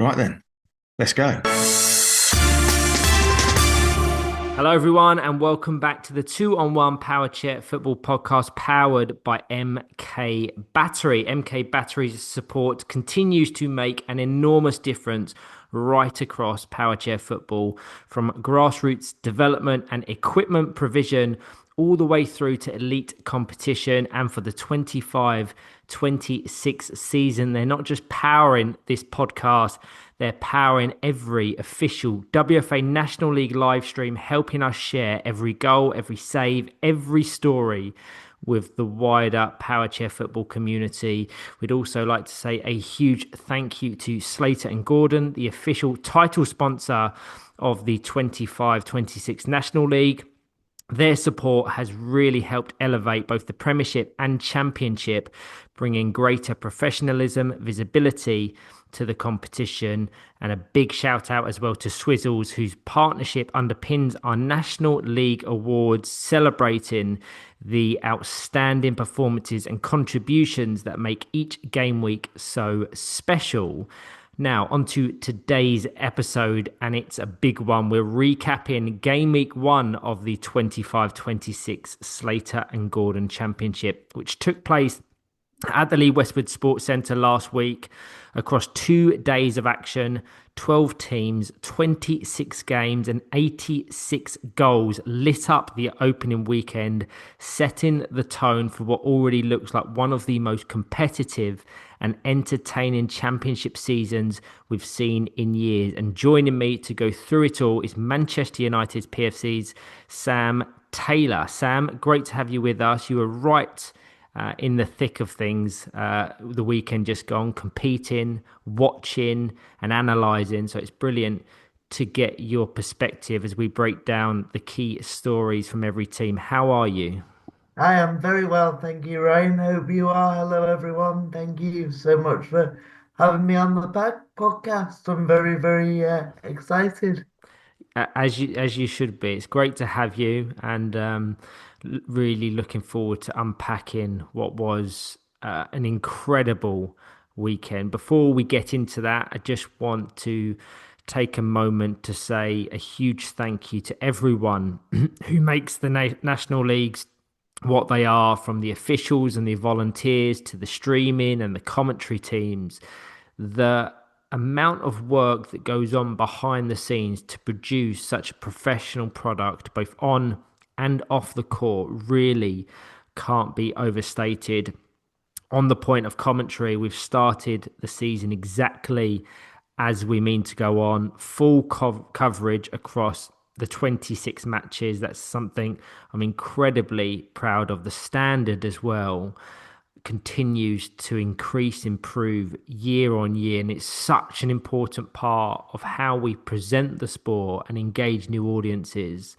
Right then, let's go. Hello, everyone, and welcome back to the 2-on-1 Powerchair Football Podcast powered by MK Battery. MK Battery's support continues to make an enormous difference right across Powerchair Football, from grassroots development and equipment provision all the way through to elite competition. And for the 25-26 season, they're not just powering this podcast, they're powering every official WFA National League live stream, helping us share every goal, every save, every story with the wider Powerchair football community. We'd also like to say a huge thank you to Slater and Gordon, the official title sponsor of the 25-26 National League. Their support has really helped elevate both the Premiership and Championship, bringing greater professionalism, visibility to the competition. And a big shout out as well to Swizzles, whose partnership underpins our National League awards, celebrating the outstanding performances and contributions that make each game week so special. Now, on to today's episode, and it's a big one. We're recapping Gameweek 1 of the 25-26 Slater and Gordon Championship, which took place at the Lee Westwood Sports Centre last week across 2 days of action. 12 teams, 26 games, and 86 goals lit up the opening weekend, setting the tone for what already looks like one of the most competitive and entertaining championship seasons we've seen in years. And joining me to go through it all is Manchester United's PFC's Sam Taylor. Sam, great to have you with us. You were right in the thick of things the weekend just gone, competing, watching and analysing. So it's brilliant to get your perspective as we break down the key stories from every team. How are you? I am very well, thank you, Ryan. Hope you are. Hello, everyone. Thank you so much for having me on the podcast. I'm very excited. As you should be. It's great to have you, and really looking forward to unpacking what was an incredible weekend. Before we get into that, I just want to take a moment to say a huge thank you to everyone who makes the National Leagues what they are, from the officials and the volunteers to the streaming and the commentary teams. The amount of work that goes on behind the scenes to produce such a professional product, both on and off the court, really can't be overstated. On the point of commentary, we've started the season exactly as we mean to go on. Full coverage across the 26 matches. That's something I'm incredibly proud of. The standard as well continues to improve year on year, and it's such an important part of how we present the sport and engage new audiences.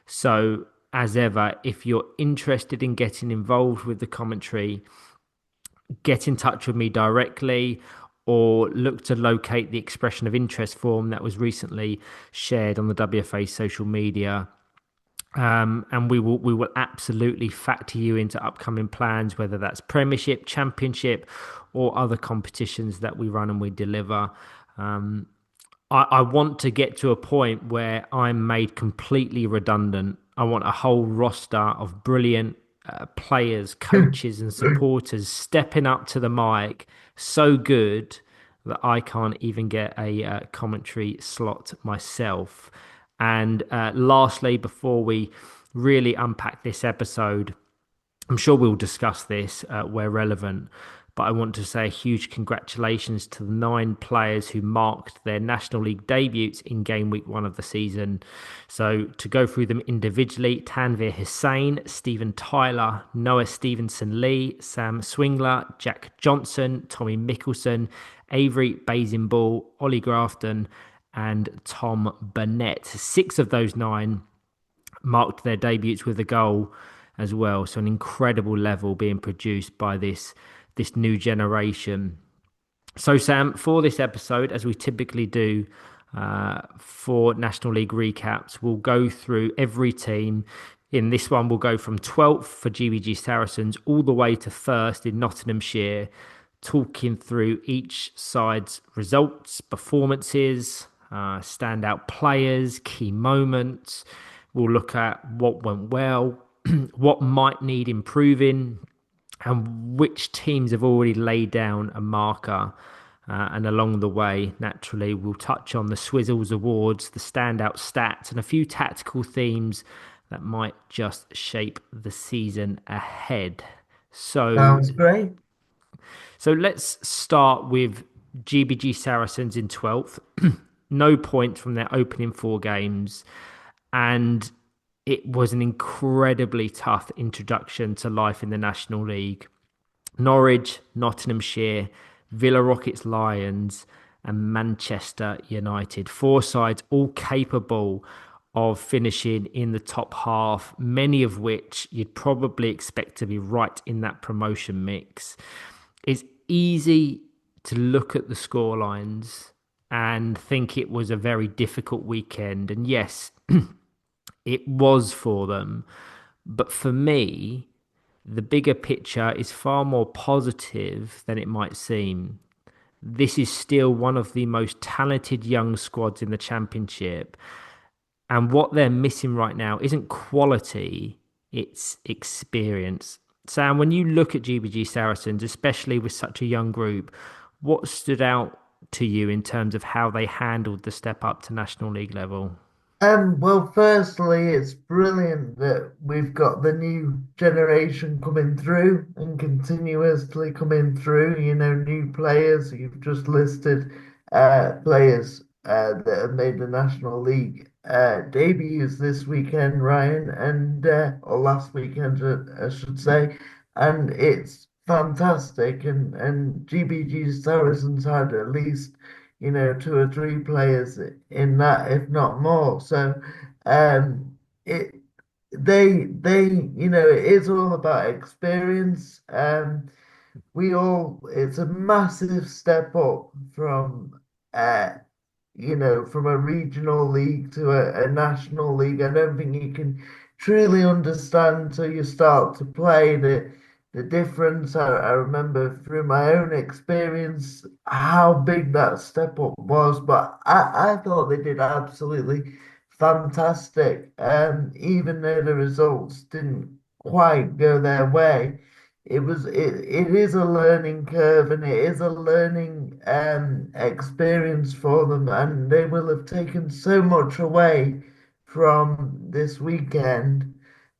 So as ever, if you're interested in getting involved with the commentary, get in touch with me directly, or look to locate the expression of interest form that was recently shared on the WFA social media. And we will absolutely factor you into upcoming plans, whether that's Premiership, Championship, or other competitions that we run and we deliver. I want to get to a point where I'm made completely redundant. I want a whole roster of brilliant players, coaches, and supporters stepping up to the mic so good that I can't even get a commentary slot myself. And lastly, before we really unpack this episode, I'm sure we'll discuss this where relevant, but I want to say a huge congratulations to the 9 players who marked their National League debuts in Game Week 1 of the season. So to go through them individually: Tanvir Hussain, Stephen Tyler, Noah Stevenson-Lee, Sam Swingler, Jack Johnson, Tommy Mickelson, Avery Basinball, Ollie Grafton, and Tom Burnett. 6 of those 9 marked their debuts with a goal as well. So an incredible level being produced by this new generation. So Sam, for this episode, as we typically do for National League recaps, we'll go through every team. In this one, we'll go from 12th for GWG Saracens all the way to 1st in Nottinghamshire, talking through each side's results, performances, standout players, key moments. We'll look at what went well, what might need improving, and which teams have already laid down a marker. And along the way, naturally, we'll touch on the Swizzles Awards, the standout stats, and a few tactical themes that might just shape the season ahead. So, Sounds great. so let's start with GBG Saracens in 12th. No points from their opening 4 games. And it was an incredibly tough introduction to life in the National League. Norwich, Nottinghamshire, Villa Rockets Lions, and Manchester United. 4 sides all capable of finishing in the top half, many of which you'd probably expect to be right in that promotion mix. It's easy to look at the scorelines and think it was a very difficult weekend. And yes, it was for them. But for me, the bigger picture is far more positive than it might seem. This is still one of the most talented young squads in the Championship. And what they're missing right now isn't quality, it's experience. Sam, when you look at GBG Saracens, especially with such a young group, what stood out to you in terms of how they handled the step up to National League level? Well, firstly, it's brilliant that we've got the new generation coming through and continuously coming through. New players. You've just listed players that have made the National League debuts this weekend, Ryan, and or last weekend, I should say, and it's fantastic. And GBG Saracens had at least 2 or 3 players in that, if not more. So, it it is all about experience. It's a massive step up uh, from a regional league to a national league. I don't think you can truly understand until you start to play the difference. I remember through my own experience how big that step up was, but I thought they did absolutely fantastic. Even though the results didn't quite go their way, it is a learning curve, and it is a learning experience for them, and they will have taken so much away from this weekend,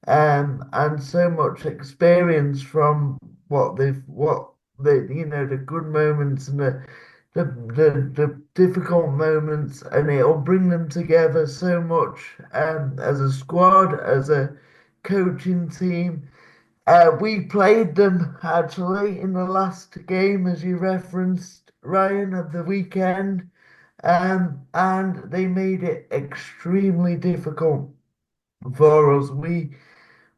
and so much experience from what the good moments and the difficult moments, and it'll bring them together so much as a squad, as a coaching team. We played them actually in the last game, as you referenced, Ryan, of the weekend, and they made it extremely difficult for us.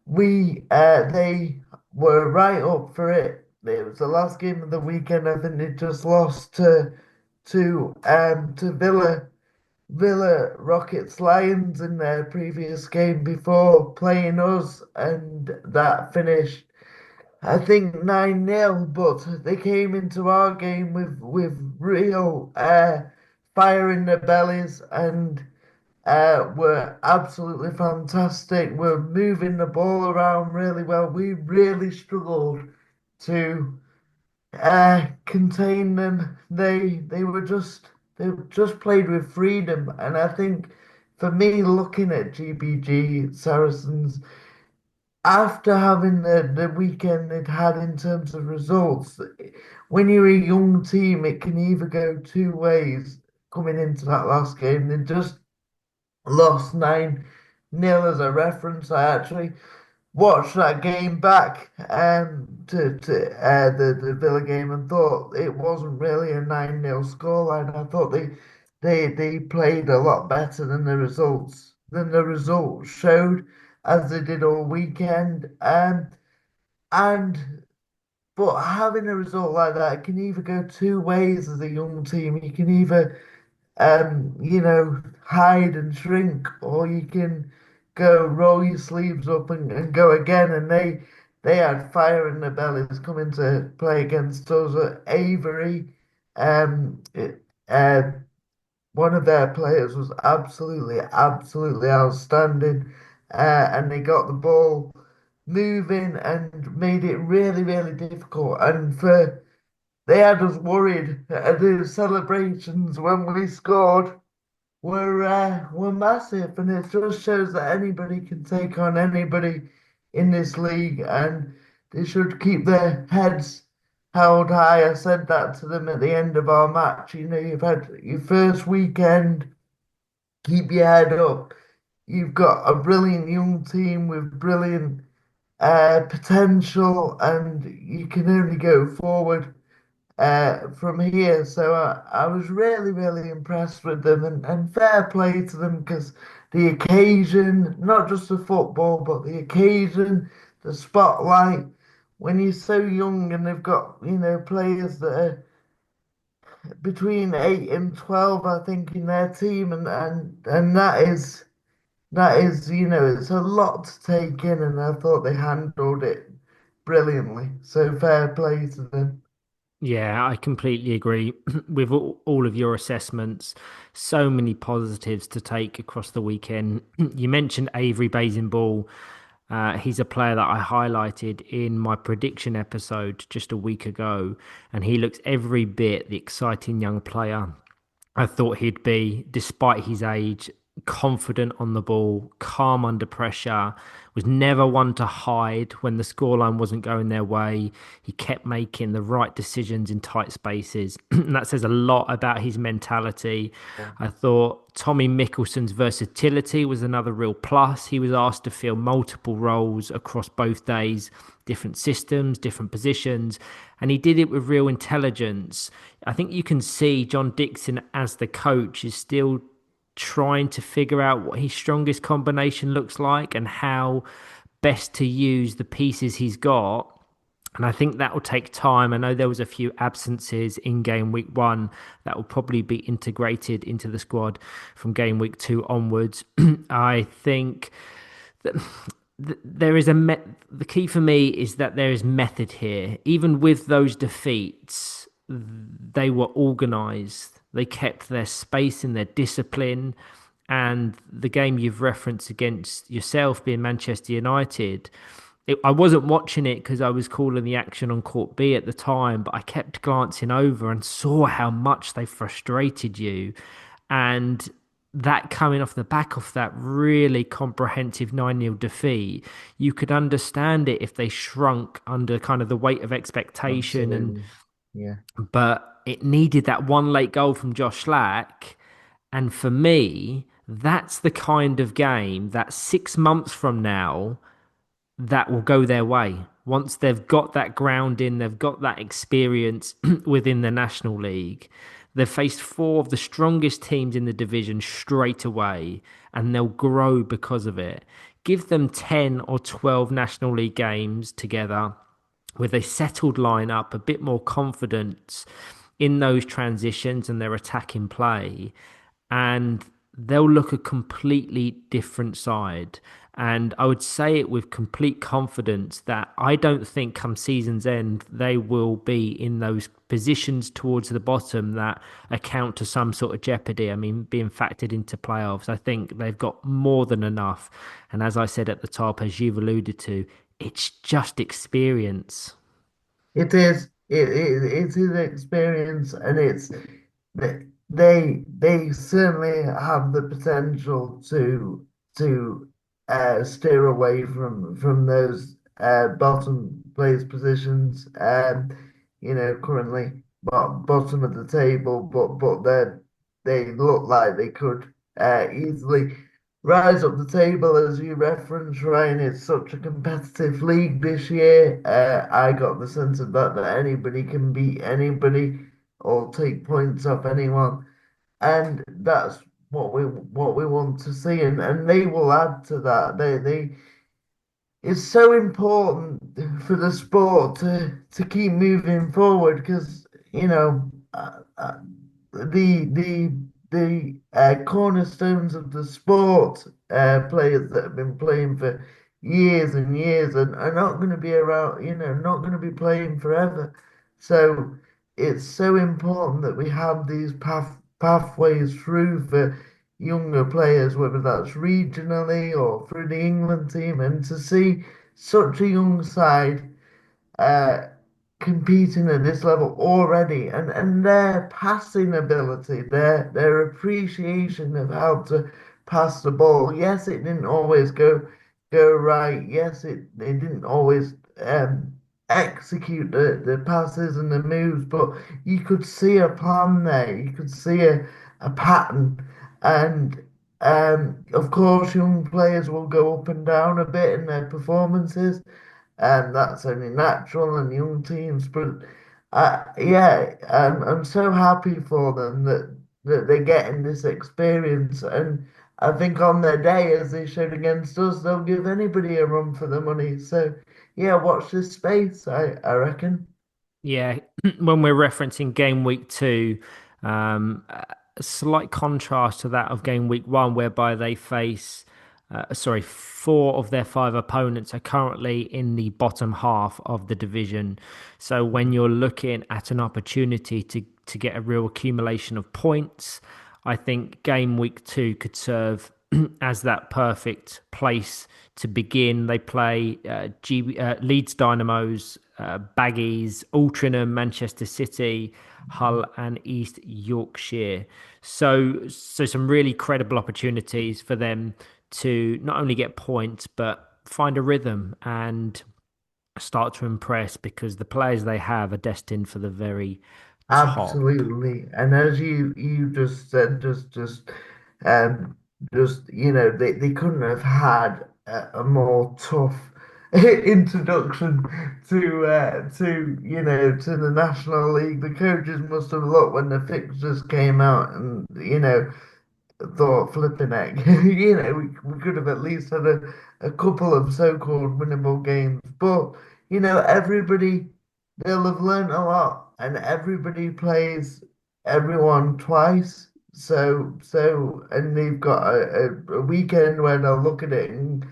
They were right up for it. It was the last game of the weekend. I think they just lost to Villa Rockets Lions in their previous game before playing us, and that finished, I think, 9-0. But they came into our game with real fire in their bellies, and were absolutely fantastic. We're moving the ball around really well. We really struggled to contain them. They just played with freedom, and I think for me, looking at GBG Saracens after having the weekend they'd had in terms of results, when you're a young team, it can either go 2 ways. Coming into that last game, they just lost 9-0 as a reference. I actually watched that game back to the Villa game, and thought it wasn't really a 9-0 scoreline. I thought they played a lot better than the results showed, as they did all weekend. And but having a result like that can either go 2 ways as a young team. You can either hide and shrink, or you can go roll your sleeves up and go again. And they had fire in their bellies coming to play against us at Avery. Um, it, uh, One of their players was absolutely outstanding, and they got the ball moving and made it really difficult. And for they had us worried. The celebrations when we scored were massive, and it just shows that anybody can take on anybody in this league, and they should keep their heads held high. I said that to them at the end of our match. You know, you've had your first weekend, keep your head up. You've got a brilliant young team with brilliant potential, and you can only go forward from here. So I was really impressed with them, and fair play to them because the occasion, not just the football, but the occasion, the spotlight, when you're so young and they've got, you know, players that are between 8 and 12, I think, in their team, and that is, you know, it's a lot to take in, and I thought they handled it brilliantly. So fair play to them. Yeah, I completely agree with all of your assessments. So many positives to take across the weekend. You mentioned Avery Ball. He's a player that I highlighted in my prediction episode just a week ago, and he looks every bit the exciting young player I thought he'd be, despite his age, confident on the ball, calm under pressure, was never one to hide when the scoreline wasn't going their way. He kept making the right decisions in tight spaces. And that says a lot about his mentality. Yeah. I thought Tommy Mickelson's versatility was another real plus. He was asked to fill multiple roles across both days, different systems, different positions, and he did it with real intelligence. I think you can see John Dixon as the coach is still trying to figure out what his strongest combination looks like and how best to use the pieces he's got. And I think that will take time. I know there was a few absences in game week one that will probably be integrated into the squad from game week two onwards. I think that there is the key for me is that there is method here. Even with those defeats, they were organized. They kept their space and their discipline. And the game you've referenced against yourself being Manchester United, I wasn't watching it because I was calling the action on Court B at the time, but I kept glancing over and saw how much they frustrated you. And that coming off the back of that really comprehensive 9-0 defeat, you could understand it if they shrunk under kind of the weight of expectation. And Absolutely. Yeah. but it needed that one late goal from Josh Slack. And for me, that's the kind of game that 6 months from now that will go their way. Once they've got that ground in, they've got that experience within the National League. They've faced four of the strongest teams in the division straight away, and they'll grow because of it. Give them 10 or 12 National League games together with a settled lineup, a bit more confidence in those transitions and their attacking play, and they'll look a completely different side. And I would say it with complete confidence that I don't think come season's end they will be in those positions towards the bottom that account to some sort of jeopardy. I mean, being factored into playoffs, I think they've got more than enough. And as I said at the top, as you've alluded to, it's just experience. It is. It is experience, and they certainly have the potential to steer away from those bottom place positions. You know, currently bottom of the table, but they look like they could easily rise up the table as you referenced, Ryan. It's such a competitive league this year. I got the sense of that anybody can beat anybody or take points off anyone, and that's what we want to see, and they will add to that. They it's so important for the sport to keep moving forward because you know the cornerstones of the sport, players that have been playing for years and years and are not going to be around, not going to be playing forever. So it's so important that we have these pathways through for younger players, whether that's regionally or through the England team, and to see such a young side uh, competing at this level already, and their passing ability, their appreciation of how to pass the ball. Yes, it didn't always go right. Yes, it didn't always execute the passes and the moves, but you could see a plan there. You could see a pattern, and of course, young players will go up and down a bit in their performances, and that's only natural in young teams. But yeah, I'm so happy for them that they're getting this experience, and I think on their day, as they showed against us, they'll give anybody a run for the money. So yeah, watch this space. I reckon. Yeah, when we're referencing game week two, a slight contrast to that of game week one, whereby they face, sorry, four of their five opponents are currently in the bottom half of the division. So when you're looking at an opportunity to get a real accumulation of points, I think game week two could serve as that perfect place to begin. They play Leeds Dynamos, Baggies, Altrincham, Manchester City, Hull, and East Yorkshire. So some really credible opportunities for them to not only get points but find a rhythm and start to impress, because the players they have are destined for the very top. Absolutely. And as you just said, um they couldn't have had a more tough introduction to the National League. The coaches must have looked when the fixtures came out and thought, flipping heck, we could have at least had a couple of so-called winnable games. But, everybody, they'll have learnt a lot, and everybody plays everyone twice. And they've got a weekend where they'll look at it and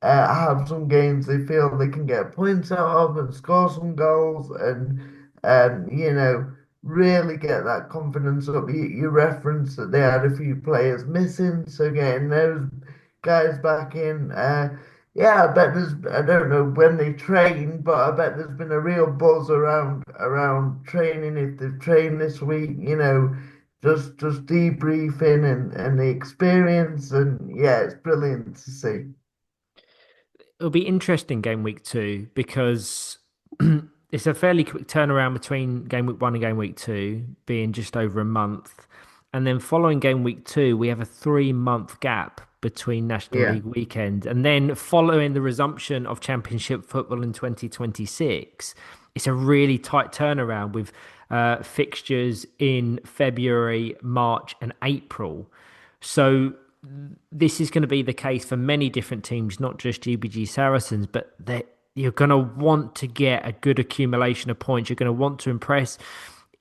have some games they feel they can get points out of and score some goals and really get that confidence up. You referenced that they had a few players missing, so getting those guys back in. Yeah, I bet I don't know when they train, but I bet there's been a real buzz around training if they've trained this week. Just debriefing and the experience, and yeah, it's brilliant to see. It'll be interesting game week two because it's a fairly quick turnaround between game week one and game week two, being just over a month. And then following game week two, we have a 3 month gap between National Yeah. League weekend. And then following the resumption of Championship football in 2026, it's a really tight turnaround with fixtures in February, March, and April. So this is going to be the case for many different teams, not just GBG Saracens, but you're going to want to get a good accumulation of points. You're going to want to impress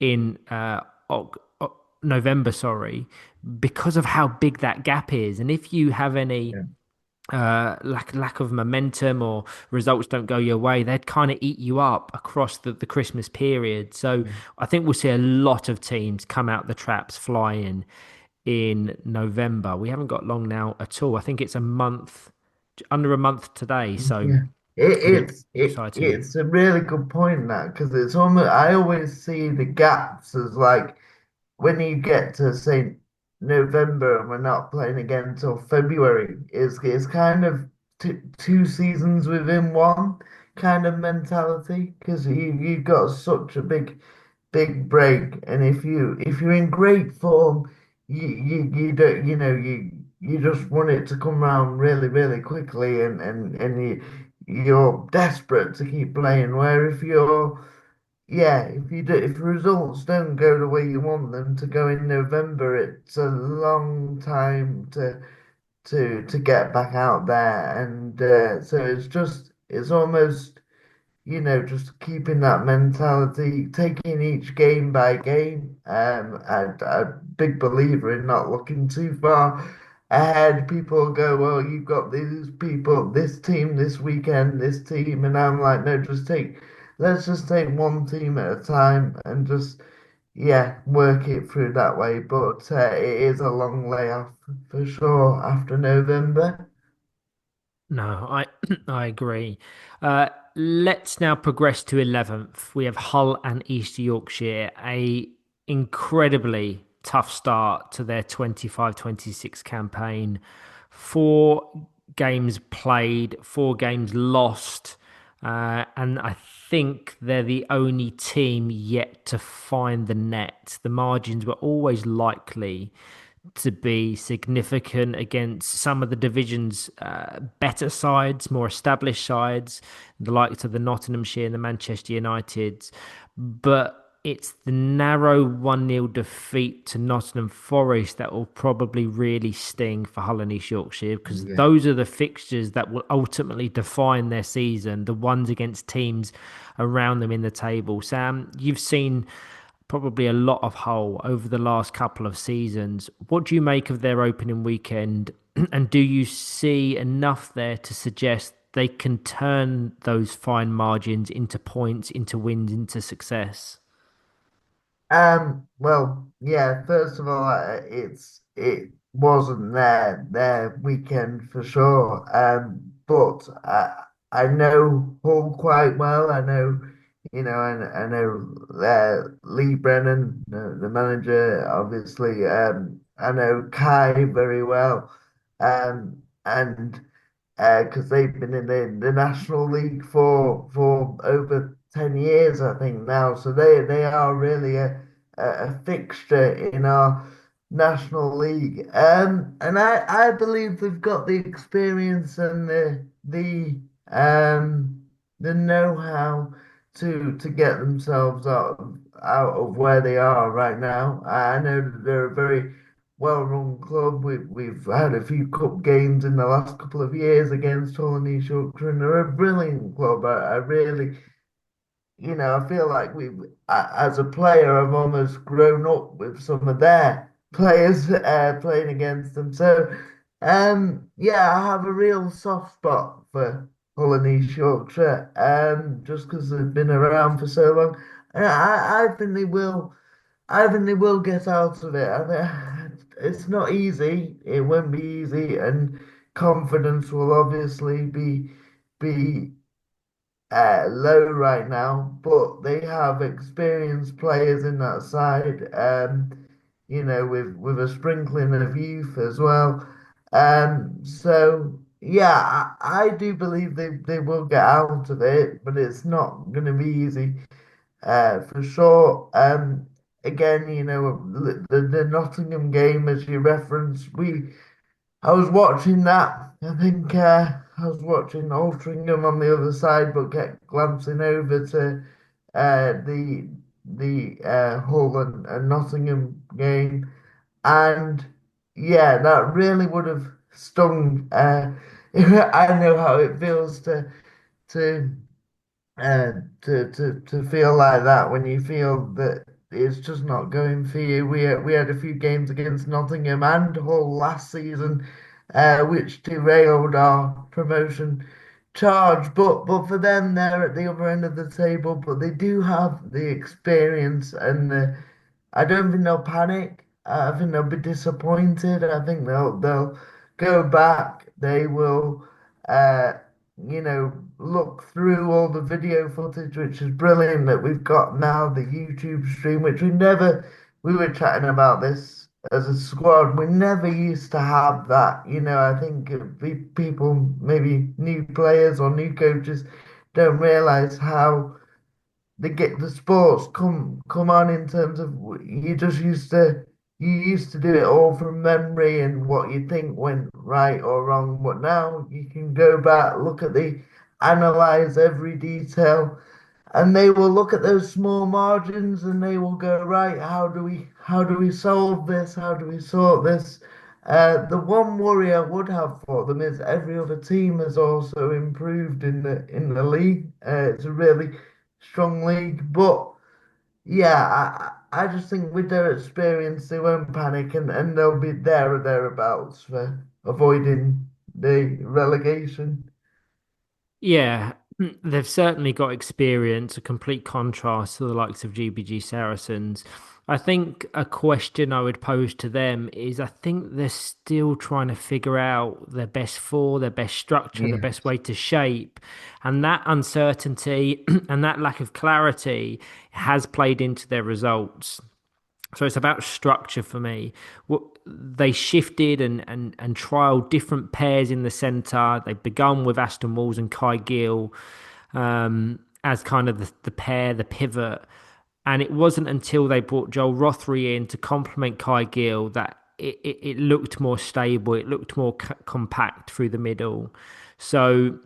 in November, sorry, because of how big that gap is. And if you have any Yeah. lack of momentum or results don't go your way, they'd kind of eat you up across the Christmas period. So I think we'll see a lot of teams come out the traps flying in November. We haven't got long now at all. I think it's a month, under a month today. So Yeah, really exciting. it's a really good point that, because it's almost, I always see the gaps as like when you get to say November and we're not playing again until February, it's kind of two seasons within one kind of mentality, because you've got such a big break, and if you're in great form, you don't, you just want it to come around really quickly, and you're desperate to keep playing. Where if you're yeah, if results don't go the way you want them to go in November, it's a long time to get back out there, and so it's almost, just keeping that mentality, taking each game by game. I'm a big believer in not looking too far ahead, people go, well, you've got these people, this team this weekend, this team, and I'm like, no, let's just take one team at a time and just, yeah, work it through that way. But it is a long layoff for sure after November. No, I I agree. Uh, let's now progress to 11th. We have Hull and East Yorkshire, a incredibly tough start to their 25-26 campaign. 4 games played, 4 games lost, and I think they're the only team yet to find the net. The margins were always likely to be significant against some of the division's better sides, more established sides, the likes of the Nottinghamshire and the Manchester Uniteds. But it's the narrow 1-0 defeat to Nottingham Forest that will probably really sting for Hull and East Yorkshire, because Yeah. those are the fixtures that will ultimately define their season, the ones against teams around them in the table. Sam, you've seen probably a lot of Hull over the last couple of seasons. What do you make of their opening weekend? And do you see enough there to suggest they can turn those fine margins into points, into wins, into success? Well, yeah, first of all, it wasn't their weekend for sure. But I know Hull quite well. I know, I know Lee Brennan, the manager, obviously. I know Kai very well. And because they've been in the National League for over 10 years, I think now. So they are really a fixture in our National League. And I believe they've got the experience and the know-how to get themselves out of where they are right now. I know that they're a very well-run club. We've had a few cup games in the last couple of years against Hull and East Yorkshire, and they're a brilliant club. I really, I feel like as a player, I've almost grown up with some of their players playing against them. So, yeah, I have a real soft spot for Hull and East Yorkshire, just because they've been around for so long. And I think they will. I think they will get out of it. I think it's not easy. It won't be easy, and confidence will obviously be low right now. But they have experienced players in that side. With a sprinkling of youth as well. So yeah, I do believe they will get out of it, but it's not going to be easy for sure. Again, the Nottingham game, as you referenced, I was watching that. I think I was watching Altrincham on the other side, but kept glancing over to the Hull and Nottingham game, and yeah, that really would have stung. I know how it feels to uh, to feel like that when you feel that it's just not going for you. We had a few games against Nottingham and Hull last season, which derailed our promotion charge. But for them, they're at the other end of the table. But they do have the experience, and I don't think they'll panic. I think they'll be disappointed. I think they'll go back. They will. Uh, Look through all the video footage, which is brilliant that we've got now, the YouTube stream, which we were chatting about this as a squad. We never used to have that. I think people, maybe new players or new coaches, don't realize how the sports come on in terms of you used to do it all from memory and what you think went right or wrong, but now you can go back, look at the analyze every detail, and they will look at those small margins and they will go, right, how do we solve this? How do we sort this? The one worry I would have for them is every other team has also improved in the league. It's a really strong league, but yeah, I just think with their experience, they won't panic and they'll be there or thereabouts for avoiding the relegation. Yeah, they've certainly got experience, a complete contrast to the likes of GBG Saracens. I think a question I would pose to them is I think they're still trying to figure out their best four, their best structure, the best Yes. way to shape. And that uncertainty and that lack of clarity has played into their results. So it's about structure for me. What they shifted and trialed different pairs in the centre. They've begun with Aston Walls and Kai Gill as kind of the pair, the pivot. And it wasn't until they brought Joel Rothery in to complement Kai Gill that it looked more stable. It looked more compact through the middle. So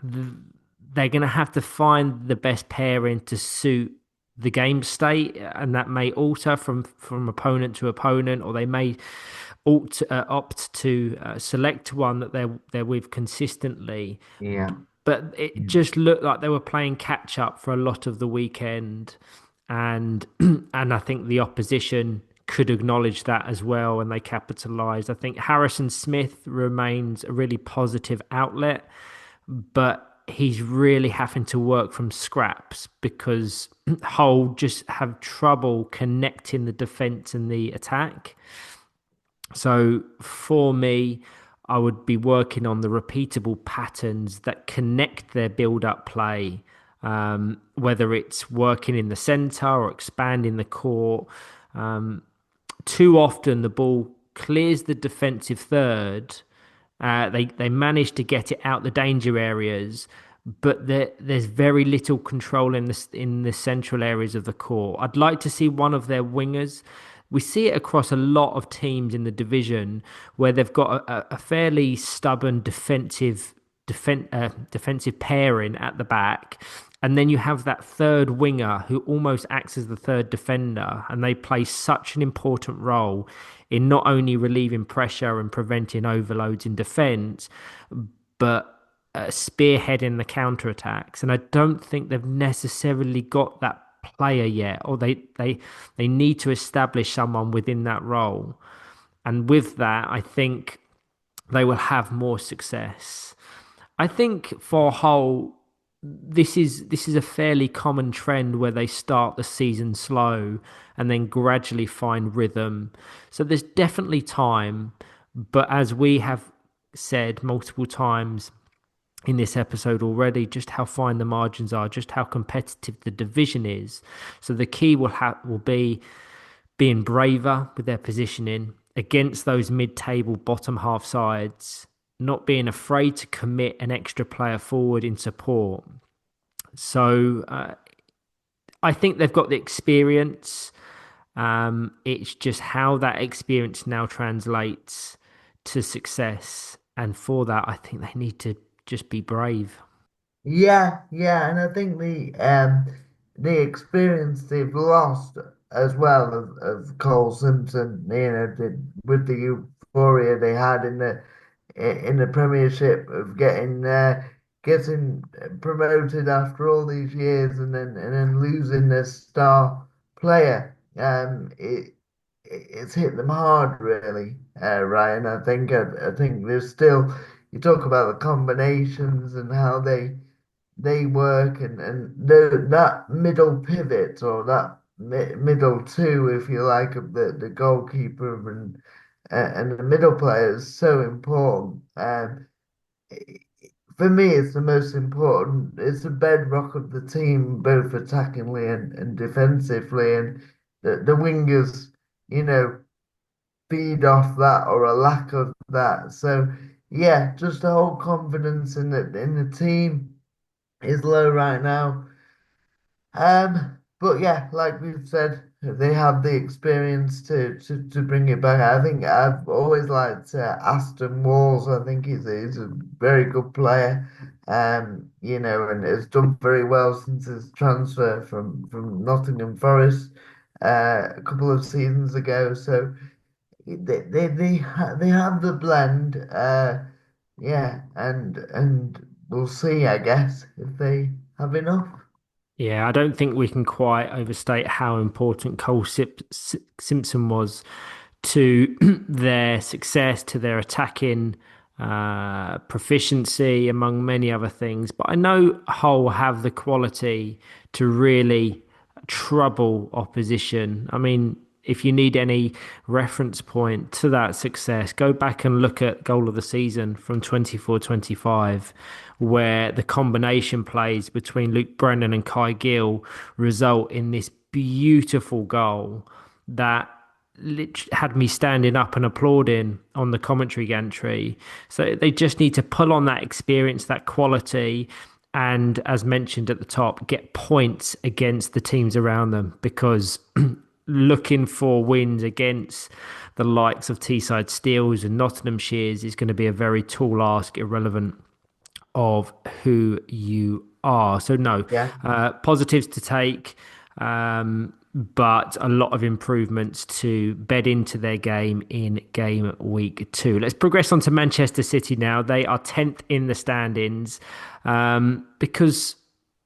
they're going to have to find the best pairing to suit the game state, and that may alter from opponent to opponent, or they may opt to select one that they're with consistently. Yeah. But it Yeah. just looked like they were playing catch up for a lot of the weekend, and and I think the opposition could acknowledge that as well, and they capitalised. I think Harrison Smith remains a really positive outlet, but he's really having to work from scraps because Hull just have trouble connecting the defence and the attack. So for me, I would be working on the repeatable patterns that connect their build-up play, whether it's working in the centre or expanding the court. Too often the ball clears the defensive third. They manage to get it out the danger areas, but there's very little control in the central areas of the court. I'd like to see one of their wingers. We see it across a lot of teams in the division where they've got a fairly stubborn defensive pairing at the back. And then you have that third winger who almost acts as the third defender, and they play such an important role in not only relieving pressure and preventing overloads in defence, but spearheading the counter attacks. And I don't think they've necessarily got that player yet, or they need to establish someone within that role. And with that, I think they will have more success. I think for Hull, this is a fairly common trend where they start the season slow and then gradually find rhythm. So there's definitely time, but as we have said multiple times in this episode already, just how fine the margins are, just how competitive the division is. So the key will be being braver with their positioning against those mid-table bottom half sides, not being afraid to commit an extra player forward in support. So I think they've got the experience. It's just how that experience now translates to success. And for that, I think they need to just be brave. Yeah, and I think the experience they've lost as well of Cole Simpson, with the euphoria they had in the Premiership of getting promoted after all these years and then losing their star player. It's hit them hard, really, Ryan. I think there's still you talk about the combinations and how they work and that middle pivot or that middle two, if you like, of the goalkeeper and the middle player is so important. For me, it's the most important. It's the bedrock of the team, both attackingly and defensively, and the wingers, you know, feed off that or a lack of that. So yeah, just the whole confidence in the team is low right now. But yeah, like we've said, they have the experience to bring it back. I think I've always liked Aston Walls. I think he's a very good player. And has done very well since his transfer from Nottingham Forest a couple of seasons ago. So they have the blend. Yeah, and we'll see, I guess, if they have enough. Yeah, I don't think we can quite overstate how important Simpson was to their success, to their attacking proficiency, among many other things. But I know Hull have the quality to really trouble opposition. I mean, if you need any reference point to that success, go back and look at goal of the season from 24-25, where the combination plays between Luke Brennan and Kai Gill result in this beautiful goal that had me standing up and applauding on the commentary gantry. So they just need to pull on that experience, that quality, and as mentioned at the top, get points against the teams around them because looking for wins against the likes of Teesside Steels and Nottinghamshires is going to be a very tall ask, irrelevant of who you are. So no, Yeah. positives to take, but a lot of improvements to bed into their game in game week 2. Let's progress on to Manchester City now. They are 10th in the standings, because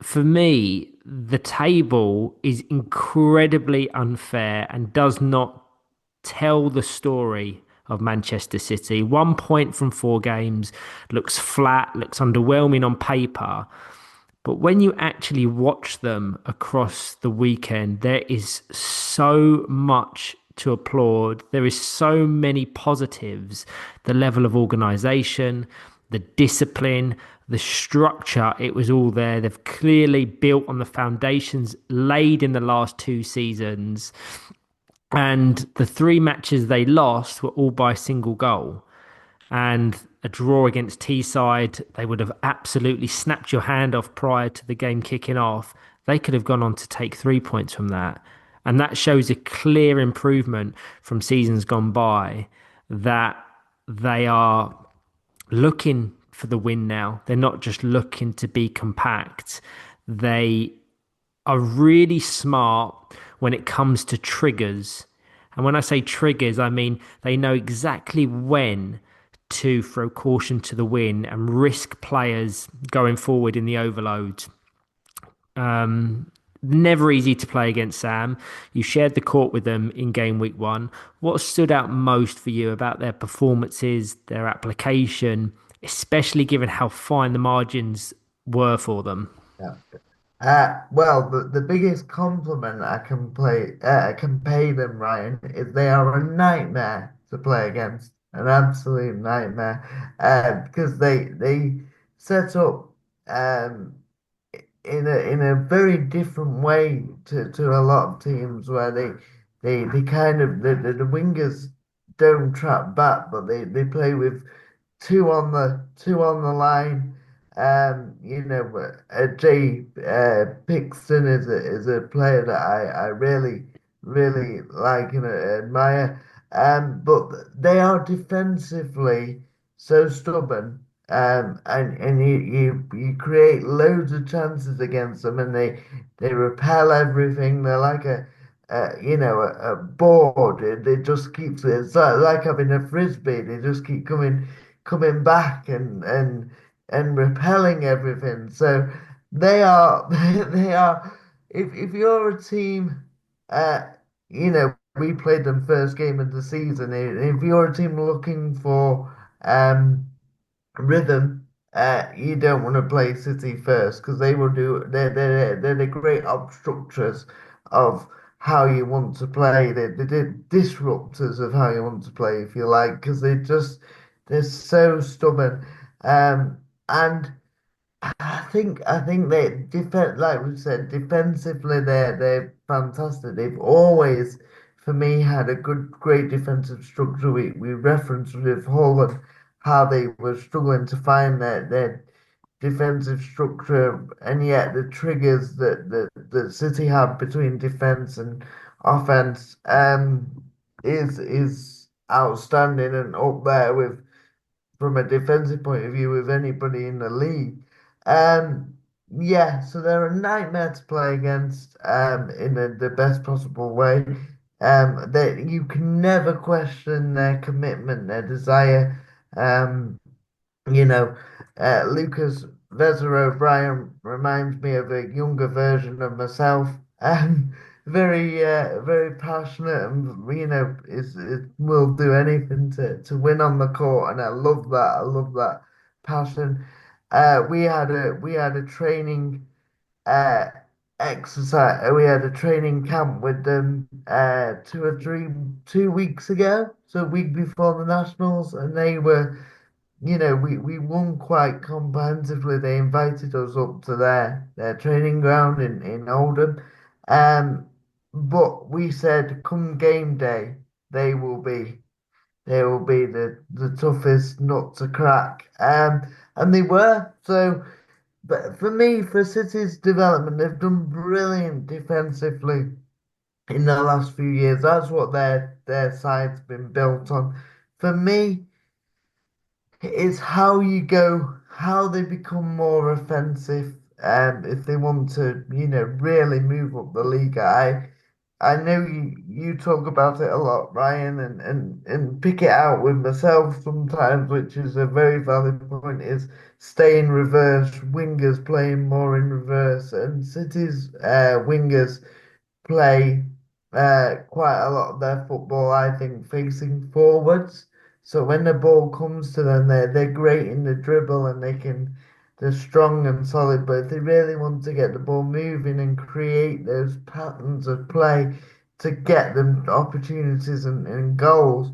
for me, the table is incredibly unfair and does not tell the story of Manchester City. 1 point from 4 games looks flat, looks underwhelming on paper. But when you actually watch them across the weekend, there is so much to applaud. There is so many positives. The level of organisation, the discipline, the structure, it was all there. They've clearly built on the foundations laid in the last 2 seasons. And the 3 matches they lost were all by a single goal. And a draw against Teesside, they would have absolutely snapped your hand off prior to the game kicking off. They could have gone on to take 3 points from that. And that shows a clear improvement from seasons gone by that they are looking for the win now. They're not just looking to be compact. They are really smart when it comes to triggers. And when I say triggers, I mean they know exactly when to throw caution to the wind and risk players going forward in the overloads. Never easy to play against Sam. You shared the court with them in game week 1. What stood out most for you about their performances, their application, especially given how fine the margins were for them? Yeah. Well, the biggest compliment I can pay them, Ryan, is they are a nightmare to play against, an absolute nightmare. Because they set up um in a very different way to a lot of teams where they kind of the wingers don't trap back, but they play with two on the line. Jay Pixton is a player that I really like and admire. But they are defensively so stubborn. And you create loads of chances against them, and they repel everything. They're like a board. It just keeps it's like having a frisbee. They just keep coming back and repelling everything. So they are they are if you're a team, uh we played them first game of the season. If you're a team looking for rhythm, you don't want to play City first because they will do they're the great obstructors of how you want to play. They're the disruptors of how you want to play, if you like, because they're so stubborn. And I think they defend like we said defensively they're fantastic. They've always for me had a great defensive structure. We referenced with Holland how they were struggling to find their defensive structure, and yet the triggers that City have between defense and offense is outstanding and up there with from a defensive point of view with anybody in the league. Um, yeah, so they're a nightmare to play against in the best possible way. That you can never question their commitment, their desire. Um, you know, Lucas. Vezza O'Brien reminds me of a younger version of myself. Um, very passionate, and is will do anything to win on the court, and I love that. I love that passion. We had a training uh exercise. We had a training camp with them 2 weeks ago, so a week before the nationals, and they were we won quite comprehensively. They invited us up to their training ground in Oldham. Um, but we said come game day, they will be they will be the toughest nut to crack. And they were. So but for me, for City's development, they've done brilliant defensively in the last few years. That's what their side's been built on. For me, it's how they become more offensive. If they want to, really move up the league. I know you talk about it a lot, Ryan, and pick it out with myself sometimes, which is a very valid point. Is stay in reverse, wingers playing more in reverse, and City's wingers play quite a lot of their football, I think, facing forwards. So when the ball comes to them, they're great in the dribble and they're strong and solid. But if they really want to get the ball moving and create those patterns of play to get them opportunities and goals,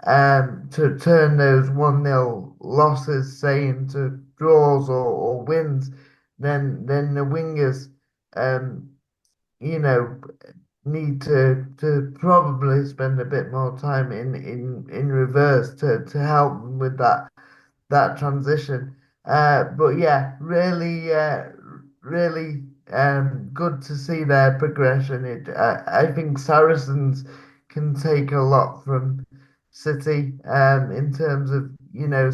to turn those 1-0 losses, say, into draws or wins, then the wingers, um, you know, need to probably spend a bit more time in reverse to help them with that transition. But yeah, really good to see their progression. I think Saracens can take a lot from City in terms of,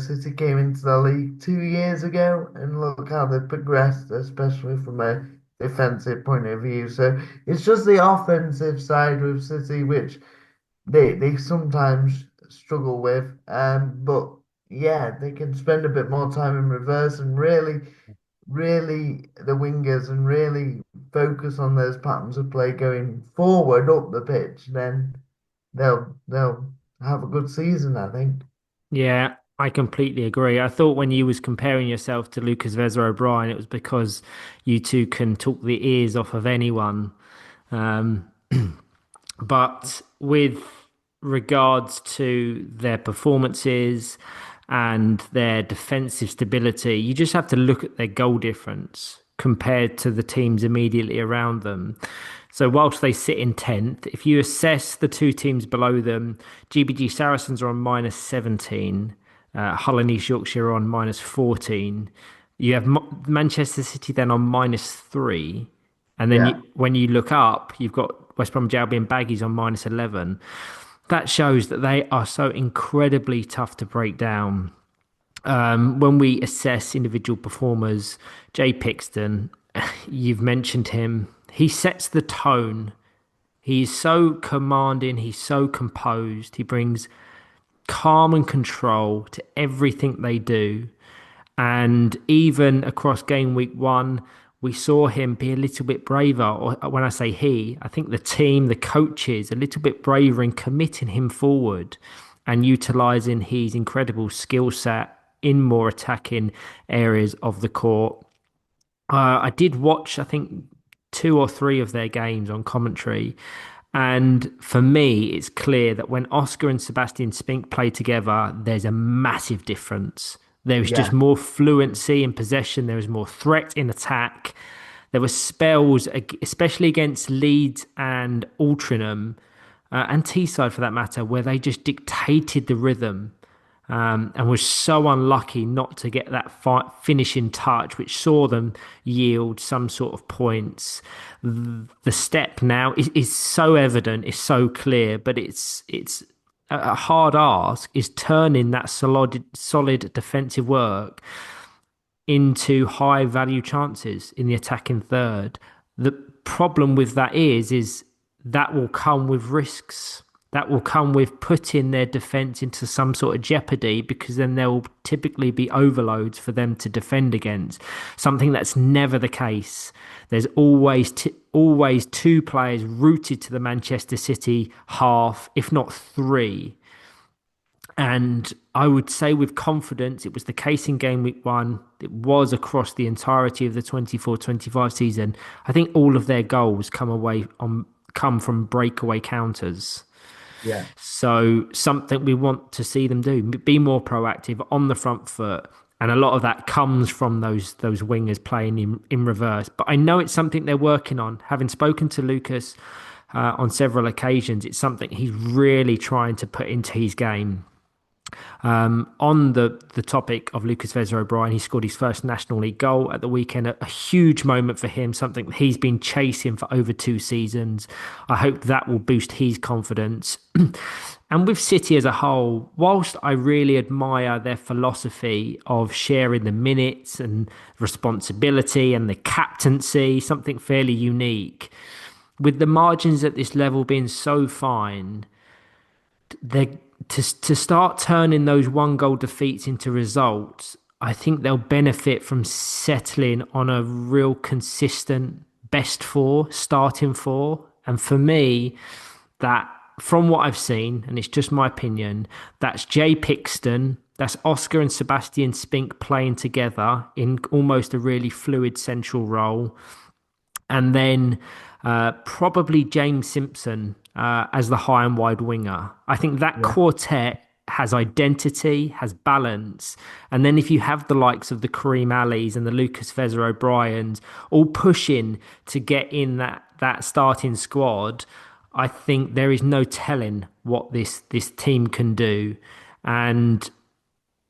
City came into the league 2 years ago and look how they've progressed, especially from a defensive point of view. So it's just the offensive side with City which they sometimes struggle with. But yeah, they can spend a bit more time in reverse and really the wingers and really focus on those patterns of play going forward up the pitch. Then they'll have a good season, I think. Yeah, I completely agree. I thought when you was comparing yourself to Lucas Vezza O'Brien, it was because you two can talk the ears off of anyone. Um, but with regards to their performances and their defensive stability, you just have to look at their goal difference compared to the teams immediately around them. So whilst they sit in 10th, if you assess the two teams below them, GBG Saracens are on minus 17, Hull and East Yorkshire are on minus 14. You have Manchester City then on minus 3. And then Yeah. when you look up, you've got West Bromwich Albion Baggies on minus 11. That shows that they are so incredibly tough to break down. When we assess individual performers, Jay Pixton, you've mentioned him. He sets the tone. He's so commanding. He's so composed. He brings calm and control to everything they do. And even across Gameweek 1, we saw him be a little bit braver. Or when I say he, I think the team, the coaches, a little bit braver in committing him forward and utilizing his incredible skill set in more attacking areas of the court. I did watch, I think, 2 or 3 of their games on commentary. And for me, it's clear that when Oscar and Sebastian Spink play together, there's a massive difference. There is just Yeah. more fluency in possession. There is more threat in attack. There were spells, especially against Leeds and Altrincham, and Teesside for that matter, where they just dictated the rhythm and was so unlucky not to get that finishing touch, which saw them yield some sort of points. The step now is so evident, is so clear, but it's a hard ask is turning that solid defensive work into high value chances in the attacking third. The problem with that is that will come with risks. that will come with putting their defence into some sort of jeopardy, because then there will typically be overloads for them to defend against. Something that's never the case. There's always two players rooted to the Manchester City half, if not three. And I would say with confidence, it was the case in Gameweek One. It was across the entirety of the 24-25 season. I think all of their goals come from breakaway counters. Yeah. So something we want to see them do, be more proactive on the front foot. And a lot of that comes from those wingers playing in reverse. But I know it's something they're working on. Having spoken to Lucas on several occasions, it's something he's really trying to put into his game. On the topic of Lucas Veza-O'Brien, he scored his first National League goal at the weekend, a huge moment for him, something he's been chasing for over 2 seasons. I hope that will boost his confidence. And with City as a whole, whilst I really admire their philosophy of sharing the minutes and responsibility and the captaincy, something fairly unique, with the margins at this level being so fine, to start turning those 1-goal defeats into results, I think they'll benefit from settling on a real consistent best four, starting four. And for me, that, from what I've seen, and it's just my opinion, that's Jay Pixton, that's Oscar and Sebastian Spink playing together in almost a really fluid central role. And then probably James Simpson as the high and wide winger. I think that quartet has identity, has balance. And then if you have the likes of the Kareem Alis and the Lucas Veza-O'Briens all pushing to get in that starting squad, I think there is no telling what this team can do. And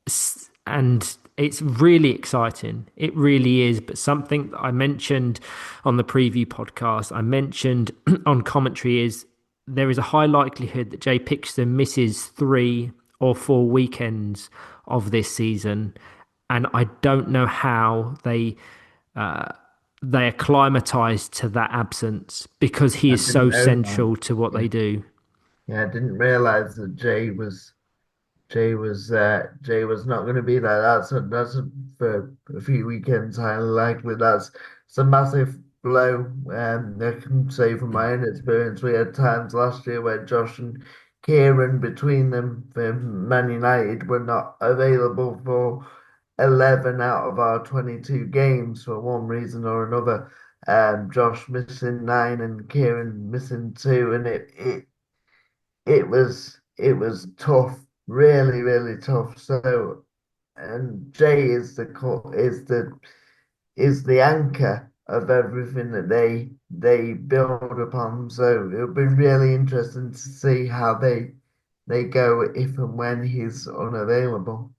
it's really exciting. It really is. But something that I mentioned on the preview podcast, I mentioned on commentary, is there is a high likelihood that Jay Pixton misses 3 or 4 weekends of this season. And I don't know how they acclimatise to that absence, because he is so central to what they do. Yeah, I didn't realise that Jay was not going to be there. That's for a few weekends highly likely. That's a massive blow. I can say from my own experience, we had times last year where Josh and Kieran between them for Man United were not available for 11 out of our 22 games for one reason or another. Josh missing 9 and Kieran missing 2, and it was tough, really, really tough. So, and Jay is the anchor of everything that they build upon. So it'll be really interesting to see how they go if and when he's unavailable.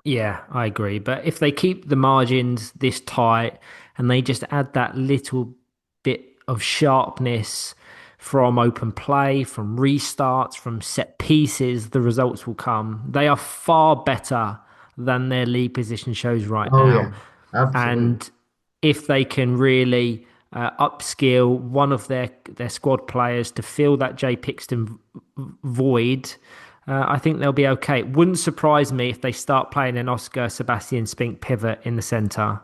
Yeah, I agree. But if they keep the margins this tight and they just add that little bit of sharpness from open play, from restarts, from set pieces, the results will come. They are far better than their league position shows right now. Yeah, absolutely. And if they can really upskill one of their squad players to fill that Jay Pixton void, I think they'll be okay. It wouldn't surprise me if they start playing an Oscar Sebastian Spink pivot in the centre.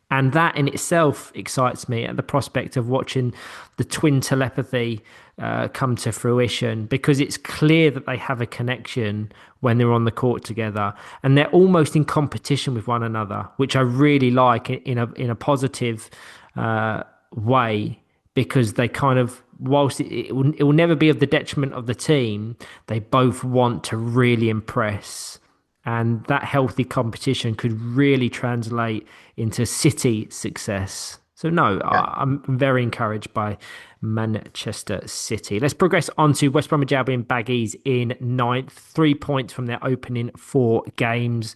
And that in itself excites me at the prospect of watching the twin telepathy come to fruition, because it's clear that they have a connection when they're on the court together, and they're almost in competition with one another, which I really like in a positive way, because they kind of, whilst it will never be of the detriment of the team, they both want to really impress. And that healthy competition could really translate into City success. So no, I'm very encouraged by Manchester City. Let's progress on to West Bromwich Albion Baggies in 9th, 3 points from their opening 4 games.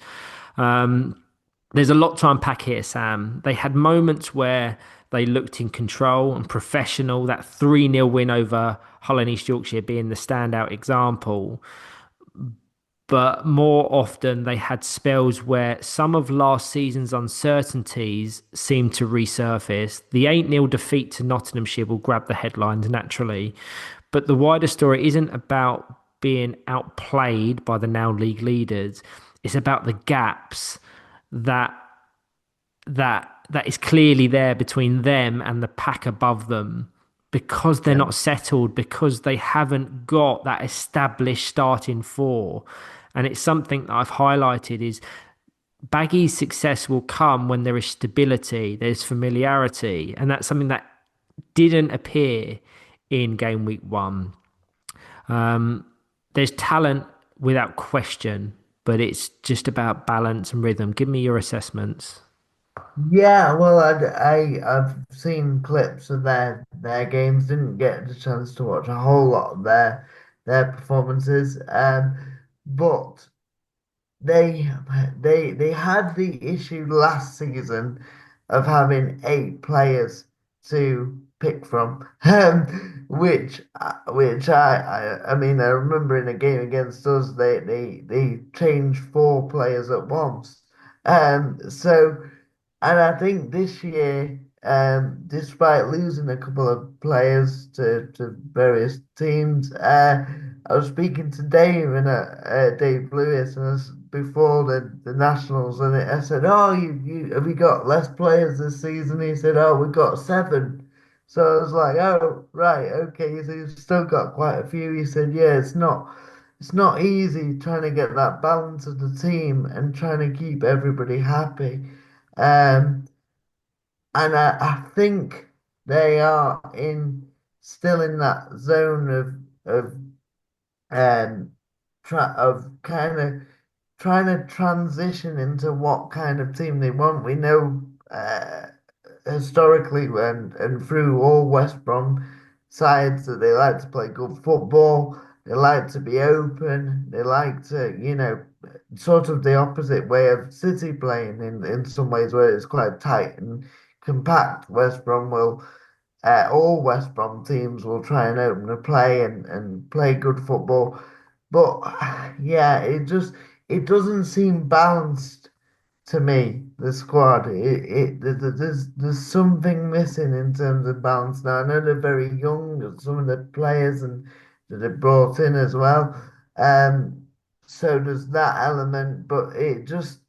There's a lot to unpack here, Sam. They had moments where they looked in control and professional, that 3-0 win over Hull and East Yorkshire being the standout example. But more often, they had spells where some of last season's uncertainties seemed to resurface. The 8-0 defeat to Nottinghamshire will grab the headlines naturally. But the wider story isn't about being outplayed by the now league leaders. It's about the gaps that that is clearly there between them and the pack above them because they're Yeah. not settled, because they haven't got that established starting four. And it's something that I've highlighted is Baggy's success will come when there is stability, there's familiarity, and that's something that didn't appear in game week one. There's talent without question, but it's just about balance and rhythm. Give me your assessments. Yeah, well, I've seen clips of their games. Didn't get the chance to watch a whole lot of their performances. But they they had the issue last season of having 8 players to pick from, which I mean I remember in a game against us they changed 4 players at once. So. And I think this year, despite losing a couple of players to various teams, I was speaking to Dave and Dave Lewis and before the Nationals, and I said, "Oh, you have you got less players this season?" He said, "Oh, we've got 7." So I was like, "Oh, right, okay." So you've still got quite a few. He said, "Yeah, it's not easy trying to get that balance of the team and trying to keep everybody happy." Um, and I think they are still in that zone of um of kind of trying to transition into what kind of team they want. We know historically and through all West Brom sides that they like to play good football. They like to be open. They like to, sort of the opposite way of City playing in some ways where it's quite tight and compact. West Brom will all West Brom teams will try and open the play and play good football. But yeah, it doesn't seem balanced to me, the squad. There's something missing in terms of balance now. I know they're very young, and some of the players and that they brought in as well. Um, so there's that element, but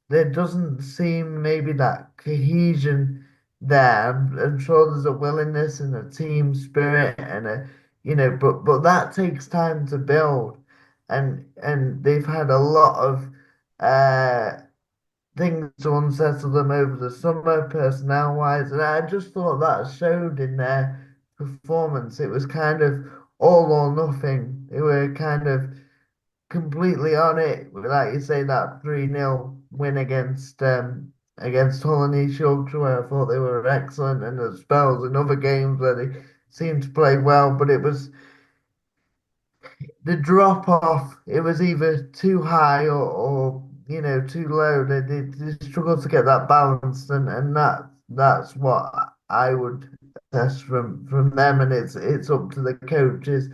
there doesn't seem maybe that cohesion there. I'm sure there's a willingness and a team spirit and but that takes time to build, and they've had a lot of uh things to unsettle them over the summer, personnel wise, and I just thought that showed in their performance. It was kind of all or nothing. They were kind of completely on it. Like you say, that 3-0 win against Hull and East Yorkshire, where I thought they were excellent, and the spells in other games where they seemed to play well, but it was the drop off, it was either too high or too low. They struggled to get that balance, and that's what I would assess from them. And it's up to the coaches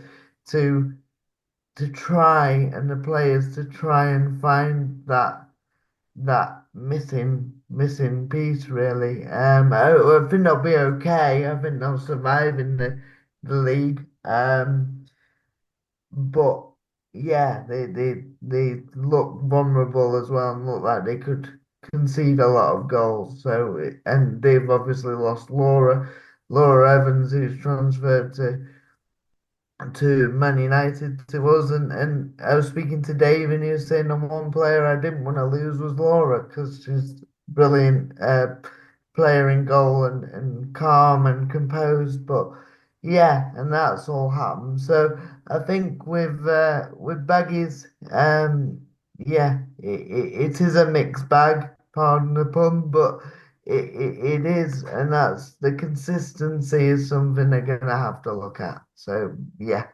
to try and the players to try and find that missing piece really. I think they'll be okay. I think they'll survive in the league. But yeah, they look vulnerable as well and look like they could concede a lot of goals. And they've obviously lost Laura Evans, who's transferred to Man United to us. And I was speaking to Dave, and he was saying the one player I didn't want to lose was Laura because she's brilliant player in goal and calm and composed. But yeah, and that's all happened. So I think with Baggies, yeah, it is a mixed bag. Pardon the pun, but it is, and that's the consistency is something they're gonna have to look at. So yeah,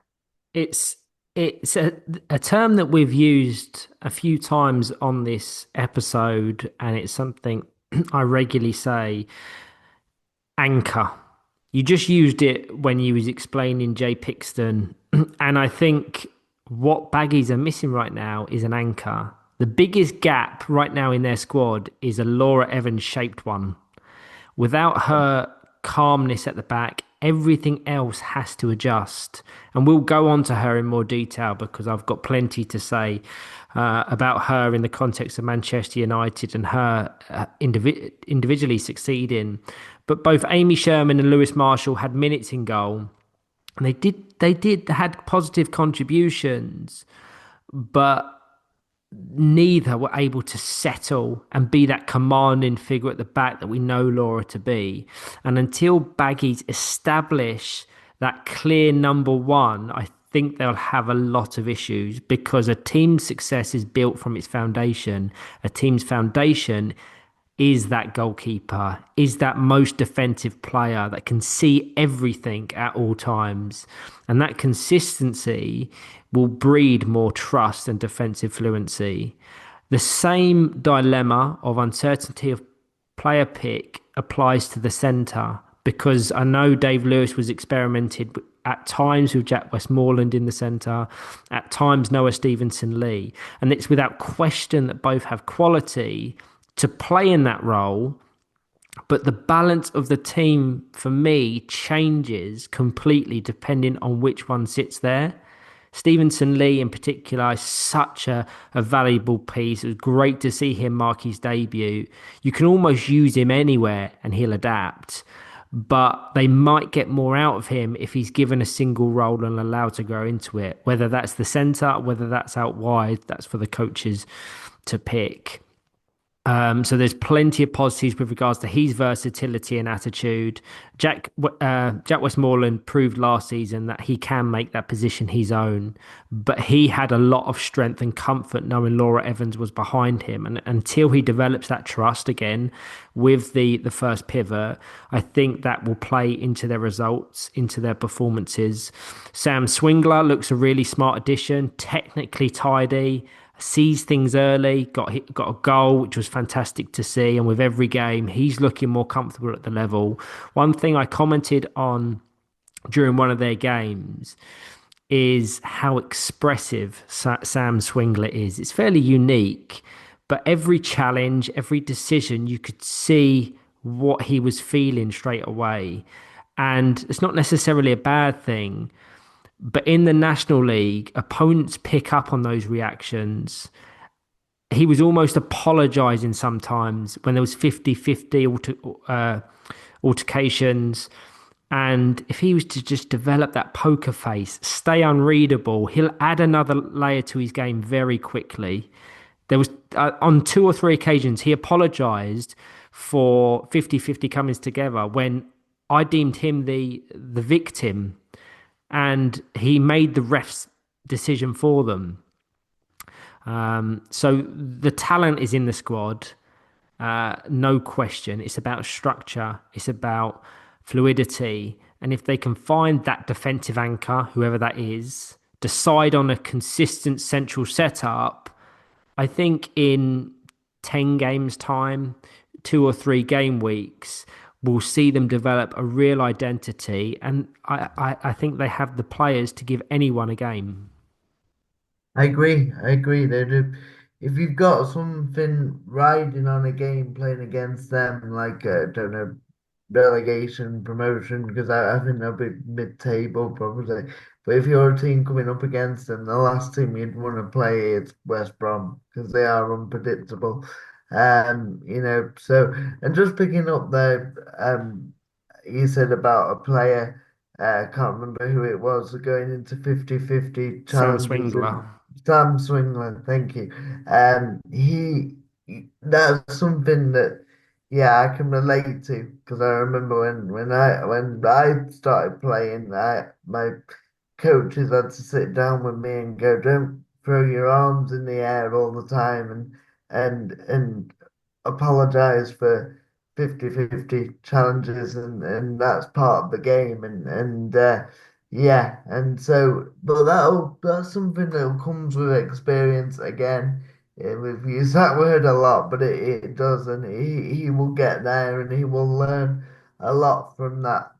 It's it's a term that we've used a few times on this episode, and it's something I regularly say, anchor. You just used it when you was explaining Jay Pixton, and I think what Baggies are missing right now is an anchor. The biggest gap right now in their squad is a Laura Evans shaped one. Without her calmness at the back, Everything else has to adjust. And we'll go on to her in more detail because I've got plenty to say about her in the context of Manchester United and her individually succeeding. But both Amy Sherman and Lewis Marshall had minutes in goal. And they had positive contributions, but neither were able to settle and be that commanding figure at the back that we know Laura to be. And until Baggies establish that clear number one, I think they'll have a lot of issues because a team's success is built from its foundation. A team's foundation is that goalkeeper, is that most defensive player that can see everything at all times. And that consistency will breed more trust and defensive fluency. The same dilemma of uncertainty of player pick applies to the centre because I know Dave Lewis was experimented at times with Jack Westmoreland in the centre, at times Noah Stevenson-Lee. And it's without question that both have quality to play in that role, but the balance of the team for me changes completely depending on which one sits there. Stevenson-Lee in particular is such a valuable piece. It was great to see him mark his debut. You can almost use him anywhere and he'll adapt, but they might get more out of him if he's given a single role and allowed to grow into it. Whether that's the centre, whether that's out wide, that's for the coaches to pick. So there's plenty of positives with regards to his versatility and attitude. Jack Westmoreland proved last season that he can make that position his own, but he had a lot of strength and comfort knowing Laura Evans was behind him. And until he develops that trust again with the first pivot, I think that will play into their results, into their performances. Sam Swingler looks a really smart addition, technically tidy, sees things early, got a goal, which was fantastic to see. And with every game, he's looking more comfortable at the level. One thing I commented on during one of their games is how expressive Sam Swingler is. It's fairly unique, but every challenge, every decision, you could see what he was feeling straight away. And it's not necessarily a bad thing. But in the National League, opponents pick up on those reactions. He was almost apologising sometimes when there was 50-50 altercations. And if he was to just develop that poker face, stay unreadable, he'll add another layer to his game very quickly. There was on 2 or 3 occasions, he apologised for 50-50 comings together when I deemed him the victim. And he made the ref's decision for them. So the talent is in the squad, no question. It's about structure. It's about fluidity. And if they can find that defensive anchor, whoever that is, decide on a consistent central setup, I think in 10 games' time, 2 or 3 game weeks, we'll see them develop a real identity, and I think they have the players to give anyone a game. I agree. I agree. They do. If you've got something riding on a game playing against them, like I don't know, relegation, promotion, because I think they'll be mid-table probably. But if you're a team coming up against them, the last team you'd want to play is West Brom because they are unpredictable. So and just picking up there, you said about a player, I can't remember who it was, going into 50-50 Sam challenges. Swingler. Sam Swingland, thank you. That's something that, yeah, I can relate to because I remember when I started playing, my coaches had to sit down with me and go, "Don't throw your arms in the air all the time," and apologize for 50-50 challenges, and that's part of the game, and yeah, and so, but that's something that comes with experience again. We've used that word a lot, but it does, and he will get there, and he will learn a lot from that.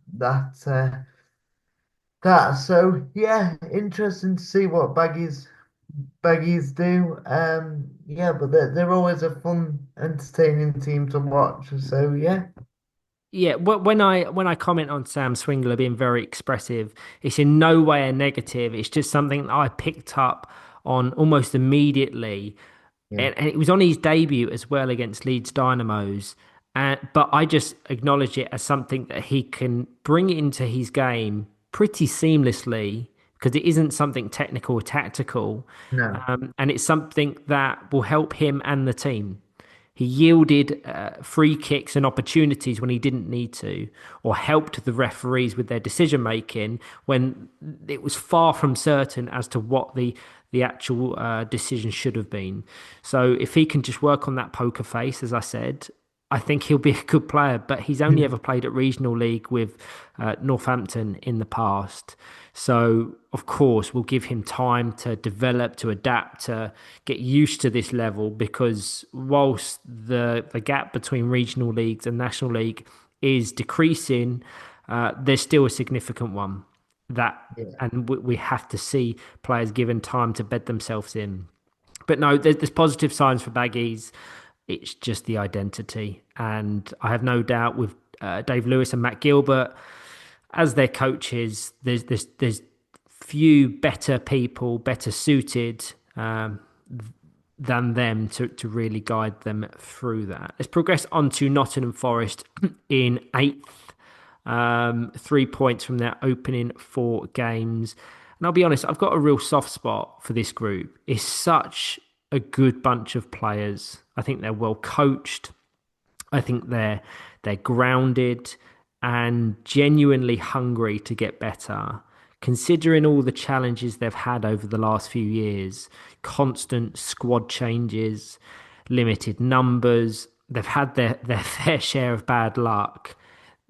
So yeah, interesting to see what Baggies do. Yeah, but they're always a fun, entertaining team to watch. So yeah. Yeah, when I comment on Sam Swingler being very expressive, it's in no way a negative. It's just something that I picked up on almost immediately, Yeah, and it was on his debut as well against Leeds Dynamos. But I just acknowledge it as something that he can bring into his game pretty seamlessly because it isn't something technical or tactical, no, and it's something that will help him and the team. He yielded free kicks and opportunities when he didn't need to, or helped the referees with their decision making when it was far from certain as to what the actual decision should have been. So if he can just work on that poker face, as I said, I think he'll be a good player. But he's only ever played at regional league with Northampton in the past. So, of course, we'll give him time to develop, to adapt, to get used to this level because whilst the gap between regional leagues and national league is decreasing, there's still a significant one that, yeah, and we have to see players given time to bed themselves in. But no, there's positive signs for Baggies. It's just the identity. And I have no doubt with Dave Lewis and Matt Gilbert as their coaches, there's few better people, better suited than them to really guide them through that. Let's progress on to Nottingham Forest in eighth, 3 points from their opening four games. And I'll be honest, I've got a real soft spot for this group. It's such a good bunch of players. I think they're well coached. I think they're grounded and genuinely hungry to get better. Considering all the challenges they've had over the last few years, constant squad changes, limited numbers, they've had their fair share of bad luck.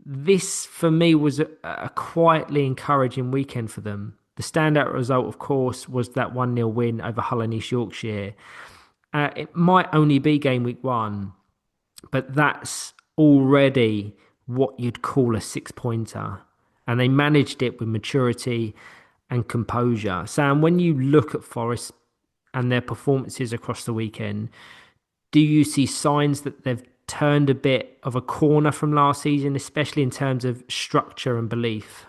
This, for me, was a quietly encouraging weekend for them. The standout result, of course, was that 1-0 win over Hull and East Yorkshire. It might only be Gameweek 1, but that's already what you'd call a six-pointer. And they managed it with maturity and composure. Sam, when you look at Forest and their performances across the weekend, do you see signs that they've turned a bit of a corner from last season, especially in terms of structure and belief?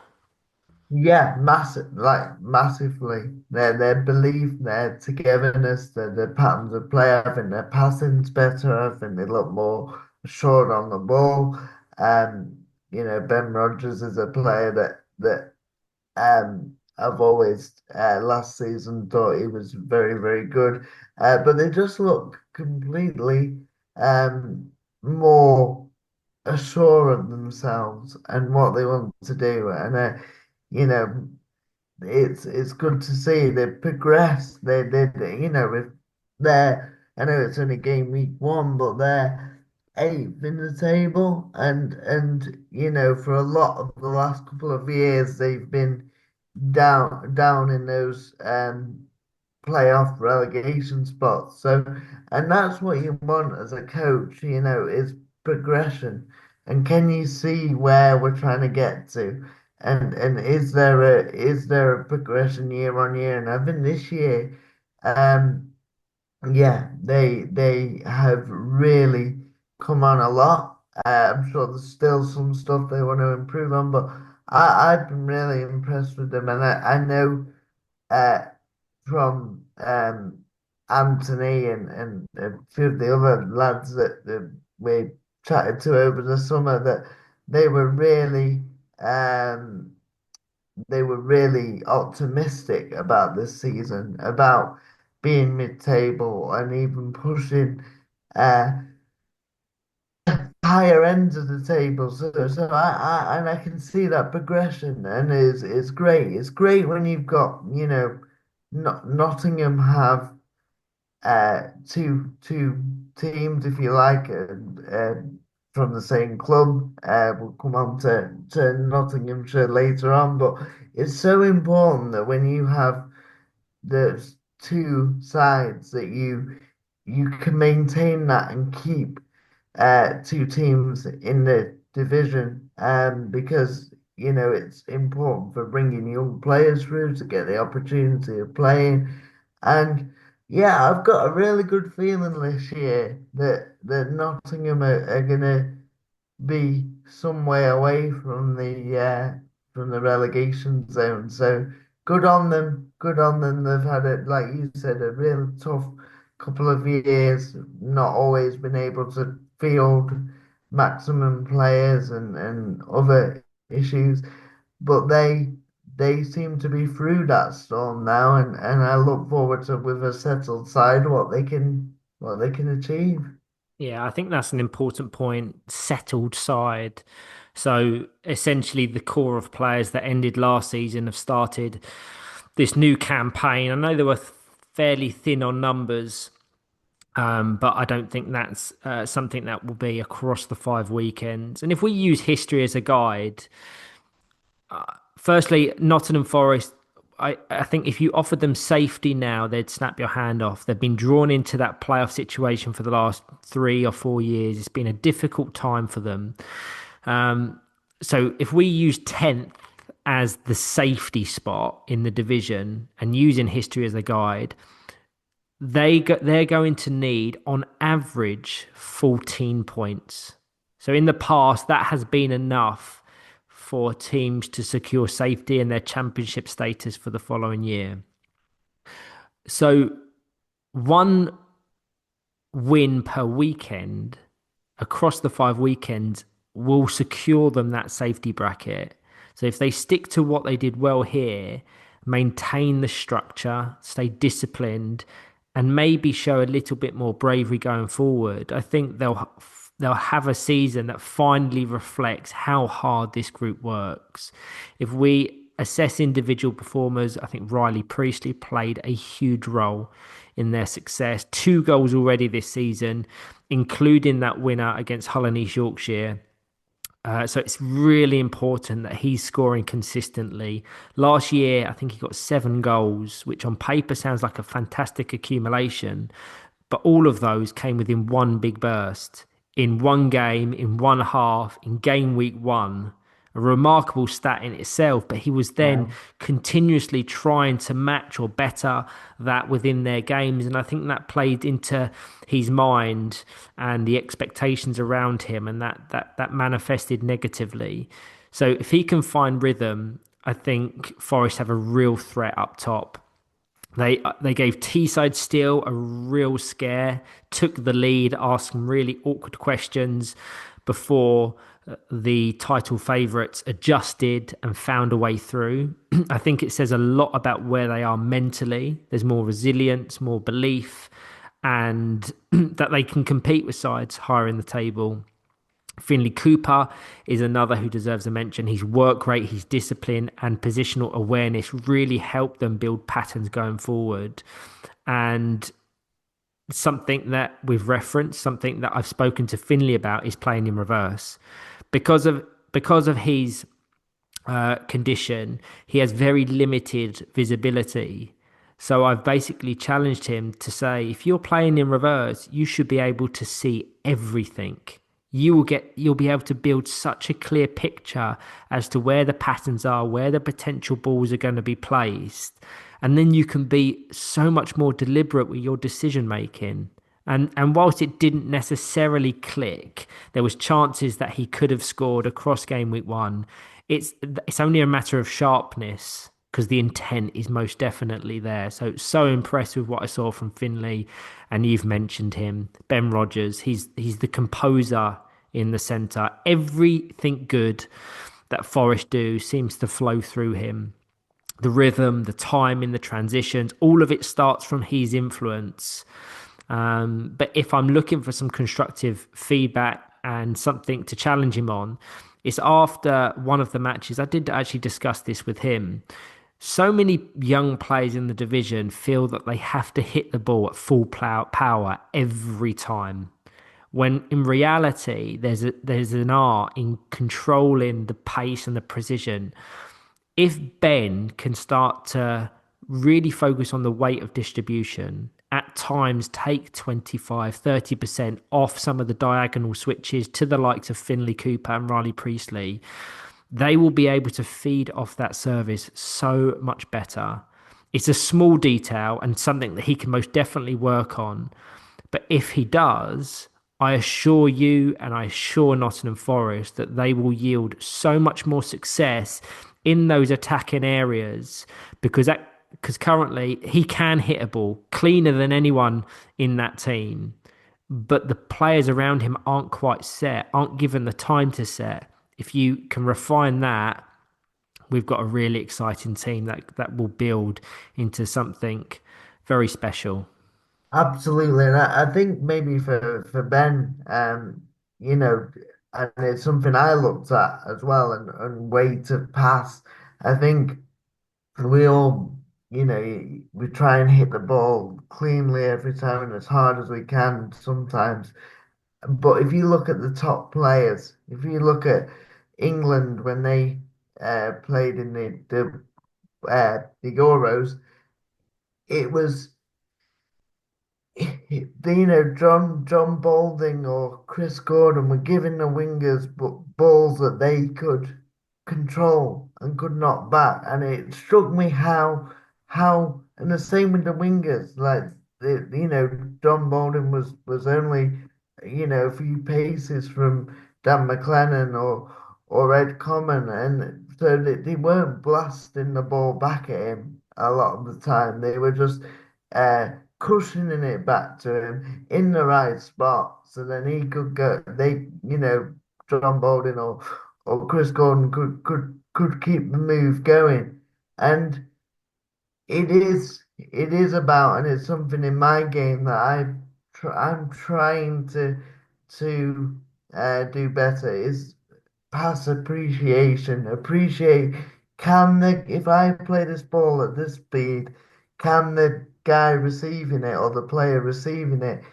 yeah, massive, like massively. Their belief, their togetherness, their patterns of play. I think their passing's better. I think they look more assured on the ball. Ben Rodgers is a player that I've always last season thought he was very, very good. But they just look completely more assured of themselves and what they want to do. And you know, it's good to see they progress. If they're I know it's only Gameweek 1, but they're eighth in the table, and for a lot of the last couple of years they've been down in those playoff relegation spots. So, and that's what you want as a coach, is progression. And can you see where we're trying to get to? And is there a progression year on year? And I think this year, um, yeah, they have really come on a lot. I'm sure there's still some stuff they want to improve on, but I've been really impressed with them, and I know uh, from Anthony and a few of the other lads that we chatted to over the summer that they were really um, they were really optimistic about this season, about being mid-table and even pushing uh, higher ends of the table. So I can see that progression, and it's great. It's great when you've got Nottingham have two teams, if you like, from the same club. We'll come on to Nottinghamshire later on, but it's so important that when you have the two sides that you can maintain that and keep two teams in the division, because it's important for bringing young players through to get the opportunity of playing. And yeah, I've got a really good feeling this year that Nottingham are gonna be some way away from the relegation zone. So good on them. Good on them. They've had it, like you said, a real tough couple of years. Not always been able to field maximum players and other issues, but they seem to be through that storm now, and I look forward to with a settled side what they can achieve. Yeah, I think that's an important point. Settled side. So essentially, the core of players that ended last season have started this new campaign. I know they were fairly thin on numbers, but I don't think that's something that will be across the 5 weekends. And if we use history as a guide, firstly, Nottingham Forest, I think if you offered them safety now, they'd snap your hand off. They've been drawn into that playoff situation for the last 3 or 4 years. It's been a difficult time for them. So if we use 10th as the safety spot in the division and using history as a guide, they're going to need on average 14 points. So in the past, that has been enough for teams to secure safety and their championship status for the following year. So one win per weekend across the 5 weekends will secure them that safety bracket. So if they stick to what they did well here, maintain the structure, stay disciplined, and maybe show a little bit more bravery going forward, I think they'll have a season that finally reflects how hard this group works. If we assess individual performers, I think Riley Priestley played a huge role in their success. 2 goals already this season, including that winner against Hull and East Yorkshire. So it's really important that he's scoring consistently. Last year, I think he got 7 goals, which on paper sounds like a fantastic accumulation, but all of those came within one big burst, in one game, in one half, in Gameweek One. A remarkable stat in itself, but he was then continuously trying to match or better that within their games. And I think that played into his mind and the expectations around him, and that manifested negatively. So if he can find rhythm, I think Forest have a real threat up top. They gave Teesside Steel a real scare, took the lead, asked some really awkward questions before the title favourites adjusted and found a way through. I think it says a lot about where they are mentally. There's more resilience, more belief, and that they can compete with sides higher in the table. Finley Cooper is another who deserves a mention. His work rate, his discipline and positional awareness really helped them build patterns going forward. And something that we've referenced, something that I've spoken to Finley about, is playing in reverse. Because of his condition, he has very limited visibility. So I've basically challenged him to say, if you're playing in reverse, you should be able to see everything. You'll be able to build such a clear picture as to where the patterns are, where the potential balls are going to be placed. And then you can be so much more deliberate with your decision making. And whilst it didn't necessarily click, there was chances that he could have scored across Gameweek One. It's only a matter of sharpness, because the intent is most definitely there. So impressed with what I saw from Finley, and you've mentioned him, Ben Rogers. He's the composer in the centre. Everything good that Forest do seems to flow through him. The rhythm, the timing, the transitions, all of it starts from his influence. But if I'm looking for some constructive feedback and something to challenge him on, it's after one of the matches. I did actually discuss this with him. So many young players in the division feel that they have to hit the ball at full power every time, when in reality there's an art in controlling the pace and the precision. If Ben can start to really focus on the weight of distribution, at times take 25-30% off some of the diagonal switches to the likes of Finley Cooper and Riley Priestley, they will be able to feed off that service so much better. It's a small detail and something that he can most definitely work on. But if he does, I assure you and I assure Nottingham Forest that they will yield so much more success in those attacking areas because currently he can hit a ball cleaner than anyone in that team, but the players around him aren't quite set, aren't given the time to set. If you can refine that, we've got a really exciting team that will build into something very special. Absolutely, and I think maybe for Ben, you know, and it's something I looked at as well, and way to pass. I think we all, we try and hit the ball cleanly every time and as hard as we can sometimes. But if you look at the top players, if you look at England when they played in the Euros, it was John Balding or Chris Gordon were giving the wingers balls that they could control and could not bat, and it struck me and the same with the wingers, like John Balding was only a few paces from Dan McLennan or Ed Common, and so they weren't blasting the ball back at him a lot of the time. They were just uh, cushioning it back to him in the right spot, so then he could go. John Bolden or Chris Gordon could keep the move going, and it is about, and it's something in my game that I'm trying to do better is pass appreciation. Appreciate, if I play this ball at this speed, can the guy receiving it or the player receiving it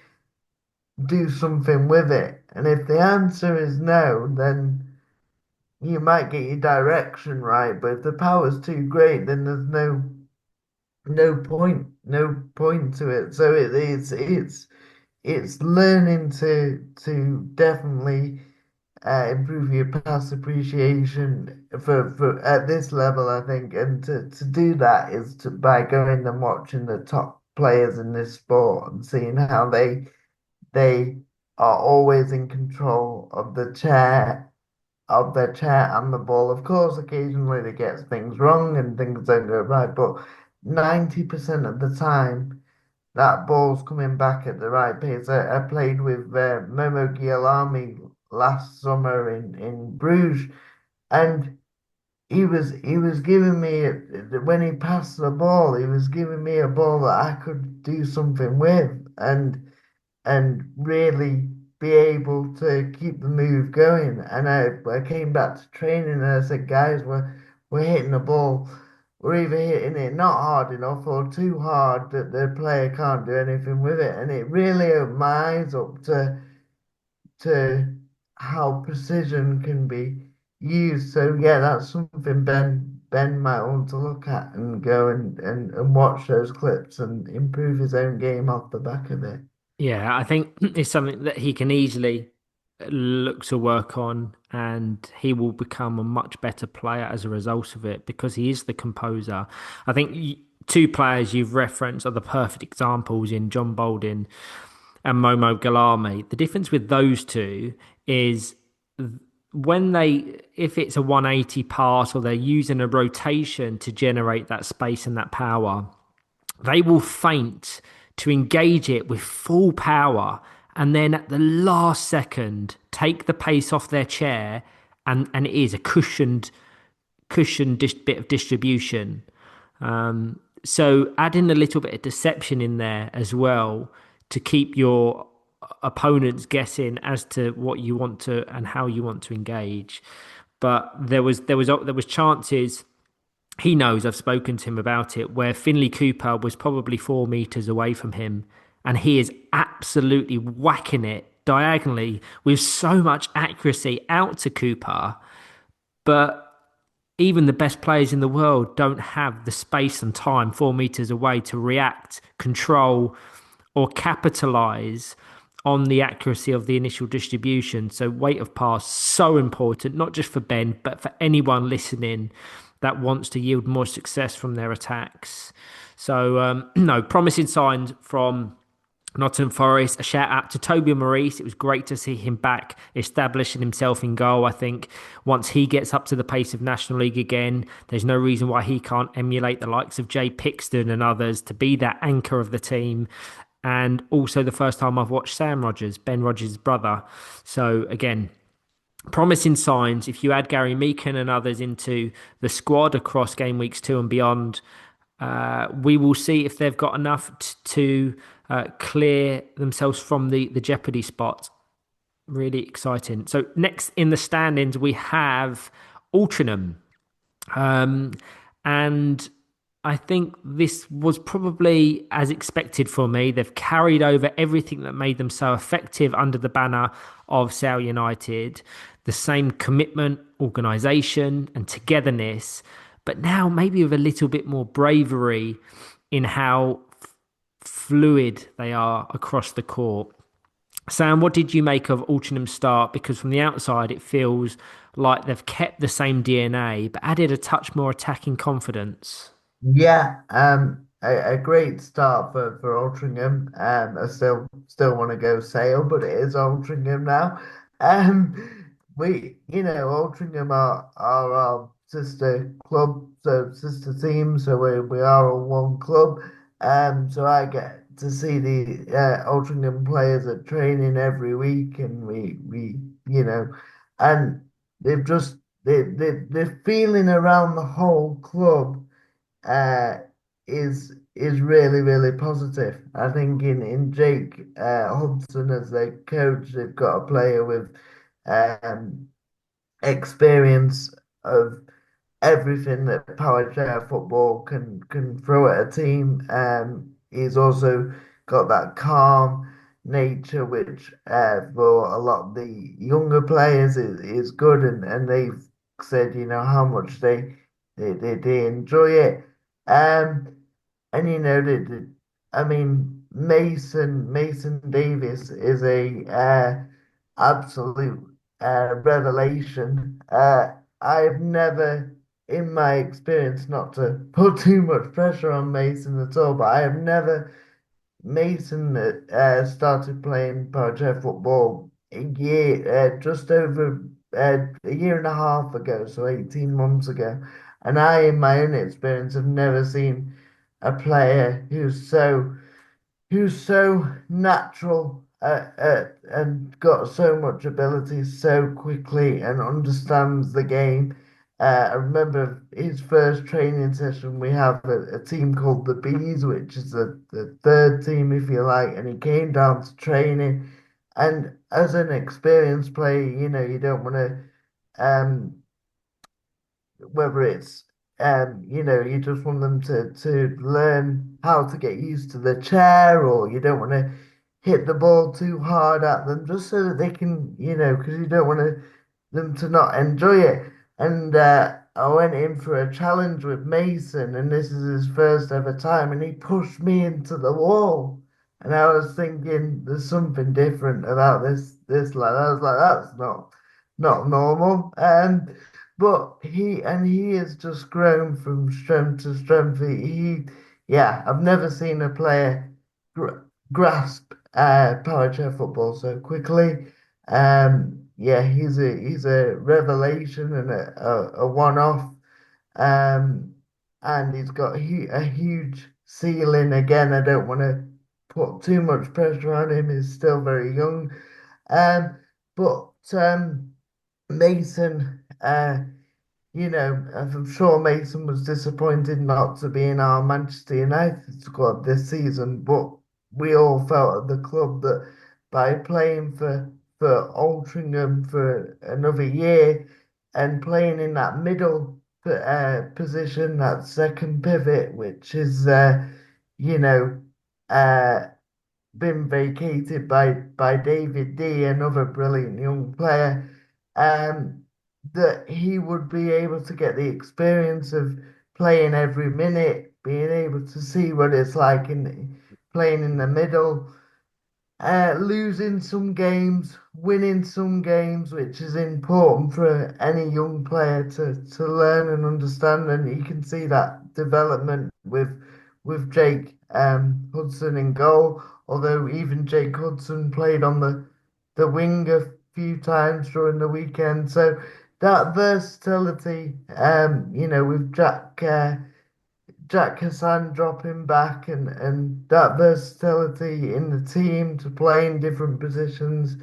do something with it? And if the answer is no, then you might get your direction right. But if the power's too great, then there's no point to it. So it's learning to definitely improve your pass appreciation for at this level, I think. And to do that is by going and watching the top players in this sport and seeing how they are always in control of their chair and the ball. Of course, occasionally they get things wrong and things don't go right, but 90% of the time that ball's coming back at the right pace. I played with Momo Guilherme last summer in Bruges, and he was giving me when he passed the ball, he was giving me a ball that I could do something with, and really be able to keep the move going. And I came back to training and I said, guys, we're hitting the ball. We're either hitting it not hard enough or too hard that the player can't do anything with it. And it really opened my eyes up to how precision can be used. So yeah, that's something Ben might want to look at and go and watch those clips and improve his own game off the back of it. Yeah, I think it's something that he can easily look to work on, and he will become a much better player as a result of it because he is the composer. I think two players you've referenced are the perfect examples in John Bolden and Momo Galame. The difference with those two is if it's a 180 pass or they're using a rotation to generate that space and that power, they will feint to engage it with full power and then at the last second take the pace off their chair, and it is a cushioned bit of distribution. So adding a little bit of deception in there as well to keep your opponents guessing as to what you want to and how you want to engage. But there was chances. He knows, I've spoken to him about it, where Finley Cooper was probably 4 meters away from him, and he is absolutely whacking it diagonally with so much accuracy out to Cooper. But even the best players in the world don't have the space and time 4 meters away to react, control, or capitalize on the accuracy of the initial distribution. So weight of pass, so important, not just for Ben, but for anyone listening that wants to yield more success from their attacks. So no, promising signs from Nottingham Forest, a shout out to Toby Maurice. It was great to see him back establishing himself in goal. I think once he gets up to the pace of National League again, there's no reason why he can't emulate the likes of Jay Pixton and others to be that anchor of the team. And also the first time I've watched Sam Rogers, Ben Rogers' brother. So again, promising signs. If you add Gary Meakin and others into the squad across game weeks 2 and beyond, we will see if they've got enough to clear themselves from the jeopardy spot. Really exciting. So next in the standings we have Altrincham, and I think this was probably as expected for me. They've carried over everything that made them so effective under the banner of Sale United. The same commitment, organisation, and togetherness, but now maybe with a little bit more bravery in how fluid they are across the court. Sam, what did you make of Altrincham start? Because from the outside, it feels like they've kept the same DNA, but added a touch more attacking confidence. Yeah, a great start for Altrincham. I still want to go Sale, but it is Altrincham now. Altrincham are our sister club, so sister team, so we are all one club. So I get to see the Altrincham players at training every week, and and they've just they're feeling around the whole club uh, is really really positive. I think in Jake Hudson as their coach, they've got a player with um, experience of everything that Powerchair football can throw at a team. He's also got that calm nature, which for a lot of the younger players is good, and they've said how much they enjoy it. Um, and I mean, Mason Davis is a absolute revelation. I've never, in my experience, not to put too much pressure on Mason at all, but I have never. Mason started playing Powerchair football just over a year and a half ago, so 18 months ago. And I, in my own experience, have never seen a player who's so natural and got so much ability so quickly and understands the game. I remember his first training session. We have a team called the Bees, which is the third team, if you like, and he came down to training. And as an experienced player, you don't want to um whether it's you just want them to learn how to get used to the chair, or you don't want to hit the ball too hard at them, just so that they can, because you don't want them to not enjoy it. And I went in for a challenge with Mason, and this is his first ever time, and he pushed me into the wall. And I was thinking, there's something different about this lad. I was like, that's not normal. But he has just grown from strength to strength. Yeah, I've never seen a player gr grasp Powerchair football so quickly. Yeah, he's a revelation and a one-off. Um, and he's got a huge ceiling. Again, I don't want to put too much pressure on him. He's still very young. Um, but Mason. I'm sure Mason was disappointed not to be in our Manchester United squad this season, but we all felt at the club that by playing for Altrincham for another year and playing in that middle position, that second pivot, which is you know uh been vacated by David D, another brilliant young player, um, that he would be able to get the experience of playing every minute, being able to see what it's like in playing in the middle, losing some games, winning some games, which is important for any young player to learn and understand. And you can see that development with Jake Hudson in goal. Although even Jake Hudson played on the wing a few times during the weekend. So that versatility, with Jack Hassan dropping back and that versatility in the team to play in different positions.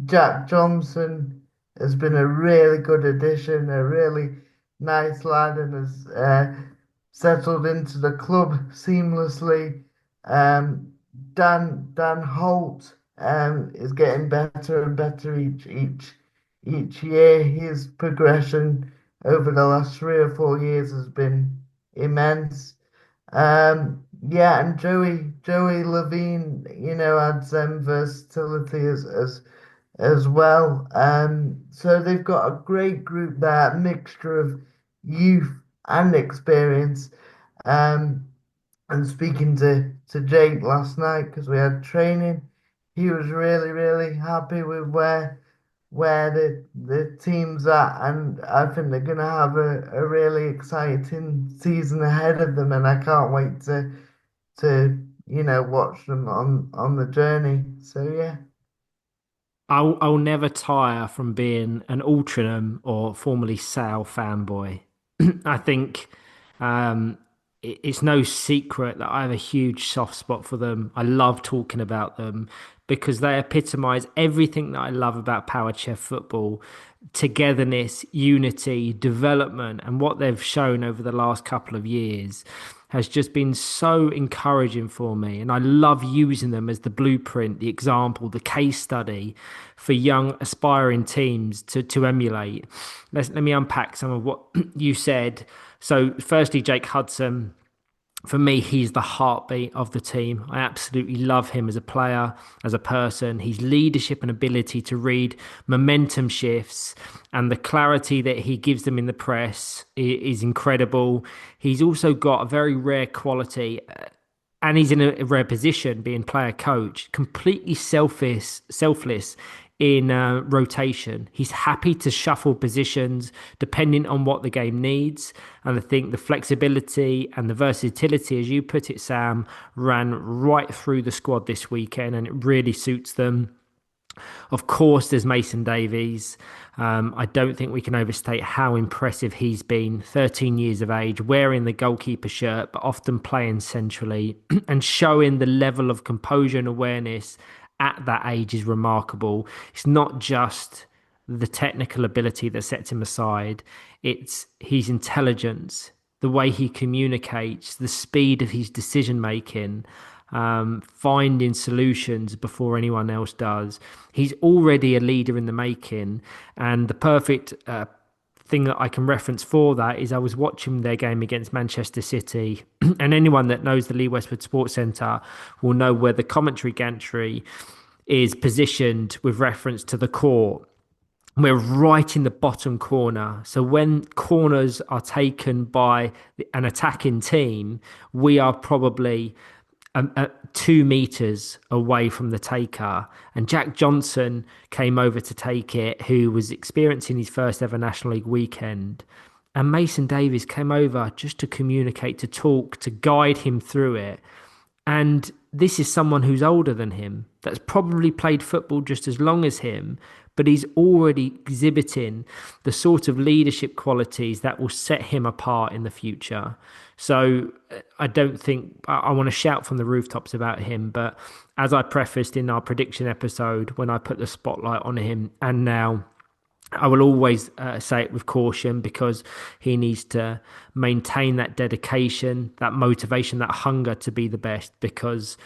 Jack Johnson has been a really good addition, a really nice lad, and has settled into the club seamlessly. Um, Dan Holt is getting better and better each year. His progression over the last 3 or 4 years has been immense. Yeah, and Joey Levine, adds versatility as well. So they've got a great group there, a mixture of youth and experience. Um, and speaking to Jake last night because we had training, he was really, really happy with where the team's at, and I think they're gonna have a really exciting season ahead of them, and I can't wait to watch them on the journey. So yeah. I'll never tire from being an Altrincham or formerly Sale fanboy. I think um, it's no secret that I have a huge soft spot for them. I love talking about them because they epitomise everything that I love about Powerchair football: togetherness, unity, development, and what they've shown over the last couple of years has just been so encouraging for me. And I love using them as the blueprint, the example, the case study for young aspiring teams to emulate. Let me unpack some of what you said. So, firstly, Jake Hudson. For me, he's the heartbeat of the team. I absolutely love him as a player, as a person. His leadership and ability to read momentum shifts and the clarity that he gives them in the press is incredible. He's also got a very rare quality, and he's in a rare position being player coach, completely selfless in rotation. He's happy to shuffle positions depending on what the game needs. And I think the flexibility and the versatility, as you put it, Sam, ran right through the squad this weekend, and it really suits them. Of course, there's Mason Davies. I don't think we can overstate how impressive he's been. 13 years of age, wearing the goalkeeper shirt, but often playing centrally and showing the level of composure and awareness at that age is remarkable. It's not just the technical ability that sets him aside, it's his intelligence, the way he communicates, the speed of his decision making, finding solutions before anyone else does. He's already a leader in the making, and the perfect thing that I can reference for that is I was watching their game against Manchester City, and anyone that knows the Lee Westwood Sports Centre will know where the commentary gantry is positioned with reference to the court. We're right in the bottom corner. So when corners are taken by an attacking team, we are probably 2 meters away from the taker. And Jack Johnson came over to take it, who was experiencing his first ever National League weekend. And Mason Davies came over just to communicate, to talk, to guide him through it. And this is someone who's older than him, that's probably played football just as long as him, but he's already exhibiting the sort of leadership qualities that will set him apart in the future. So I don't think I want to shout from the rooftops about him, but as I prefaced in our prediction episode, when I put the spotlight on him, and now I will always say it with caution, because he needs to maintain that dedication, that motivation, that hunger to be the best, because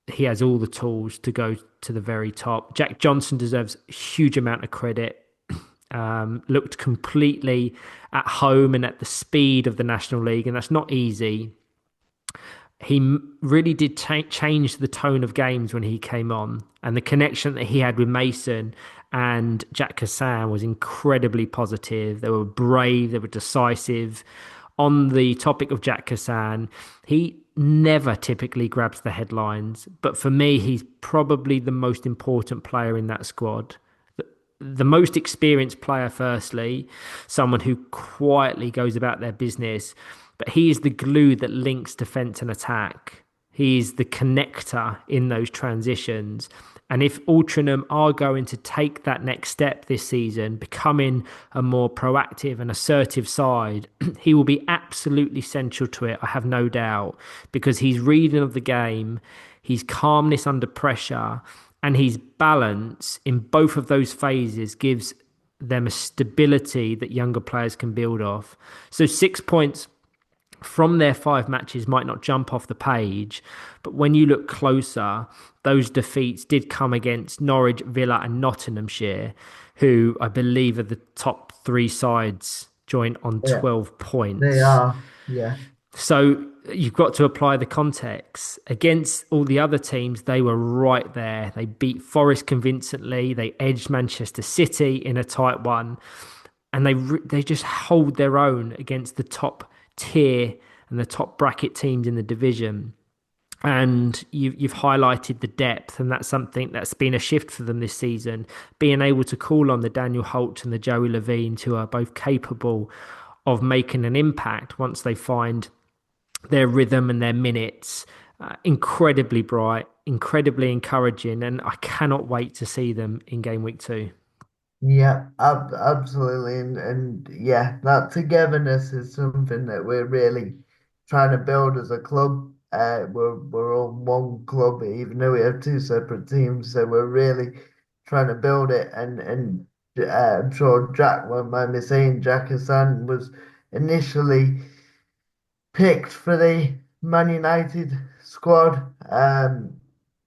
he has all the tools to go to the very top. Jack Johnson deserves a huge amount of credit. Looked completely at home and at the speed of the National League, and that's not easy. He really did change the tone of games when he came on, and the connection that he had with Mason and Jack Hassan was incredibly positive. They were brave, they were decisive. On the topic of Jack Hassan, he never typically grabs the headlines, but for me, he's probably the most important player in that squad. The most experienced player, firstly, someone who quietly goes about their business, but he is the glue that links defence and attack. He is the connector in those transitions. And if Altrincham are going to take that next step this season, becoming a more proactive and assertive side, he will be absolutely central to it, I have no doubt, because his reading of the game, his calmness under pressure, and his balance in both of those phases gives them a stability that younger players can build off. So 6 points from their 5 matches might not jump off the page, but when you look closer, those defeats did come against Norwich, Villa, and Nottinghamshire, who I believe are the top three sides joint on Yeah, 12 they points. are. Yeah. So you've got to apply the context. Against all the other teams, they were right there. They beat Forest convincingly. They edged Manchester City in a tight one, and they just hold their own against the top tier and the top bracket teams in the division. And you've highlighted the depth, and that's something that's been a shift for them this season. Being able to call on the Daniel Holt and the Joey Levine, who are both capable of making an impact once they find their rhythm and their minutes. Incredibly bright, incredibly encouraging, and I cannot wait to see them in game week 2. Yeah, absolutely. And yeah, that togetherness is something that we're really trying to build as a club. We're all one club, even though we have two separate teams. So we're really trying to build it. And I'm sure Jack won't mind me saying Jack Hassan was initially picked for the Man United squad. And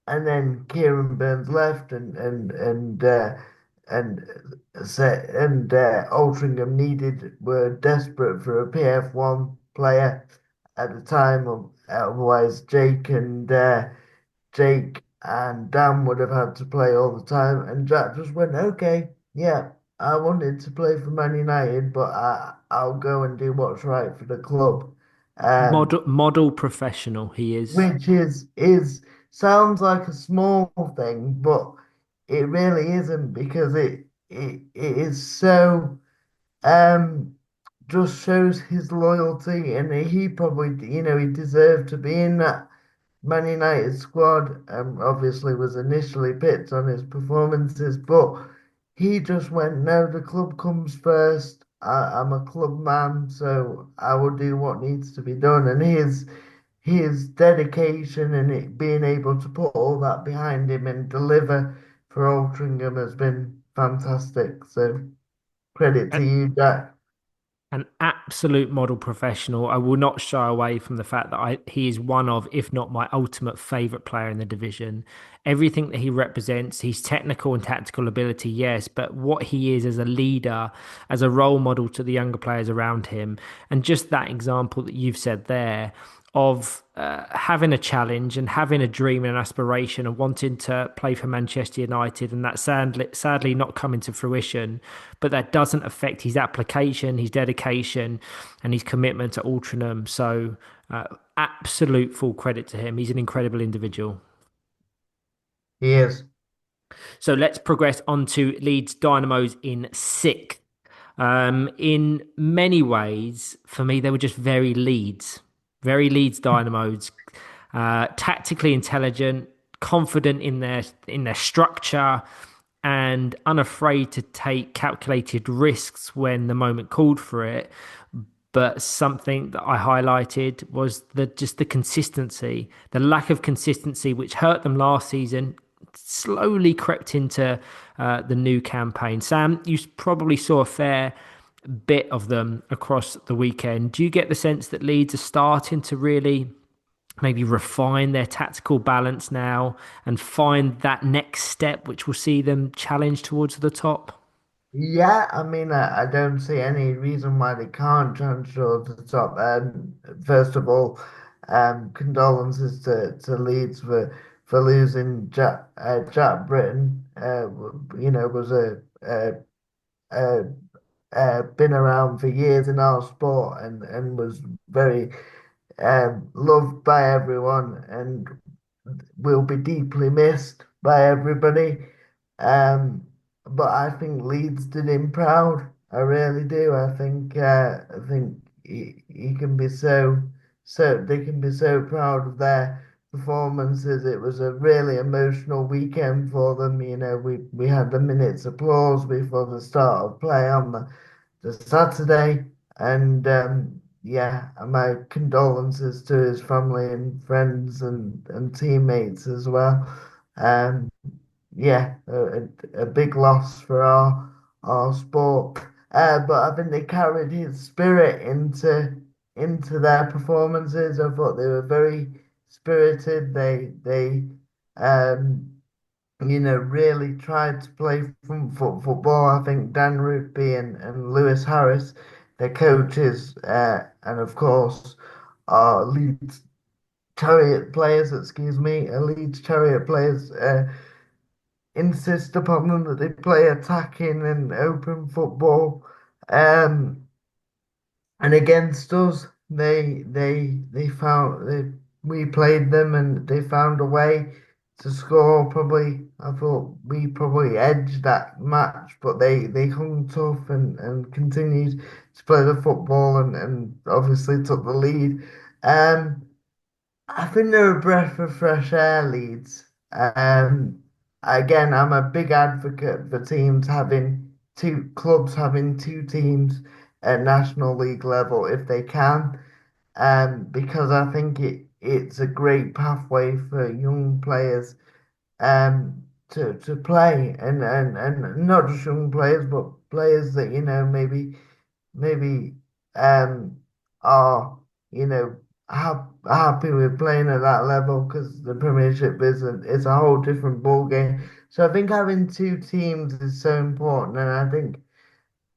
then Kieran Burns left, and Altrincham were desperate for a PF1 player at the time. Otherwise, Jake and Dan would have had to play all the time. And Jack just went, okay, yeah, I wanted to play for Man United, but I'll go and do what's right for the club. Um, Model professional he is. which is sounds like a small thing, but it really isn't because it is so um just shows his loyalty, and he probably, he deserved to be in that Man United squad. Obviously was initially picked on his performances, but he just went, no, the club comes first. I'm a club man, so I will do what needs to be done. And his dedication and it being able to put all that behind him and deliver for Altrincham has been fantastic. So credit to And you, Jack. an absolute model professional. I will not shy away from the fact that he is one of, if not my ultimate favourite player in the division. Everything that he represents, his technical and tactical ability, yes, but what he is as a leader, as a role model to the younger players around him, and just that example that you've said there of having a challenge and having a dream and an aspiration and wanting to play for Manchester United, and that sadly not coming to fruition, but that doesn't affect his application, his dedication, and his commitment to Altrincham. So, absolute full credit to him. He's an incredible individual. He is. So let's progress on to Leeds Dynamos in sixth. In many ways, for me, they were just very Leeds Dynamos, tactically intelligent, confident in their structure, and unafraid to take calculated risks when the moment called for it. But something that I highlighted was the consistency, the lack of consistency, which hurt them last season, slowly crept into the new campaign. Sam, you probably saw a fair bit of them across the weekend. Do you get the sense that Leeds are starting to really maybe refine their tactical balance now and find that next step, which will see them challenge towards the top? Yeah, I mean, I don't see any reason why they can't transfer to the top. First of all, condolences to Leeds for losing Jack Britton. Was a been around for years in our sport and was very loved by everyone and will be deeply missed by everybody. Um, but I think Leeds did him proud. I really do. I think he can be they can be so proud of their performances. It was a really emotional weekend for them. We had the minute's applause before the start of play on the Saturday, and yeah, and my condolences to his family and friends and teammates as well. Um, yeah, a big loss for our sport. But I think they carried his spirit into their performances. I thought they were very spirited. They um really tried to play front foot football. I think Dan Rigby and Lewis Harris, their coaches, and of course our Leeds Chariot players, insist upon them that they play attacking and open football. Um, and against us, they found we played them and they found a way to score. Probably, I thought we probably edged that match, but they hung tough and continued to play the football and obviously took the lead. Um, I think they're a breath of fresh air, Leeds. Again, I'm a big advocate for teams having two clubs having two teams at National League level if they can, because I think it's a great pathway for young players to play and not just young players but players that maybe um are you know happy with playing at that level because the Premiership is a whole different ball game. So I think having two teams is so important, and I think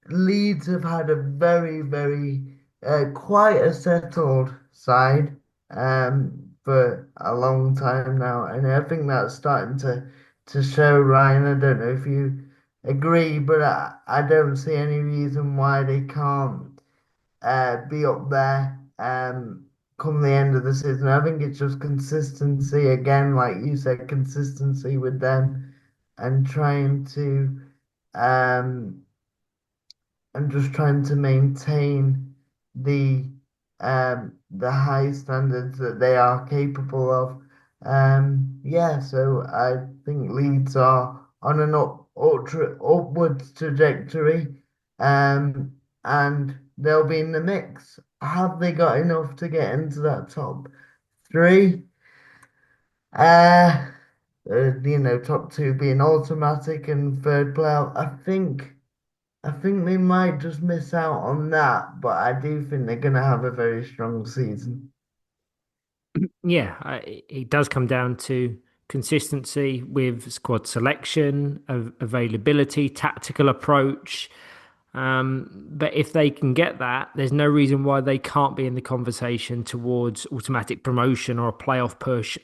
Leeds have had a very quite a settled side for a long time now, and I think that's starting to show. Ryan, I don't know if you agree, but I don't see any reason why they can't be up there come the end of the season. I think it's just consistency again, like you said, consistency with them and um trying to maintain the the high standards that they are capable of. Yeah, so I think Leeds are on an upwards trajectory, and they'll be in the mix. Have they got enough to get into that top three? Uh, top two being automatic and third playoff. I think they might just miss out on that, but I do think they're going to have a very strong season. Yeah, it does come down to consistency with squad selection, availability, tactical approach. But if they can get that, there's no reason why they can't be in the conversation towards automatic promotion or a playoff push.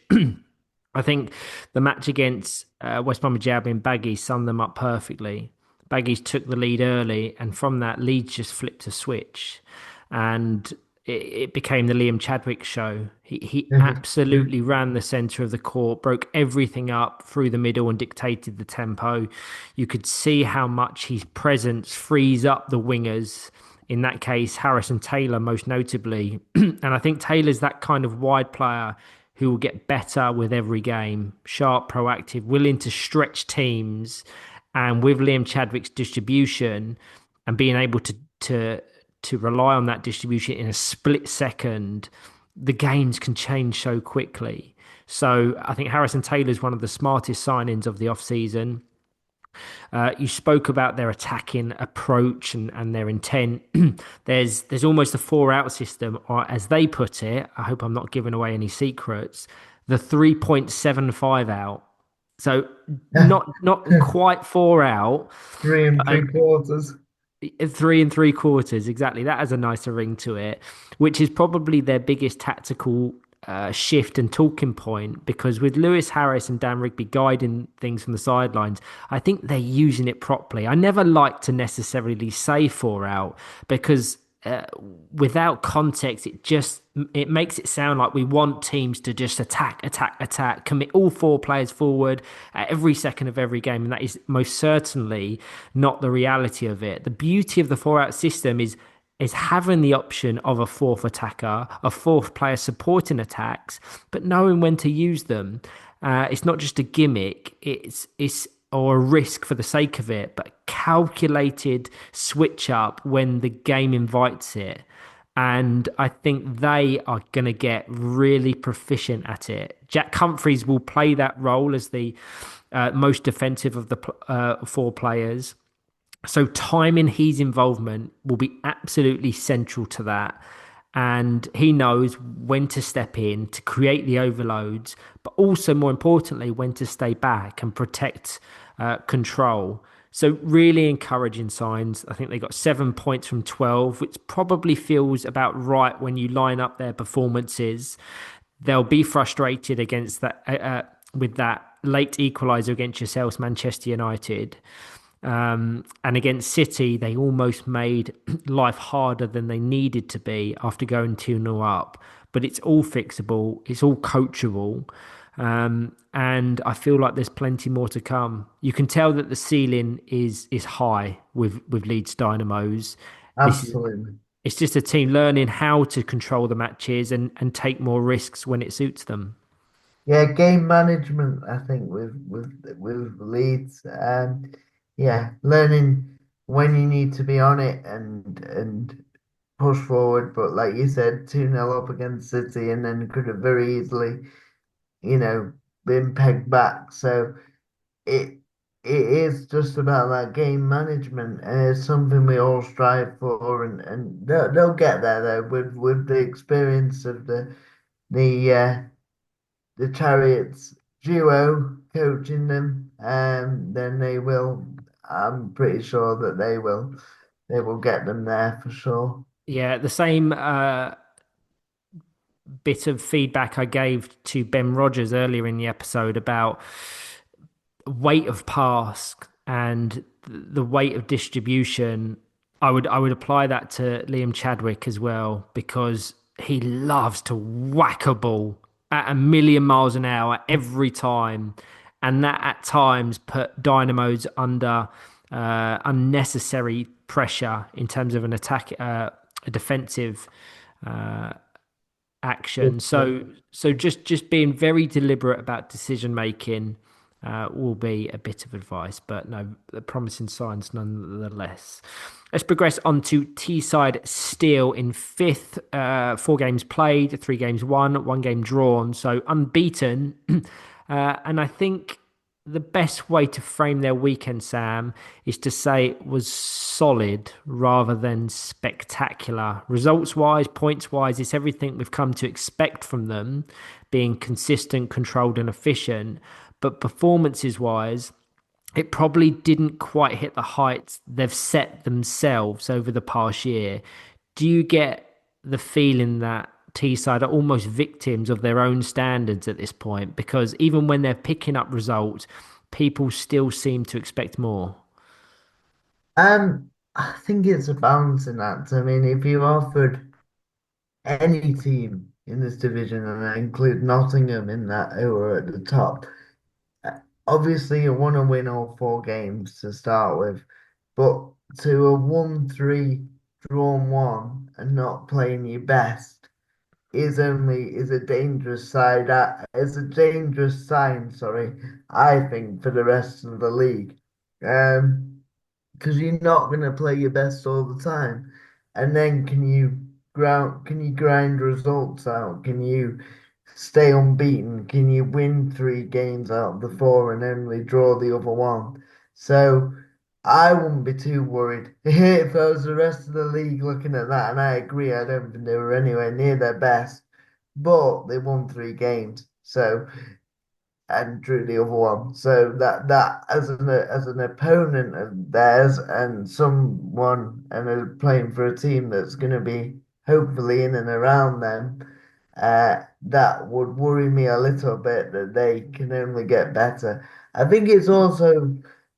I think the match against West Bromwich Albion, Baggies summed them up perfectly. Baggies took the lead early, and from that, Leeds just flipped a switch, and it became the Liam Chadwick show. He absolutely ran the centre of the court, broke everything up through the middle, and dictated the tempo. You could see how much his presence frees up the wingers. In that case, Harrison Taylor, most notably. And I think Taylor's that kind of wide player who will get better with every game. Sharp, proactive, willing to stretch teams. And with Liam Chadwick's distribution and being able to rely on that distribution in a split second, the games can change so quickly. So I think Harrison Taylor is one of the smartest signings of the off-season. You spoke about their attacking approach and their intent. There's almost a four-out system, or as they put it, I hope I'm not giving away any secrets, the 3.75 out. So not quite four out. Three and three quarters. Three and three quarters, exactly. That has a nicer ring to it, which is probably their biggest tactical shift and talking point. Because with Lewis Harris and Dan Rigby guiding things from the sidelines, I think they're using it properly. I never like to necessarily say four out because without context, it makes it sound like we want teams to just attack, commit all four players forward at every second of every game, and that is most certainly not the reality of it. The beauty of the four-out system is is having the option of a fourth attacker, a fourth player supporting attacks, but knowing when to use them. It's not just a gimmick, it's or a risk for the sake of it, but calculated switch up when the game invites it. And I think they are going to get really proficient at it. Jack Humphreys will play that role as the most defensive of the four players. So timing his involvement will be absolutely central to that. And he knows when to step in to create the overloads, but also more importantly, when to stay back and protect control. So really encouraging signs. I think they got 7 points from 12, which probably feels about right when you line up their performances. They'll be frustrated against that with that late equaliser against yourselves, Manchester United. And against City, they almost made life harder than they needed to be after going 2-0 up. But it's all fixable, it's all coachable. And I feel like there's plenty more to come. You can tell that the ceiling is high with Leeds Dynamos. Absolutely. It's just a team learning how to control the matches and take more risks when it suits them. Yeah, game management, I think, with Leeds, yeah, learning when you need to be on it and push forward. But like you said, 2-0 up against City, and then could have very easily, you know, been pegged back. So it it is just about that game management, and it's something we all strive for, and they'll get there though with the experience of the the Chariots duo coaching them, and then they will. I'm pretty sure that they will get them there for sure. Yeah, the same bit of feedback I gave to Ben Rogers earlier in the episode about weight of pass and the weight of distribution. I would apply that to Liam Chadwick as well because he loves to whack a ball at a million miles an hour every time, and that at times put Dynamos under unnecessary pressure in terms of an attack, a defensive uh, action. So just being very deliberate about decision making will be a bit of advice, but no, promising signs nonetheless. Let's progress on to Teesside Steel in fifth. 4 games played, 3 games won, 1 game drawn, so unbeaten. And I think the best way to frame their weekend, Sam, is to say it was solid rather than spectacular. Results wise, points wise, it's everything we've come to expect from them, being consistent, controlled, and efficient. But performances wise, it probably didn't quite hit the heights they've set themselves over the past year. Do you get the feeling that Teesside are almost victims of their own standards at this point? Because even when they're picking up results, people still seem to expect more. I think it's a balancing act. I mean, if you offered any team in this division, and I include Nottingham in that, who are at the top, obviously you want to win all 4 games to start with, but to have won three, drawn one, and not playing your best is a dangerous side. It's a dangerous sign. Sorry, I think for the rest of the league. Because you're not going to play your best all the time. And then can you grind results out? Can you stay unbeaten? Can you win 3 games out of the 4 and only draw the other one? So I wouldn't be too worried if I was the rest of the league looking at that. And I agree, I don't think they were anywhere near their best, but they won 3 games. So and drew the other one. So that as an opponent of theirs and someone and playing for a team that's going to be hopefully in and around them, that would worry me a little bit that they can only get better. I think it's also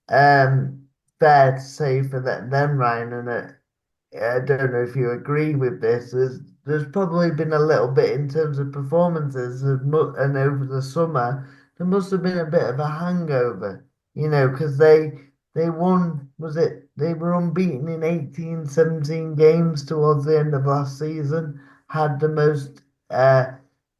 um, fair to say for them, Ryan, and I don't know if you agree with this. There's probably been a little bit in terms of performances, and over the summer there must have been a bit of a hangover, because they won. Was it They were unbeaten in 18, 17 games towards the end of last season. Had the most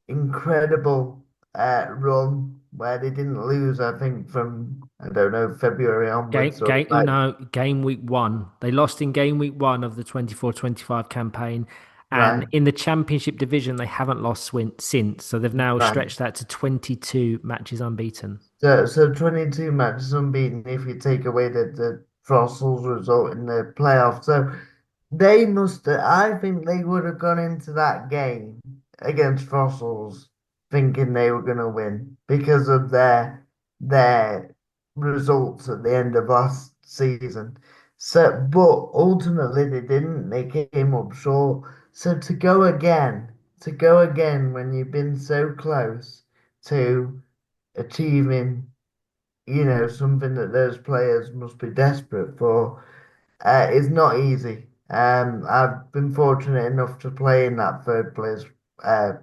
incredible run where they didn't lose, I think, from, I don't know, February onwards. So like, Game week one. They lost in game week one of the 24-25 campaign. And right, in the championship division, they haven't lost since. So they've now right. stretched that to 22 matches unbeaten. So 22 matches unbeaten if you take away the Frostles result in the playoffs. So they must I think they would have gone into that game against Fossils thinking they were going to win because of their results at the end of last season. So, but ultimately they didn't. They came up short. So to go again when you've been so close to achieving, something that those players must be desperate for, is not easy. I've been fortunate enough to play in that third place uh,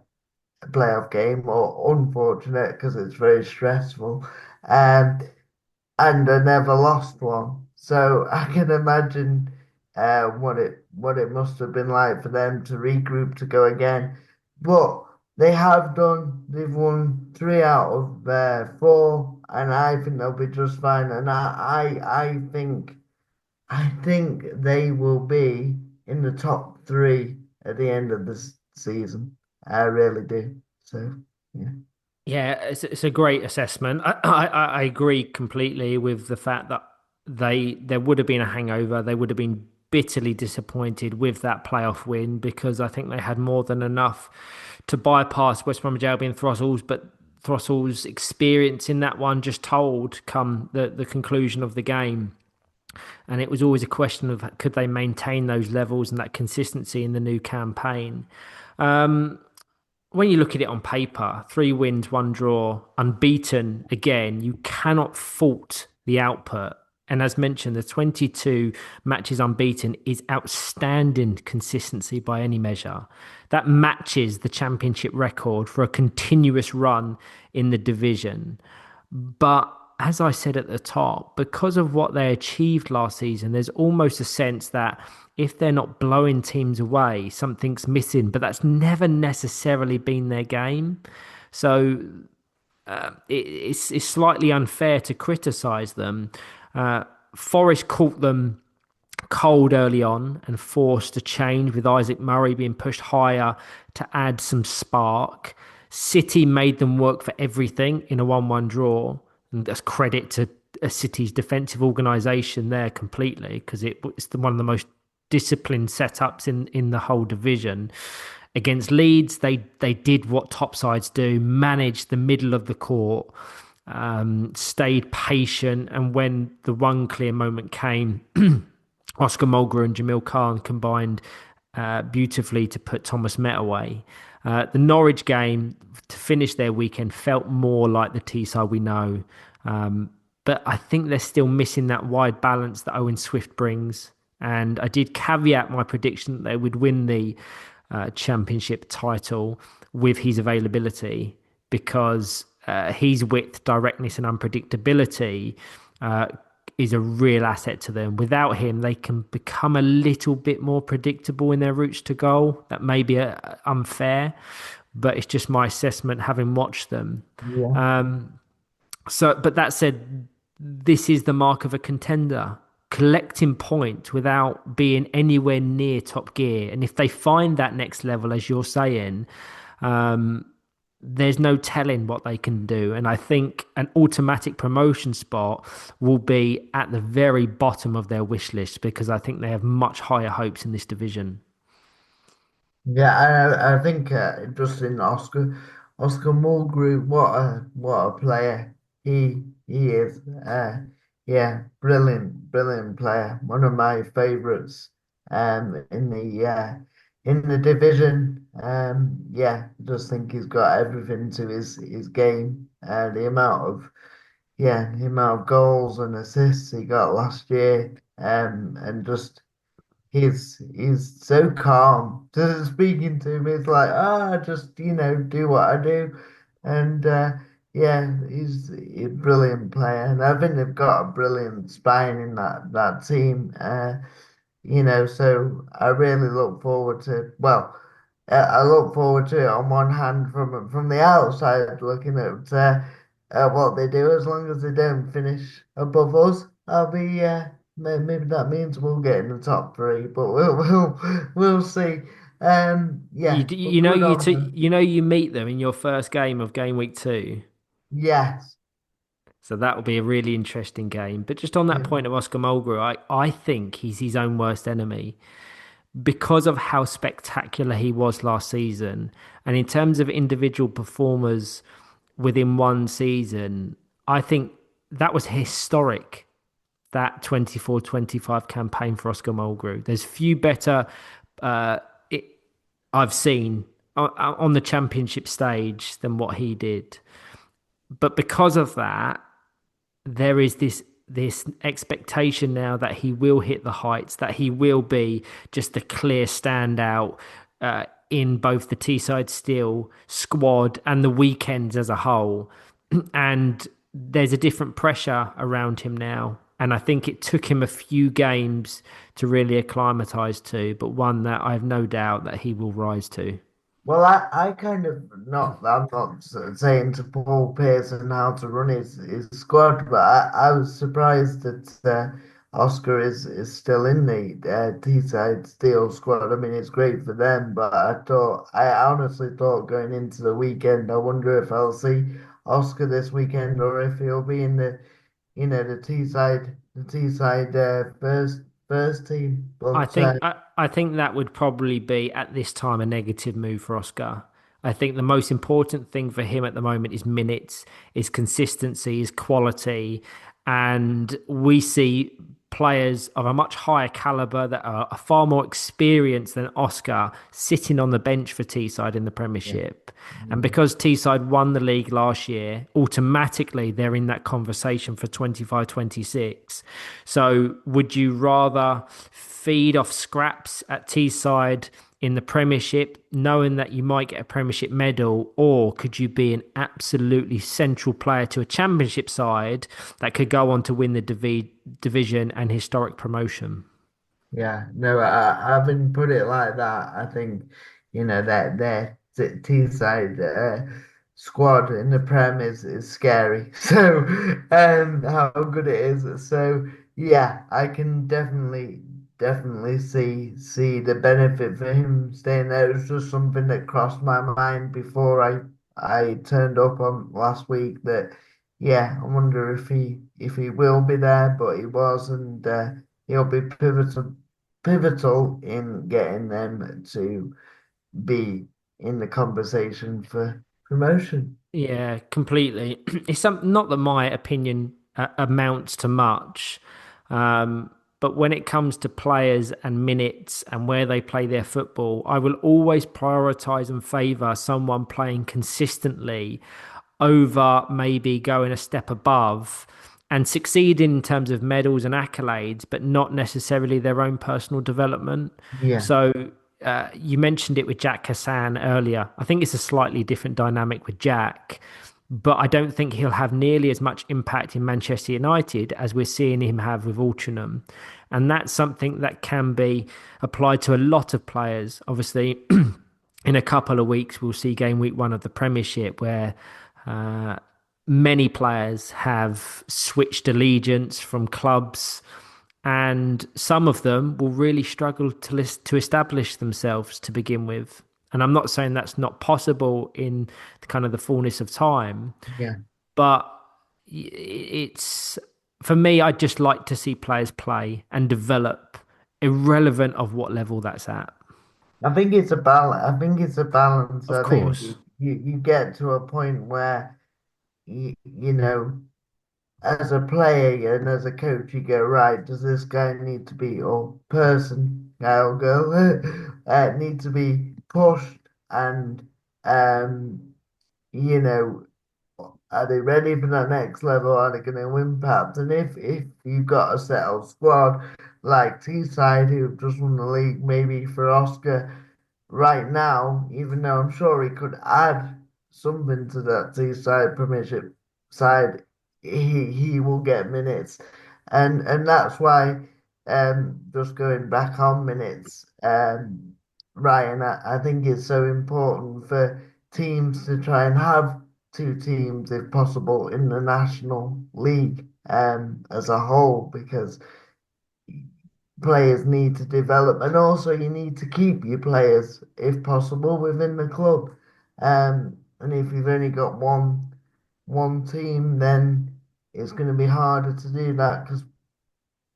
playoff game, or unfortunate because it's very stressful. Um, and I never lost one. So I can imagine what it must have been like for them to regroup to go again. But they have done. They've won three out of four, and I think they'll be just fine. And I think they will be in the top three at the end of this season. I really do. So yeah. Yeah, it's a great assessment. I agree completely with the fact that there would have been a hangover. They would have been bitterly disappointed with that playoff win because I think they had more than enough to bypass West Bromwich Albion Throttles, but Throttles' experience in that one just told come the conclusion of the game. And it was always a question of could they maintain those levels and that consistency in the new campaign. When you look at it on paper, 3 wins, 1 draw, unbeaten again, you cannot fault the output. And as mentioned, the 22 matches unbeaten is outstanding consistency by any measure. That matches the championship record for a continuous run in the division. But as I said at the top, because of what they achieved last season, there's almost a sense that if they're not blowing teams away, something's missing. But that's never necessarily been their game. So it's slightly unfair to criticise them. Uh, Forest caught them cold early on and forced a change with Isaac Murray being pushed higher to add some spark. City made them work for everything in a 1-1 draw. And that's credit to a City's defensive organisation there completely because it's one of the most disciplined setups in the whole division. Against Leeds, they did what top sides do, managed the middle of the court, stayed patient, and when the one clear moment came, Oscar Mulgrew and Jamil Khan combined beautifully to put Thomas Met away. The Norwich game to finish their weekend felt more like the Teesside we know. But I think they're still missing that wide balance that Owen Swift brings. And I did caveat my prediction that they would win the championship title with his availability because his width, directness, and unpredictability is a real asset to them. Without him, they can become a little bit more predictable in their routes to goal. That may be unfair, but it's just my assessment having watched them. Yeah. But that said, this is the mark of a contender. Collecting points without being anywhere near top gear. And if they find that next level, as you're saying, there's no telling what they can do. And I think an automatic promotion spot will be at the very bottom of their wish list because I think they have much higher hopes in this division. Yeah, I think just in Oscar Mulgrew, what a player he is. Yeah, brilliant player. One of my favourites in the division. Yeah, just think he's got everything to his game. The amount of goals and assists he got last year. And just he's so calm. Just speaking to me, it's like, just do what I do, and Yeah, he's a brilliant player, and I think they've got a brilliant spine in that team. So I really look forward to. Well, I look forward to it on one hand from the outside, looking at what they do. As long as they don't finish above us, I'll be. Maybe that means we'll get in the top three, but we'll see. Yeah, but good on them. You meet them in your first game of game week 2. Yes. So that will be a really interesting game. But just on that Yeah. point of Oscar Mulgrew, I think he's his own worst enemy because of how spectacular he was last season. And in terms of individual performers within one season, I think that was historic, that 24-25 campaign for Oscar Mulgrew. There's few better uh, it, I've seen on the championship stage than what he did. But because of that, there is this expectation now that he will hit the heights, that he will be just the clear standout in both the Teesside Steel squad and the weekends as a whole. And there's a different pressure around him now. And I think it took him a few games to really acclimatise to, but one that I have no doubt that he will rise to. Well, I kind of not. I'm not saying to Paul Pearson how to run his squad, but I was surprised that Oscar is still in the Teesside Steel squad. I mean, it's great for them, but I honestly thought going into the weekend, I wonder if I'll see Oscar this weekend or if he'll be in the Teesside first team. But I think that would probably be at this time a negative move for Oscar. I think the most important thing for him at the moment is minutes, is consistency, is quality, and we see players of a much higher caliber that are far more experienced than Oscar sitting on the bench for Teesside in the yeah. Premiership. And because Teesside won the league last year, automatically they're in that conversation for 25-26. So would you rather feed off scraps at Teesside in the Premiership, knowing that you might get a Premiership medal, or could you be an absolutely central player to a Championship side that could go on to win the division and historic promotion? Yeah, no, I haven't put it like that. I think, that their Teesside squad in the Prem is scary. So, how good it is. So, yeah, I can definitely see the benefit for him staying there. It was just something that crossed my mind before I turned up on last week. That, yeah, I wonder if he will be there, but he was, and he'll be pivotal in getting them to be in the conversation for promotion. Yeah, completely. Not that my opinion amounts to much, um, but when it comes to players and minutes and where they play their football, I will always prioritize and favor someone playing consistently over maybe going a step above and succeeding in terms of medals and accolades, but not necessarily their own personal development. Yeah, So you mentioned it with Jack Hassan earlier. I think it's a slightly different dynamic with Jack, but I don't think he'll have nearly as much impact in Manchester United as we're seeing him have with Altrincham. And that's something that can be applied to a lot of players. Obviously, in a couple of weeks, we'll see game week 1 of the Premiership where uh, many players have switched allegiance from clubs, and some of them will really struggle to establish themselves to begin with. And I'm not saying that's not possible in kind of the fullness of time, yeah. but it's for me, I just like to see players play and develop, irrelevant of what level that's at. I think it's a balance. I think it's a balance. Of I think course. you get to a point where you know as a player and as a coach, you go, right, does this guy need to be, or person, guy or girl, need to be pushed and, um, you know, are they ready for that next level? Are they going to impact? And if you've got a settled squad like Teesside, who've just won the league, maybe for Oscar right now, even though I'm sure he could add something to that Teesside Premiership side, he will get minutes, and that's why just going back on minutes, Ryan, I think it's so important for teams to try and have two teams if possible in the National League as a whole because players need to develop, and also you need to keep your players, if possible, within the club. And if you've only got one team, then it's going to be harder to do that because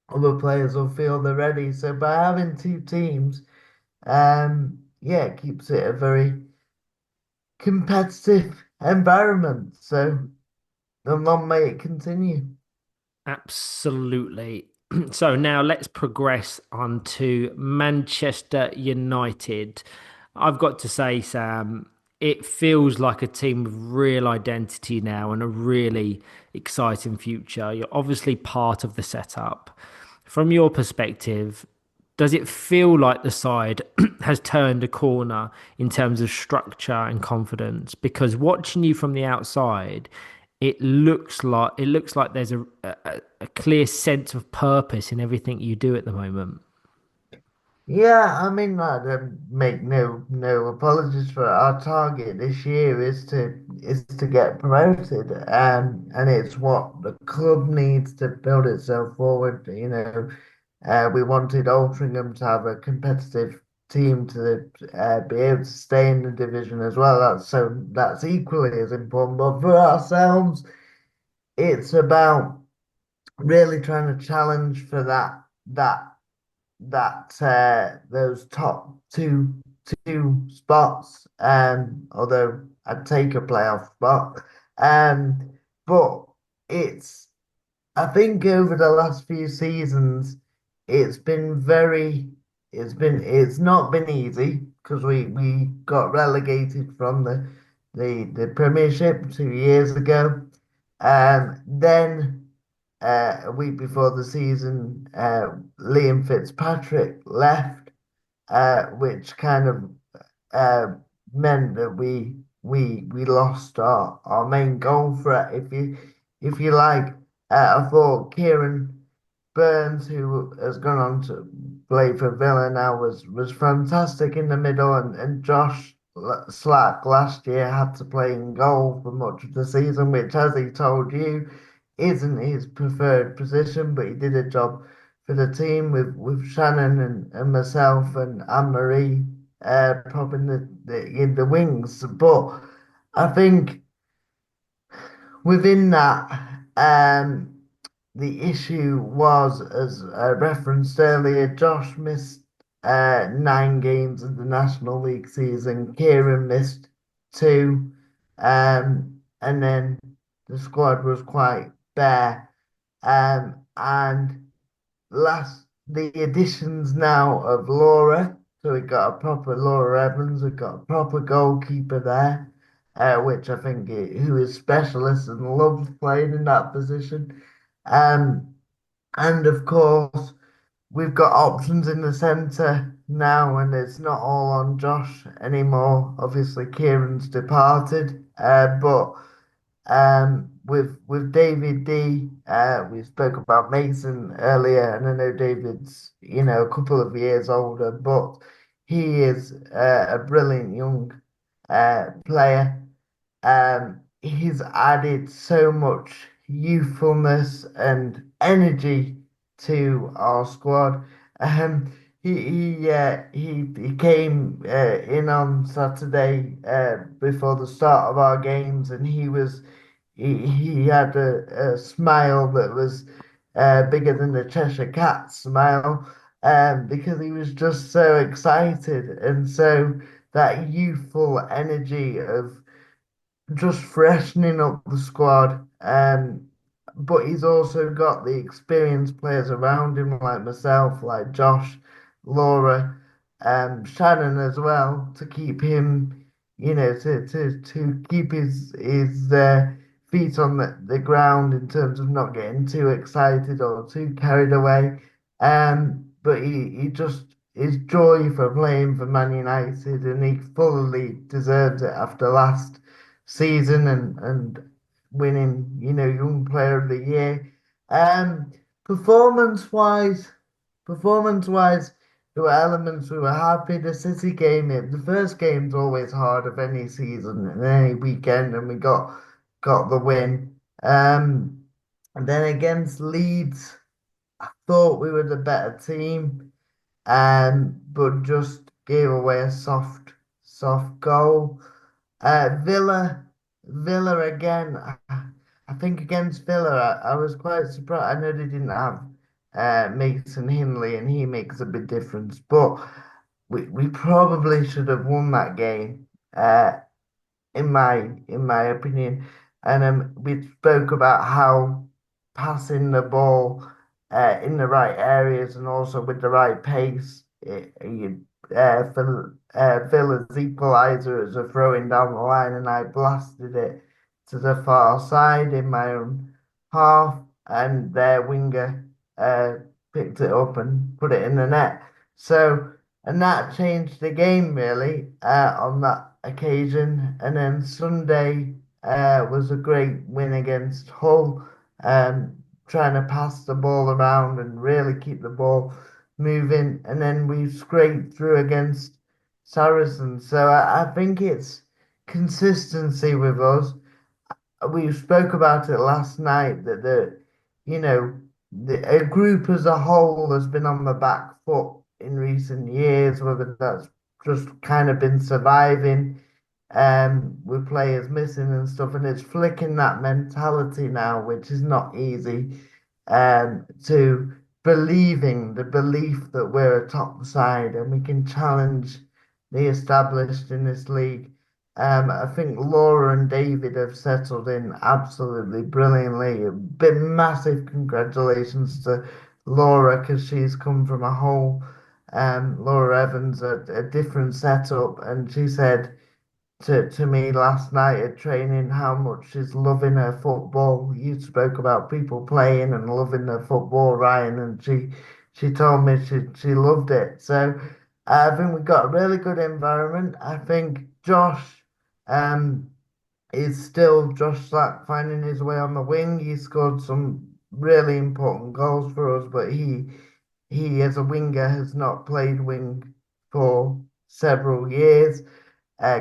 other players will feel they're ready. So by having two teams, yeah, it keeps it a very competitive environment. So long may it continue. Absolutely. So now let's progress on to Manchester United. I've got to say, Sam, it feels like a team with real identity now and a really exciting future. You're obviously part of the setup. From your perspective, does it feel like the side has turned a corner in terms of structure and confidence? Because watching you from the outside, it looks like there's a clear sense of purpose in everything you do at the moment. Yeah, I mean, make no apologies for it. Our target this year is to get promoted, and it's what the club needs to build itself forward. We wanted Altrincham to have a competitive team to be able to stay in the division as well. That's equally as important. But for ourselves, it's about really trying to challenge for that those top two spots. Although I'd take a playoff spot. Um, but it's I think over the last few seasons, it's been very it's not been easy because we got relegated from the Premiership 2 years ago. Then a week before the season, Liam Fitzpatrick left, which kind of uh, meant that we lost our main goal threat, if you like. I thought Kieran Burns, who has gone on to play for Villa now, was fantastic in the middle, and Josh Slack last year had to play in goal for much of the season, which, as he told you, isn't his preferred position, but he did a job for the team with Shannon and myself and Anne Marie propping in the wings. But I think within that, the issue was, as I referenced earlier, Josh missed 9 games of the National League season. Kieran missed two, and then the squad was quite bare. And the additions now of Laura. So we got a proper Laura Evans, we got a proper goalkeeper there, which I think who is specialist and loves playing in that position. Um, and of course, we've got options in the centre now, and it's not all on Josh anymore. Obviously, Kieran's departed, but with David D, we spoke about Mason earlier, and I know David's a couple of years older, but he is a brilliant young player. He's added so much youthfulness and energy to our squad. He came in on Saturday before the start of our games, and he had a smile that was bigger than the Cheshire Cat smile, because he was just so excited, and so that youthful energy of just freshening up the squad. But he's also got the experienced players around him, like myself, like Josh, Laura, Shannon as well, to keep him, to keep his feet on the ground in terms of not getting too excited or too carried away. But he just his joy for playing for Man United, and he fully deserves it after last season and winning, Young Player of the Year. Um, performance wise, performance wise, there were elements we were happy. The City game, the first game's always hard of any season and any weekend, and we got the win. And then against Leeds, thought we were the better team, but just gave away a soft goal. Villa again. I think against Villa, I was quite surprised. I know they didn't have Mason Hindley, and he makes a big difference, but we probably should have won that game. In my opinion. And we spoke about how passing the ball in the right areas and also with the right pace, for Villa's equaliser as a throwing down the line, and I blasted it to the far side in my own half, and their winger picked it up and put it in the net. So, and that changed the game really on that occasion. And then Sunday was a great win against Hull, trying to pass the ball around and really keep the ball moving. And then we scraped through against Saracens. So I think it's consistency with us. We spoke about it last night that you know, a group as a whole has been on the back foot in recent years, whether that's just kind of been surviving with players missing and stuff, and it's flicking that mentality now, which is not easy, to believing the belief that we're a top side and we can challenge the established in this league. I think Laura and David have settled in absolutely brilliantly. A big massive congratulations to Laura because she's come from a whole Laura Evans, a different setup, and she said to me last night at training how much she's loving her football. You spoke about people playing and loving their football, Ryan, and she told me she loved it. So I think we got a really good environment. I think Josh um is still Josh Slack finding his way on the wing. He scored some really important goals for us, but he as a winger has not played wing for several years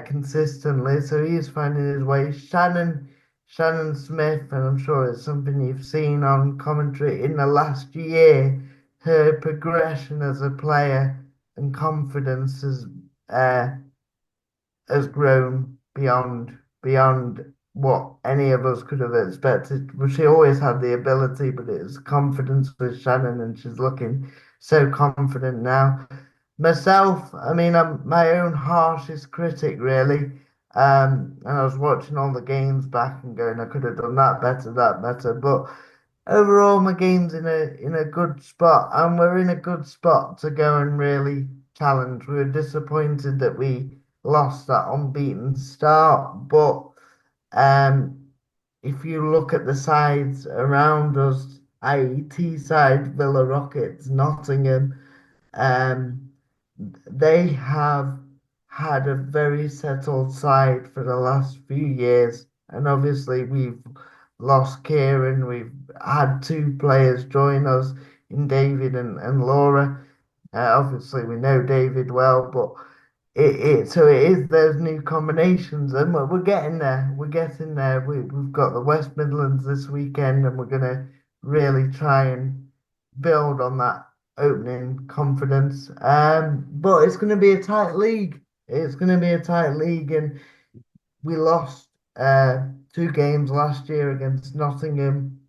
consistently. So he's finding his way. Shannon Smith, and I'm sure it's something you've seen on commentary in the last year. Her progression as a player and confidence uh, has grown beyond what any of us could have expected. Well, she always had the ability, but it's confidence with Shannon, and she's looking so confident now. Myself, I mean, I'm my own harshest critic, really. And I was watching all the games back and going, I could have done that better. But overall, my game's in a good spot, and we're in a good spot to go and really challenge. We were disappointed that we lost that unbeaten start, but um, if you look at the sides around us, i.e., Teesside, Villa Rockets, Nottingham. Um, they have had a very settled side for the last few years, and obviously we've lost Kieran. We've had two players join us in David and Laura. Obviously, we know David well, but so it is those new combinations, and we're getting there. We're getting there. We've got the West Midlands this weekend, and we're gonna really try and build on that opening confidence. But it's gonna be a tight league. It's gonna be a tight league, and we lost two games last year against Nottingham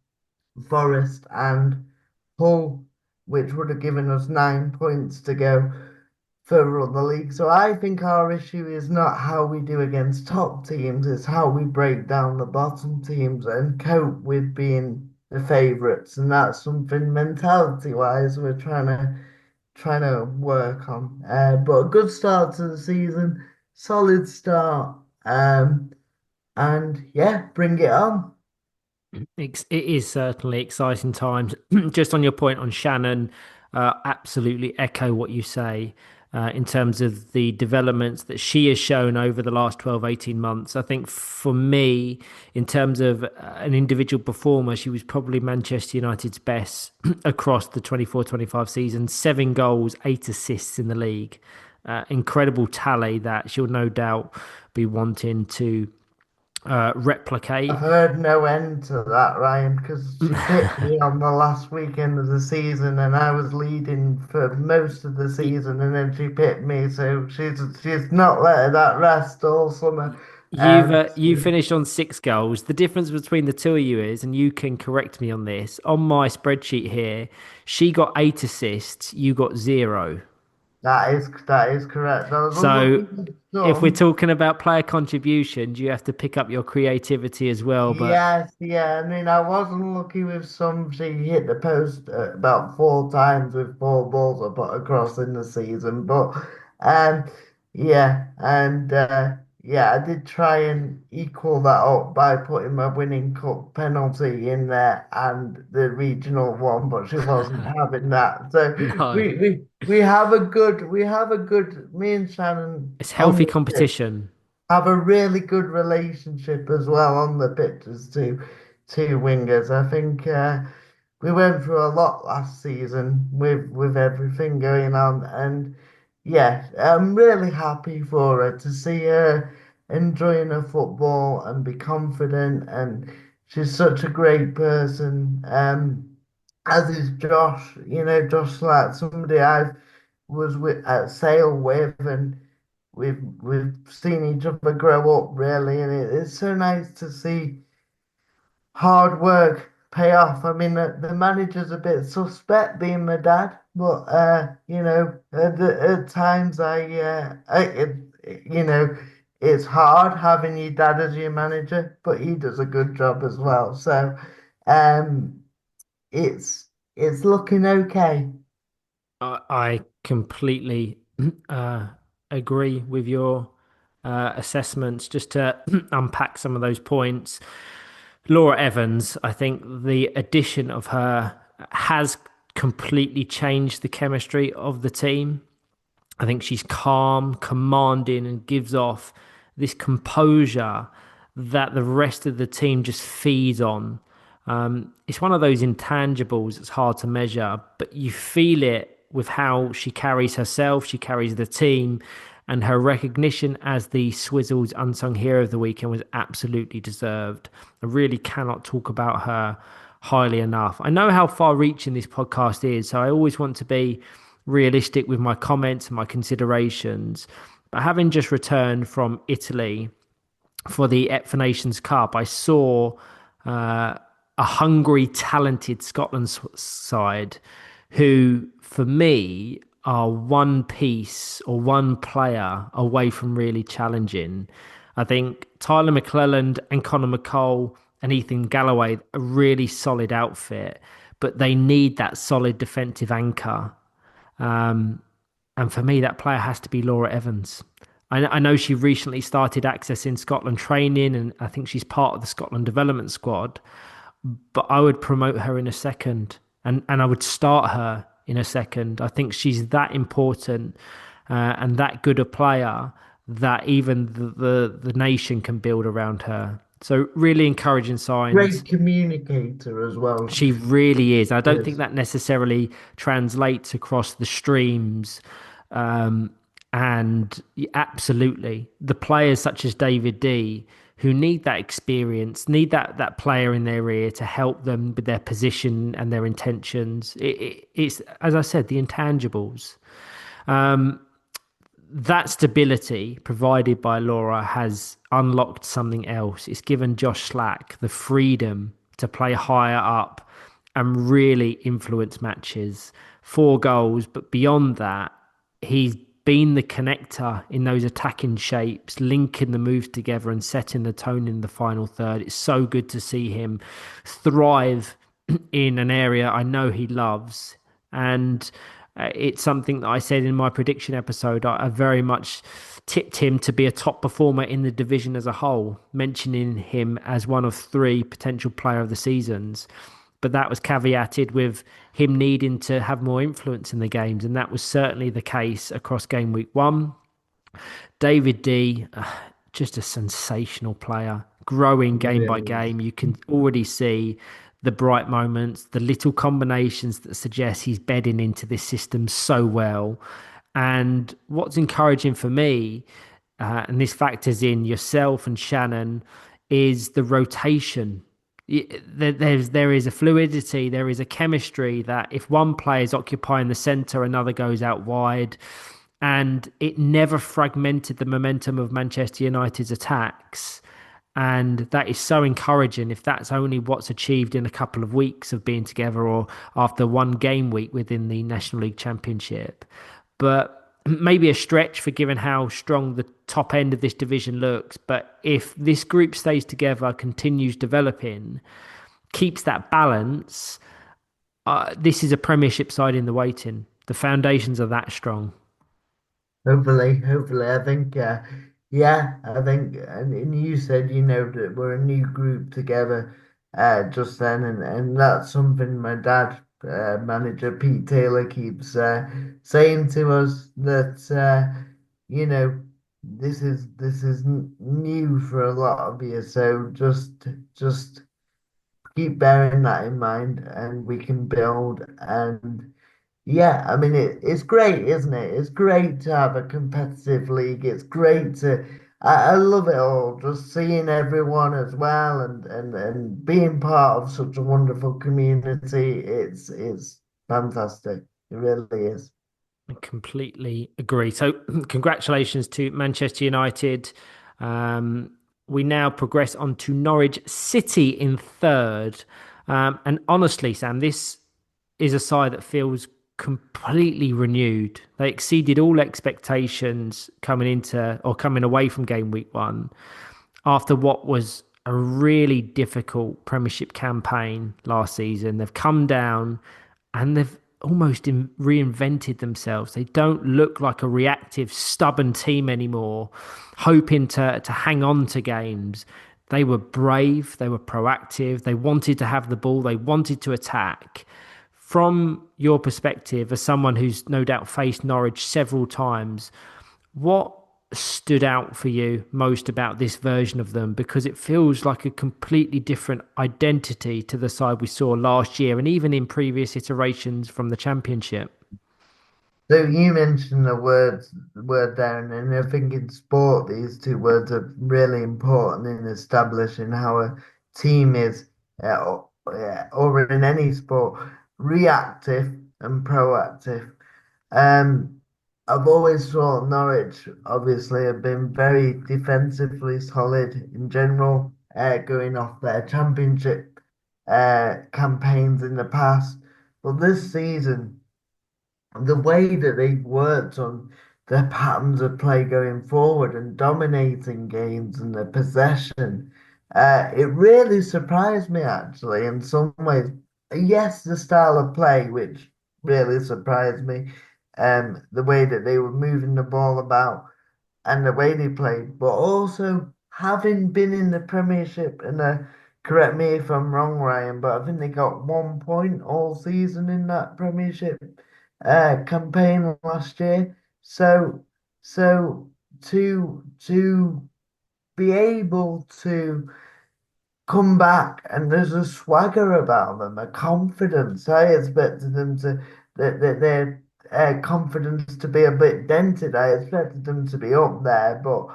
Forest and Hull, which would have given us 9 points to go further up the league. So I think our issue is not how we do against top teams, it's how we break down the bottom teams and cope with being the favourites. And that's something mentality wise we're trying to work on. But a good start to the season, solid start. And yeah, bring it on. It is certainly exciting times. Just on your point on Shannon, absolutely echo what you say. in terms of the developments that she has shown over the last 12, 18 months. I think for me, in terms of an individual performer, she was probably Manchester United's best across the 24-25 season. 7 goals, 8 assists in the league. Incredible tally that she'll no doubt be wanting to I've replicate. heard no end to that, Ryan, because she picked me on the last weekend of the season, and I was leading for most of the season, and then she picked me, so she's not letting that rest all summer. You finished on 6 goals. The difference between the two of you is, and you can correct me on this, on my spreadsheet here, she got 8 assists, you got 0. That is correct. I was So unlucky with if we're some. talking about player contributions, you have to pick up your creativity as well. But Yes, yeah. I mean, I wasn't lucky with some. She hit the post about 4 times with 4 balls I put across in the season. But um, yeah, and yeah, I did try and equal that up by putting my winning cup penalty in there and the regional one, but she wasn't having that. So no, we have a good me and Shannon it's on healthy the pitch competition. have a really good relationship as well on the pitches too. Two wingers. I think we went through a lot last season with everything going on, and yeah, I'm really happy for her to see her enjoying her football and be confident, and she's such a great person. As is Josh, Josh like somebody I was with at Sale with, and we've seen each other grow up really, and it's so nice to see hard work pay off. I mean, the manager's a bit suspect being my dad, but at times it's hard having your dad as your manager, but he does a good job as well. So, um, it's looking okay. I completely uh, agree with your assessments. Just to unpack some of those points, Laura Evans, I think the addition of her has completely changed the chemistry of the team. I think she's calm, commanding, and gives off this composure that the rest of the team just feeds on. It's one of those intangibles that's hard to measure, but you feel it with how she carries herself, she carries the team, and her recognition as the Swizzles Unsung Hero of the Weekend was absolutely deserved. I really cannot talk about her highly enough. I know how far reaching this podcast is, so I always want to be realistic with my comments and my considerations. But having just returned from Italy for the Ep for Nations Cup, I saw a hungry, talented Scotland side who, for me, are one piece or one player away from really challenging. I think Tyler McClelland and Connor McCall and Ethan Galloway, a really solid outfit, but they need that solid defensive anchor. And for me, that player has to be Laura Evans. I know she recently started accessing Scotland training, and I think she's part of the Scotland development squad. But I would promote her in a second, and I would start her in a second. I think she's that important and that good a player that even the nation can build around her. So really encouraging signs. Great communicator as well. She really is. I don't think Yes. that necessarily translates across the streams. And absolutely, the players such as David D, who need that experience, need that player in their ear to help them with their position and their intentions. It's, as I said, the intangibles. That stability provided by Laura has unlocked something else. It's given Josh Slack the freedom to play higher up and really influence matches. 4 goals, but beyond that, he's been the connector in those attacking shapes, linking the moves together and setting the tone in the final third. It's so good to see him thrive in an area I know he loves. And it's something that I said in my prediction episode. I very much tipped him to be a top performer in the division as a whole, mentioning him as one of 3 potential player of the seasons. but that was caveated with him needing to have more influence in the games, and that was certainly the case across Gameweek One. David D, just a sensational player, growing game by Really is. game. You can already see the bright moments, the little combinations that suggest he's bedding into this system so well. And what's encouraging for me, and this factors in yourself and Shannon, is the rotation. There is a fluidity, there is a chemistry that if one player is occupying the centre, another goes out wide, and it never fragmented the momentum of Manchester United's attacks. And that is so encouraging if that's only what's achieved in a couple of weeks of being together or after one game week within the National League Championship. But maybe a stretch for given how strong the top end of this division looks. But if this group stays together, continues developing, keeps that balance, this is a Premiership side in the waiting. The foundations are that strong. Hopefully, I think, yeah, I think, and you said, that we're a new group together, just then, and that's something my dad, manager Pete Taylor, keeps saying to us that, you know, this is new for a lot of you, so just keep bearing that in mind, and we can build and. Yeah, I mean it's great, isn't it? It's great to have a competitive league. It's great to I love it all, just seeing everyone as well and being part of such a wonderful community. It's fantastic. It really is. I completely agree. So, congratulations to Manchester United. We now progress on to Norwich City in third. And honestly, Sam, this is a side that feels completely renewed. They exceeded all expectations coming into or coming away from game week one after what was a really difficult Premiership campaign last season. They've come down and they've almost reinvented themselves. They don't look like a reactive, stubborn team anymore, hoping to hang on to games. They were brave, they were proactive, they wanted to have the ball, they wanted to attack. From your perspective, as someone who's no doubt faced Norwich several times, what stood out for you most about this version of them? Because it feels like a completely different identity to the side we saw last year and even in previous iterations from the Championship. So you mentioned the word there, and I think in sport these two words are really important in establishing how a team is, or in any sport, reactive and proactive. Um, I've always thought Norwich obviously have been very defensively solid in general, going off their championship campaigns in the past. But this season, the way that they've worked on their patterns of play going forward and dominating games and their possession, it really surprised me actually in some ways. Yes, the style of play, which really surprised me, the way that they were moving the ball about and the way they played, but also having been in the Premiership and correct me if I'm wrong, Ryan, but I think they got 1 point all season in that Premiership campaign last year. So to be able to come back and there's a swagger about them, a confidence. I expected them to that their confidence to be a bit dented. I expected them to be up there, but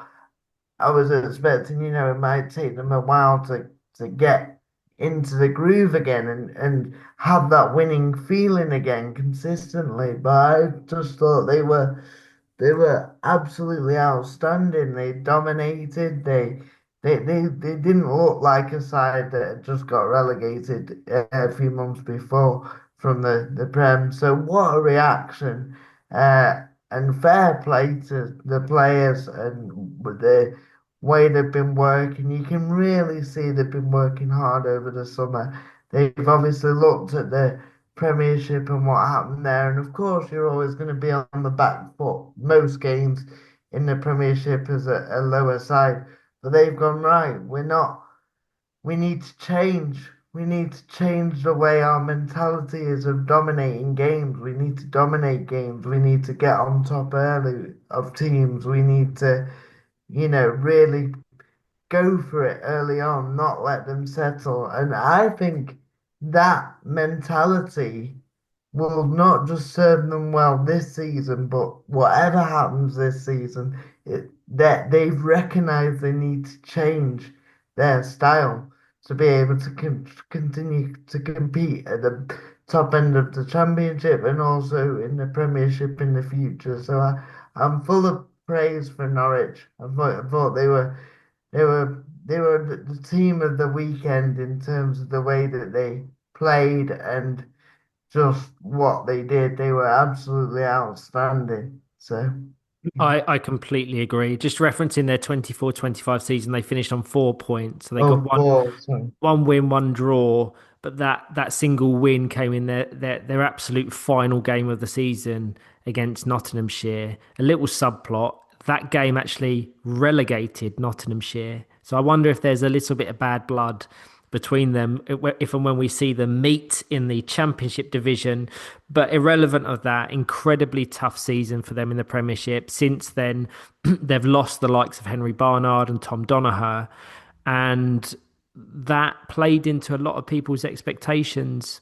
I was expecting, it might take them a while to get into the groove again and have that winning feeling again consistently. But I just thought they were absolutely outstanding. They dominated. They didn't look like a side that had just got relegated a few months before from the Prem. So what a reaction. And fair play to the players and with the way they've been working. You can really see they've been working hard over the summer. They've obviously looked at the Premiership and what happened there. And of course, you're always going to be on the back foot most games in the Premiership as a lower side. But they've gone right. We need to change. we need to change the way our mentality is of dominating games. We need to dominate games. We need to get on top early of teams. We need to, really go for it early on, not let them settle. And I think that mentality will not just serve them well this season, but whatever happens this season, that they've recognized they need to change their style to be able to continue to compete at the top end of the championship and also in the Premiership in the future. So I'm full of praise for Norwich. I thought they were the team of the weekend in terms of the way that they played and just what they did. They were absolutely outstanding. So I completely agree. Just referencing their 24-25 season, they finished on 4 points. So they got of course, so one win, one draw, but that single win came in their absolute final game of the season against Nottinghamshire. A little subplot. That game actually relegated Nottinghamshire. So I wonder if there's a little bit of bad blood between them if and when we see them meet in the Championship division. But irrelevant of that, incredibly tough season for them in the Premiership. Since then, they've lost the likes of Henry Barnard and Tom Donahoe. And that played into a lot of people's expectations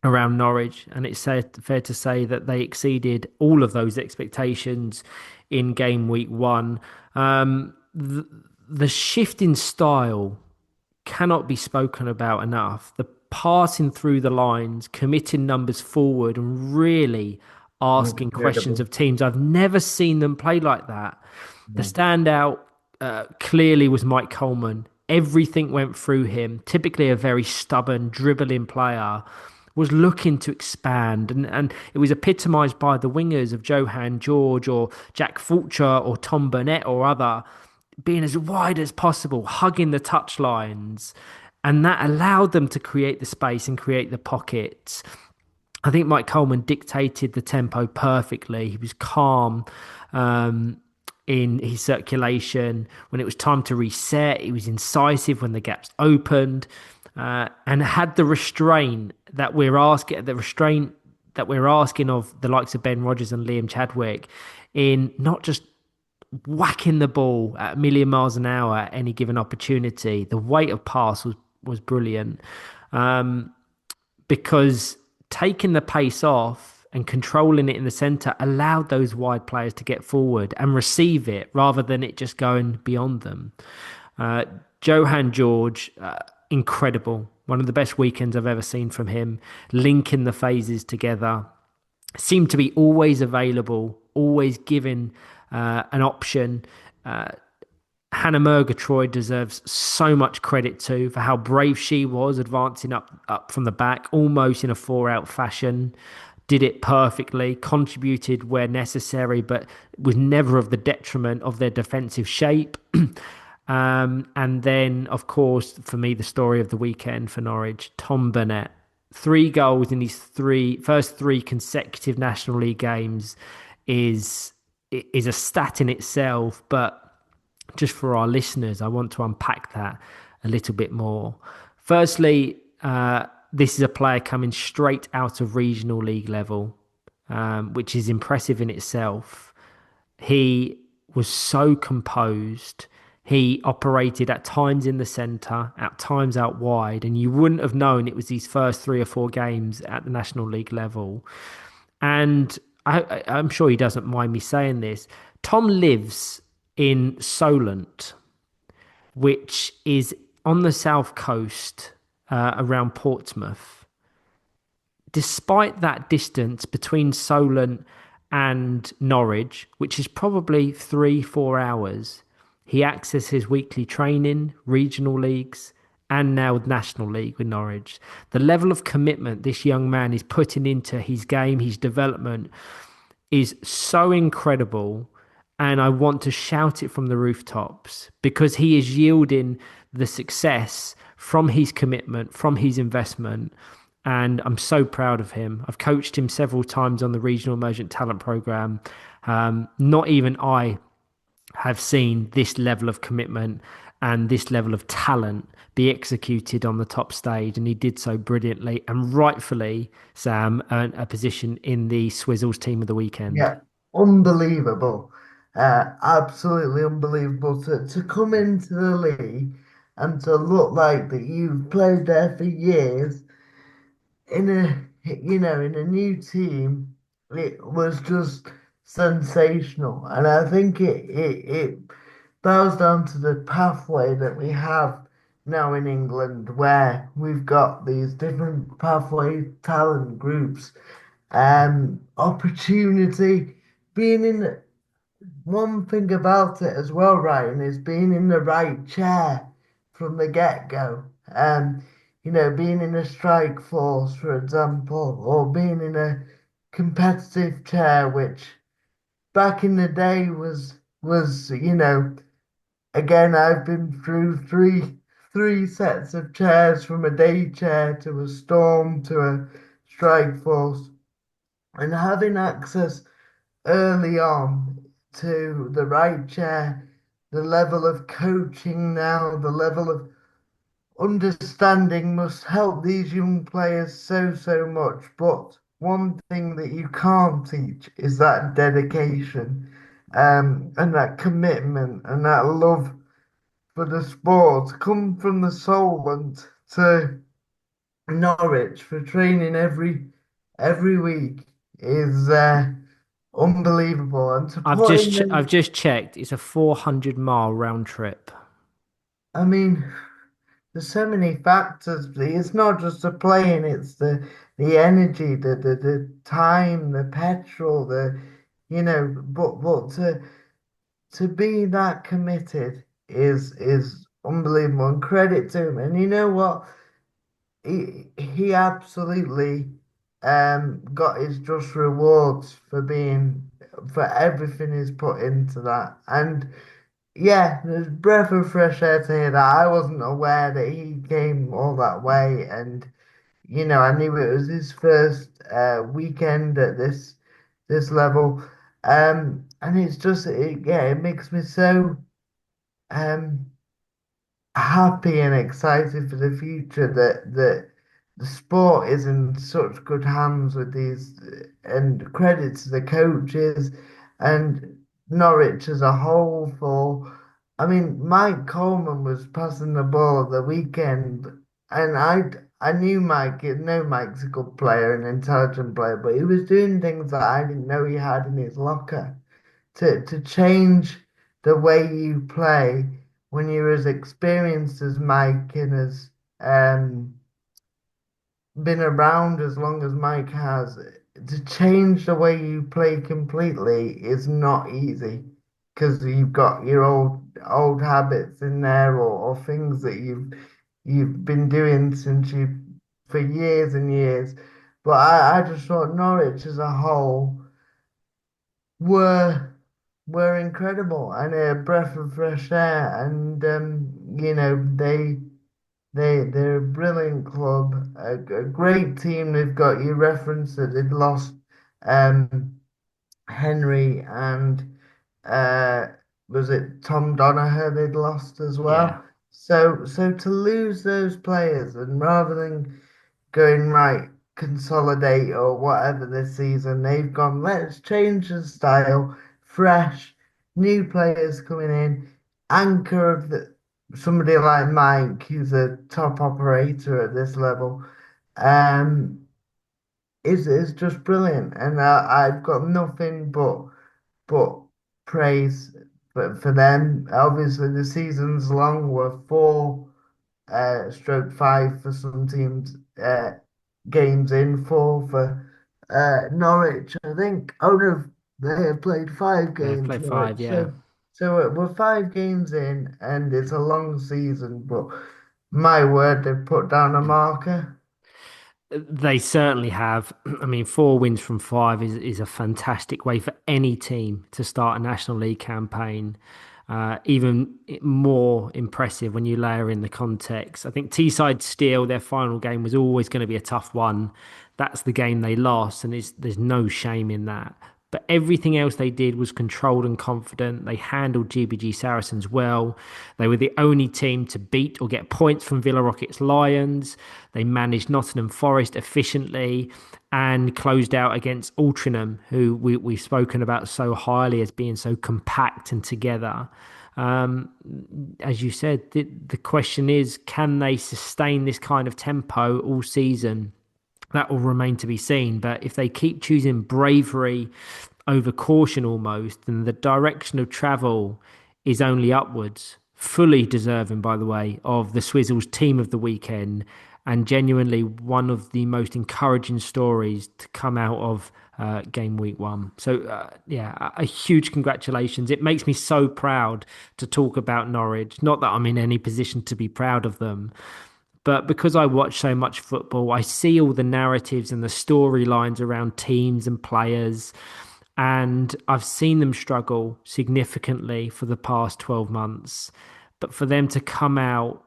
around Norwich, and it's fair to say that they exceeded all of those expectations in game week one. The shift in style cannot be spoken about enough. The passing through the lines, committing numbers forward, and really asking questions incredible. of teams. I've never seen them play like that. The standout clearly was Mike Coleman. Everything went through him. Typically a very stubborn, dribbling player, was looking to expand. And it was epitomised by the wingers of Johan George or Jack Fulcher or Tom Burnett or other, being as wide as possible, hugging the touchlines. And that allowed them to create the space and create the pockets. I think Mike Coleman dictated the tempo perfectly. He was calm in his circulation. When it was time to reset, he was incisive when the gaps opened, and had the restraint that we're asking, of the likes of Ben Rodgers and Liam Chadwick, in not just whacking the ball at a million miles an hour at any given opportunity. The weight of pass was brilliant, because taking the pace off and controlling it in the centre allowed those wide players to get forward and receive it rather than it just going beyond them. Johan George, incredible. One of the best weekends I've ever seen from him, linking the phases together. Seemed to be always available, always giving an option. Hannah Murgatroyd deserves so much credit too for how brave she was, advancing up from the back, almost in a 4-out fashion. Did it perfectly, contributed where necessary, but was never of the detriment of their defensive shape. And then, of course, for me, the story of the weekend for Norwich, Tom Burnett. 3 goals in his first three consecutive National League games is a stat in itself, but just for our listeners, I want to unpack that a little bit more. Firstly, this is a player coming straight out of regional league level, which is impressive in itself. He was so composed. He operated at times in the centre, at times out wide, and you wouldn't have known it was his first 3 or 4 games at the National League level. And I'm sure he doesn't mind me saying this. Tom lives in Solent, which is on the south coast, around Portsmouth. Despite that distance between Solent and Norwich, which is probably 3-4 hours, he accesses weekly training, regional leagues, and now National League with Norwich. The level of commitment this young man is putting into his game, his development, is so incredible. And I want to shout it from the rooftops because he is yielding the success from his commitment, from his investment. And I'm so proud of him. I've coached him several times on the Regional Emergent Talent Programme. Not even I have seen this level of commitment and this level of talent be executed on the top stage. And he did so brilliantly and rightfully, Sam, earned a position in the Swizzles team of the weekend. Yeah, unbelievable. Absolutely unbelievable to come into the league and to look like that you've played there for years in a new team. It was just sensational. And I think it boils down to the pathway that we have now in England, where we've got these different pathway talent groups, opportunity, being in one thing about it as well, Ryan, is being in the right chair from the get-go. Being in a strike force, for example, or being in a competitive chair, which back in the day was again, I've been through three sets of chairs, from a day chair to a storm to a strike force, and having access early on to the right chair, the level of coaching now, the level of understanding must help these young players so much. But one thing that you can't teach is that dedication, and that commitment and that love for the sport, come from the soul, and to Norwich for training every week is unbelievable. And to I've put in just the, I've just checked. It's a 400-mile round trip. I mean, there's so many factors. It's not just the playing; it's the energy, the time, the petrol, but to be that committed is unbelievable, and credit to him. And you know what? He absolutely got his just rewards for everything he's put into that. And yeah, there's a breath of fresh air to hear that. I wasn't aware that he came all that way, and I knew it was his first weekend at this level. And it's just yeah, it makes me so um happy and excited for the future, that the sport is in such good hands with these, and credit to the coaches and Norwich as a whole for. I mean, Mike Coleman was passing the ball at the weekend, and I knew Mike. I know Mike's a good player, an intelligent player, but he was doing things that I didn't know he had in his locker, to change the way you play when you're as experienced as Mike, and as been around as long as Mike has. To change the way you play completely is not easy, because you've got your old habits in there, or things that you've been doing since you for years and years. But I just thought Norwich as a whole were were incredible, and a breath of fresh air. And they're a brilliant club, a great team. They've got, you referenced that they'd lost um Henry, and uh was it Tom Donaher they'd lost as Yeah. well. So to lose those players, and rather than going right, consolidate or whatever this season, they've gone, let's change the style, fresh, new players coming in, anchor of somebody like Mike, who's a top operator at this level, um, is just brilliant. And I've got nothing but praise for them. Obviously, the season's long. We're four stroke five for some teams, games in, four for Norwich, I think. Oh no, they have played five They've games, played five, Norwich. yeah. So we're 5 games in, and it's a long season, but my word, they've put down a marker. They certainly have. I mean, 4 wins from five is a fantastic way for any team to start a National League campaign. Even more impressive when you layer in the context. I think Teesside Steel, their final game was always going to be a tough one. That's the game they lost, and there's no shame in that. But everything else they did was controlled and confident. They handled GBG Saracens well. They were the only team to beat or get points from Villa Rockets Lions. They managed Nottingham Forest efficiently and closed out against Altrincham, who we've spoken about so highly as being so compact and together. Um, as you said, the question is, can they sustain this kind of tempo all season? That will remain to be seen. But if they keep choosing bravery over caution almost, then the direction of travel is only upwards. Fully deserving, by the way, of the Swizzles team of the weekend, and genuinely one of the most encouraging stories to come out of game week one. So, yeah, a huge congratulations. It makes me so proud to talk about Norwich. Not that I'm in any position to be proud of them, but because I watch so much football, I see all the narratives and the storylines around teams and players. And I've seen them struggle significantly for the past 12 months. But for them to come out,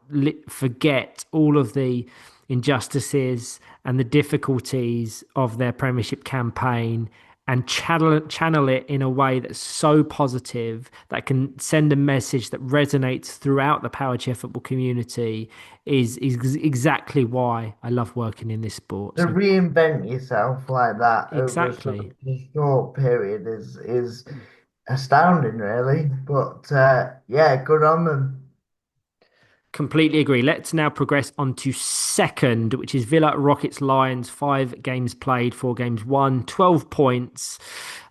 forget all of the injustices and the difficulties of their Premiership campaign and channel it in a way that's so positive that can send a message that resonates throughout the Powerchair football community is exactly why I love working in this sport. To So reinvent yourself like that over such exactly. a short period is astounding, really. But yeah, good on them. Completely agree. Let's now progress on to second, which is Villa Rockets Lions. 5 games played, 4 games won, 12 points.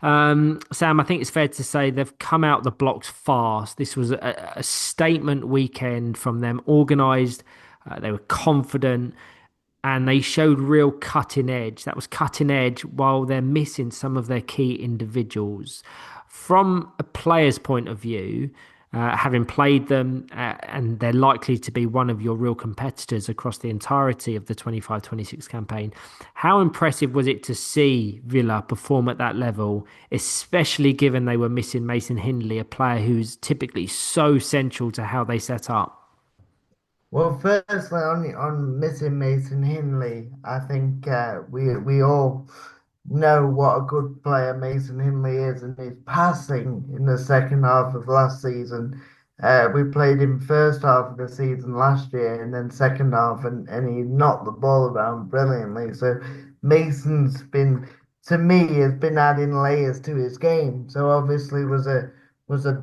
Sam, I think it's fair to say they've come out the blocks fast. This was a statement weekend from them, organised. They were confident and they showed real cutting edge. That was cutting edge while they're missing some of their key individuals. From a player's point of view, having played them, and they're likely to be one of your real competitors across the entirety of the 25-26 campaign. How impressive was it to see Villa perform at that level, especially given they were missing Mason Hindley, a player who's typically so central to how they set up? Well, firstly, on missing Mason Hindley, I think we all know what a good player Mason Hindley is, and his passing in the second half of last season. We played him first half of the season last year, and then second half, and he knocked the ball around brilliantly. So Mason's been, to me, has been adding layers to his game. So obviously was a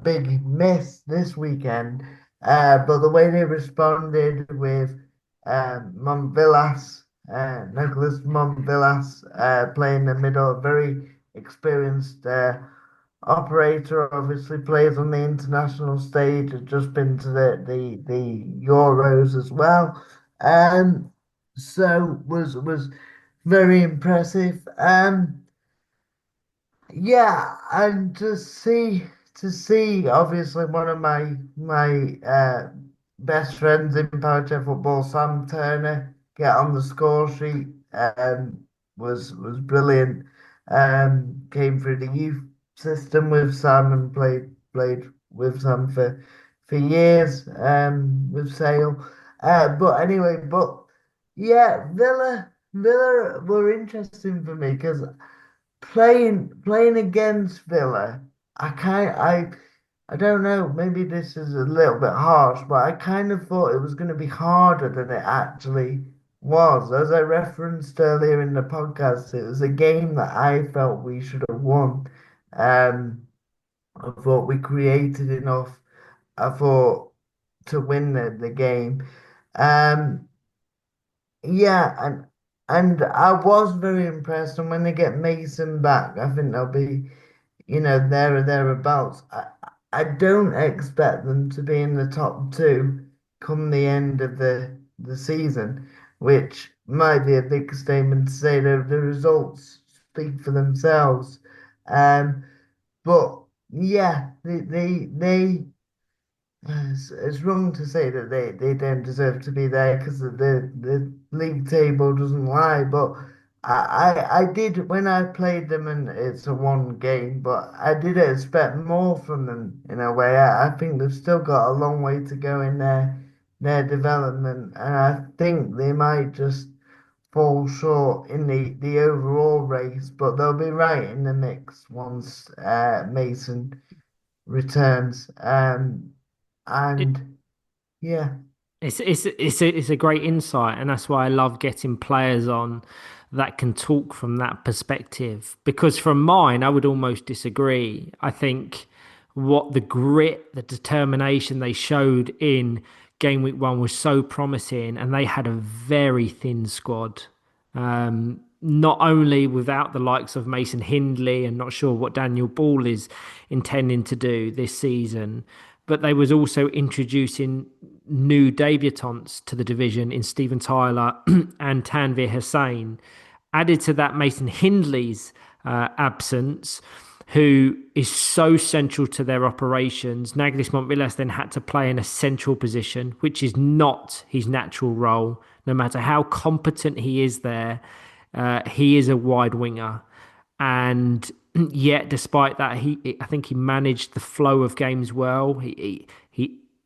big miss this weekend. But the way they responded with Montvillas, Nicholas Montvillas, playing the middle, a very experienced operator, obviously plays on the international stage, has just been to the Euros as well. So was very impressive. Yeah, and to see obviously one of my best friends in Powerchair football, Sam Turner, get on the score sheet was brilliant. Came through the youth system with Sam and played with Sam for years with Sale. But anyway, but yeah, Villa were interesting for me because playing against Villa, I don't know, maybe this is a little bit harsh, but I kind of thought it was going to be harder than it actually was. As I referenced earlier in the podcast, it was a game that I felt we should have won. Um, I thought we created enough, I thought, to win the game. Um, yeah, and I was very impressed. And when they get Mason back, I think they'll be, there or thereabouts. I don't expect them to be in the top two come the end of the season, which might be a big statement to say that the results speak for themselves. Um, but yeah, it's wrong to say that they don't deserve to be there because the league table doesn't lie. But I did when I played them, and it's a one game, but I did expect more from them in a way. I think they've still got a long way to go in their development, and I think they might just fall short in the overall race, but they'll be right in the mix once Mason returns. It, And yeah, it's a great insight, and that's why I love getting players on that can talk from that perspective. Because from mine, I would almost disagree. I think what the grit, the determination they showed in game week one was so promising, and they had a very thin squad. Not only without the likes of Mason Hindley, and not sure what Daniel Ball is intending to do this season, but they was also introducing new debutants to the division in Stephen Tyler and Tanvir Hussain. Added to that, Mason Hindley's absence, who is so central to their operations. Naglis Montvillas then had to play in a central position, which is not his natural role. No matter how competent he is there, he is a wide winger. And yet, despite that, I think he managed the flow of games well. He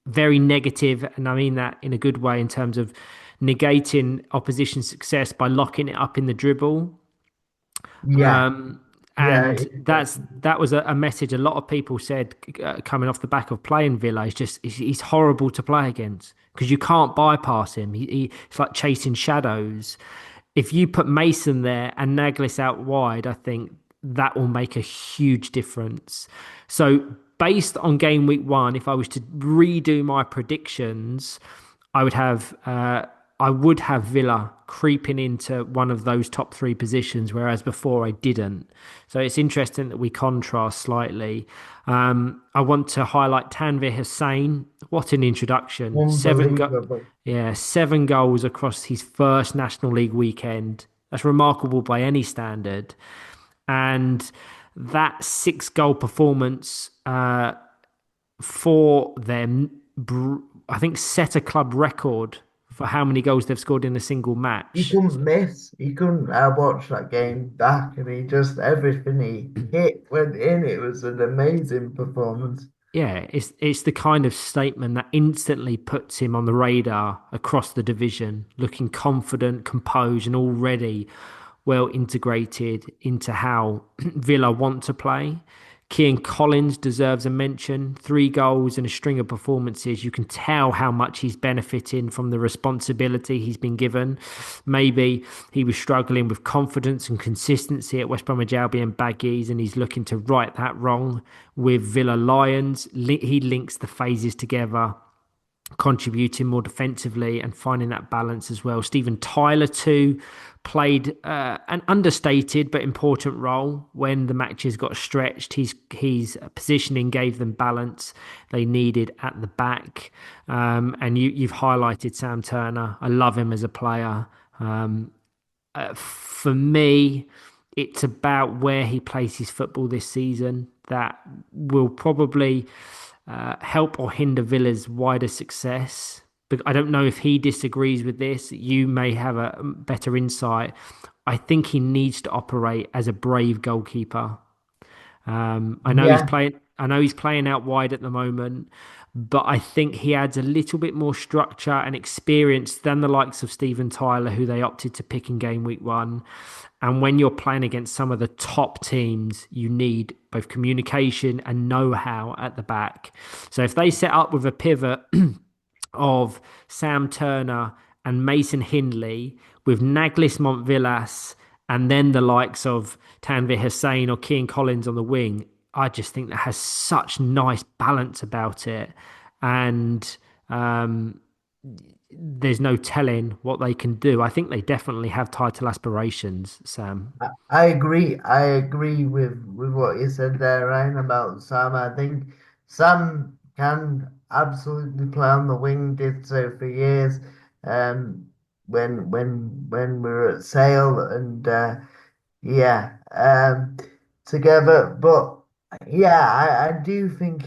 very negative, and I mean that in a good way in terms of negating opposition success by locking it up in the dribble. yeah, Um, yeah, and that was a message a lot of people said coming off the back of playing Villa. He's horrible to play against because you can't bypass him. It's like chasing shadows. If you put Mason there and Naglis out wide, I think that will make a huge difference. So based on game week one, if I was to redo my predictions, I would have Villa creeping into one of those top three positions, whereas before I didn't. So it's interesting that we contrast slightly. I want to highlight Tanvir Hussain. What an introduction! unbelievable. Yeah, 7 goals across his first National League weekend. That's remarkable by any standard. And that 6 goal performance for them, I think, set a club record for how many goals they've scored in a single He match. couldn't miss. He couldn't. I watched that game back, and he just everything he hit went in. It was an amazing performance. Yeah, it's the kind of statement that instantly puts him on the radar across the division, looking confident, composed, and already well integrated into how Villa want to play. Keane Collins deserves a mention. 3 goals and a string of performances. You can tell how much he's benefiting from the responsibility he's been given. Maybe he was struggling with confidence and consistency at West Bromwich Albion Baggies, and he's looking to right that wrong with Villa Lions. He links the phases together, contributing more defensively and finding that balance as well. Stephen Tyler too played an understated but important role when the matches got stretched. His positioning gave them balance they needed at the back. And you've highlighted Sam Turner. I love him as a player. For me, it's about where he plays his football this season that will probably help or hinder Villa's wider success. But I don't know if he disagrees with this. You may have a better insight. I think he needs to operate as a brave goalkeeper. I know he's Yeah, playing. I know he's playing out wide at the moment, but I think he adds a little bit more structure and experience than the likes of Stephen Tyler, who they opted to pick in game week one. And when you're playing against some of the top teams, you need both communication and know-how at the back. So if they set up with a pivot of Sam Turner and Mason Hindley with Naglis Montvillas and then the likes of Tanvir Hussain or Keane Collins on the wing, I just think that has such nice balance about it. And there's no telling what they can do. I think they definitely have title aspirations, Sam. I agree. I agree with what you said there, Ryan, about Sam. I think Sam can absolutely play on the wing. Did so for years. Um, when we were at Sale and yeah, together. But yeah, I do think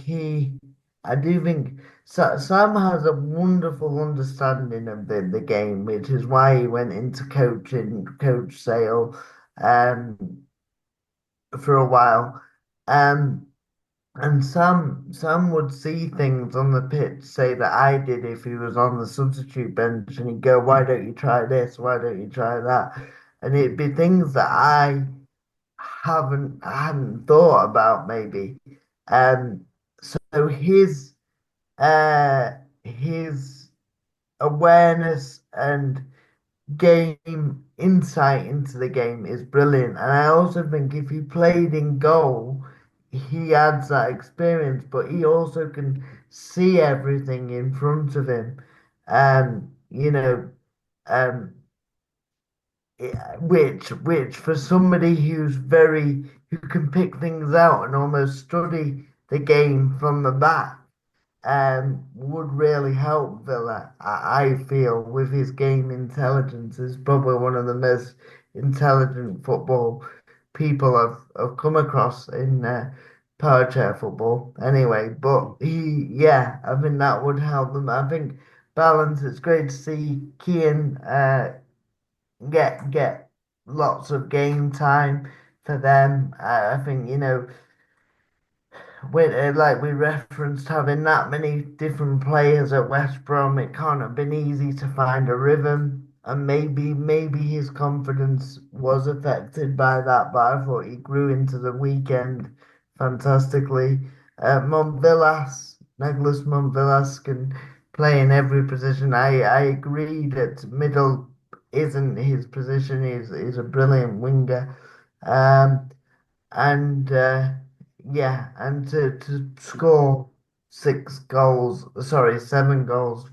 Sam has a wonderful understanding of the game, which is why he went into coaching, coach Sale, um, for a while. Um, And Sam would see things on the pitch, say that I did if he was on the substitute bench, and he'd go, "Why don't you try this? Why don't you try that?" And it'd be things that I hadn't thought about maybe. Um, so his awareness and game insight into the game is brilliant. And I also think if he played in goal, he adds that experience, but he also can see everything in front of him. You know, um, which for somebody who can pick things out and almost study the game from the back, would really help Villa. I feel with his game intelligence is probably one of the most intelligent football people I've come across in Powerchair football. Anyway, but yeah, I think that would help them. I think balance. It's great to see Keane get lots of game time for them. I think with like we referenced having that many different players at West Brom, it can't have been easy to find a rhythm. And maybe his confidence was affected by that, but I thought he grew into the weekend fantastically. Douglas Montvillas can play in every position. I agree that middle isn't his position. He's a brilliant winger. Um, and yeah, and to score 7 goals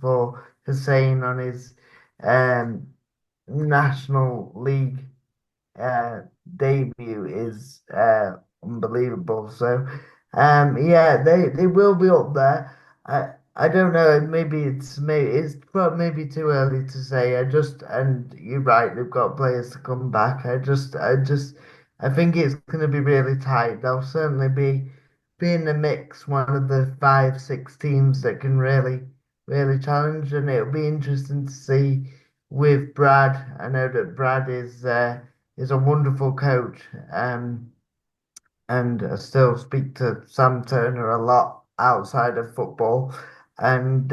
for Hussein on his um, National League uh, debut is unbelievable. So, yeah, they will be up there. I don't know. Maybe it's maybe too early to say. And you're right. They've got players to come back. I think it's going to be really tight. They'll certainly be in the mix. One of the 5, 6 teams that can really challenge, and it'll be interesting to see with Brad. I know that Brad is a wonderful coach. And I still speak to Sam Turner a lot outside of football. And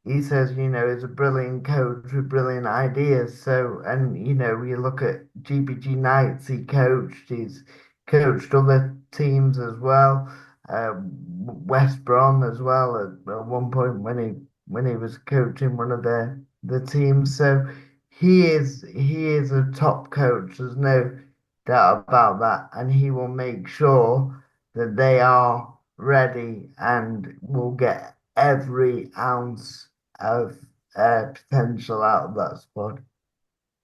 he says, he's a brilliant coach with brilliant ideas. So, and you look at GBG Knights, he's coached other teams as well. West Brom as well at one point when he was coaching one of the teams. So he is a top coach. There's no doubt about that, and he will make sure that they are ready and will get every ounce of potential out of that squad.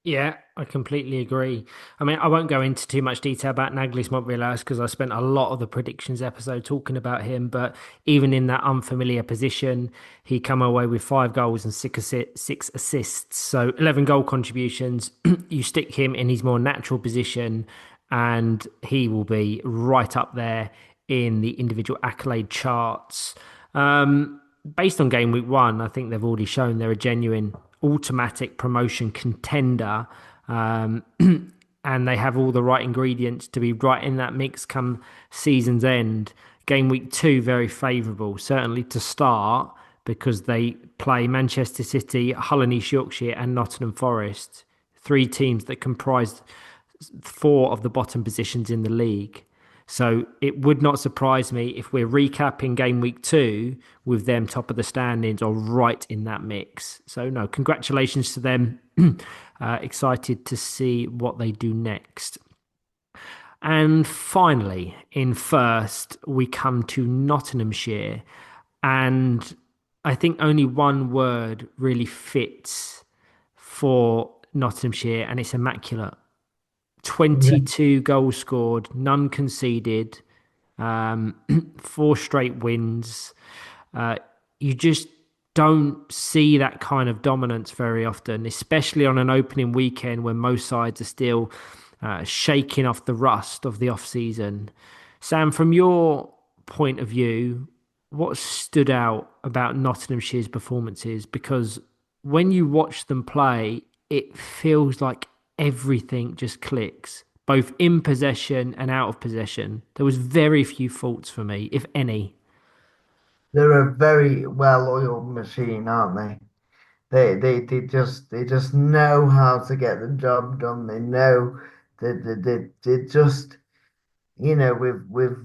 Yeah, I completely agree. I mean, I won't go into too much detail about Naglis Montreal because I spent a lot of the predictions episode talking about him. But even in that unfamiliar position, he come away with 5 goals and 6 assists. So 11 goal contributions. You stick him in his more natural position, and he will be right up there in the individual accolade charts. Based on Game Week 1, I think they've already shown they're a genuine automatic promotion contender. Um, and they have all the right ingredients to be right in that mix come season's end. Game Week 2, very favourable, certainly to start, because they play Manchester City, Hull and East Yorkshire, and Nottingham Forest, 3 teams that comprise 4 of the bottom positions in the league. So it would not surprise me if we're recapping Game Week 2 with them top of the standings or right in that mix. So no, congratulations to them. Excited to see what they do next. And finally, in first, we come to Nottinghamshire. And I think only one word really fits for Nottinghamshire, and it's immaculate. Yeah. 22 goals scored, none conceded, um, 4 straight wins. Uh, you just don't see that kind of dominance very often, especially on an opening weekend when most sides are still shaking off the rust of the off season. Sam, from your point of view, what stood out about Nottinghamshire's performances? Because when you watch them play, it feels like everything just clicks. both in possession and out of possession. There was very few faults for me, if any. They're a very well-oiled machine, aren't they? They just know how to get the job done. They know they just with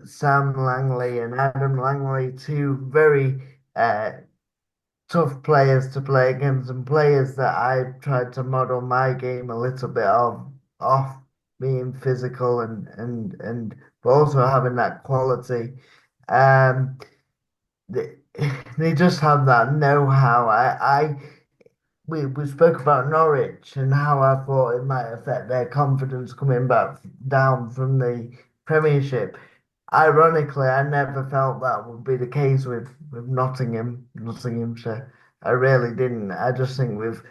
Sam Langley and Adam Langley, two very tough players to play against, and players that I've tried to model my game a little bit of off being physical and but also having that quality. Um, they, they just have that know-how. We spoke about Norwich and how I thought it might affect their confidence coming back down from the Premiership. Ironically, I never felt that would be the case with Nottinghamshire. I really didn't. I just think with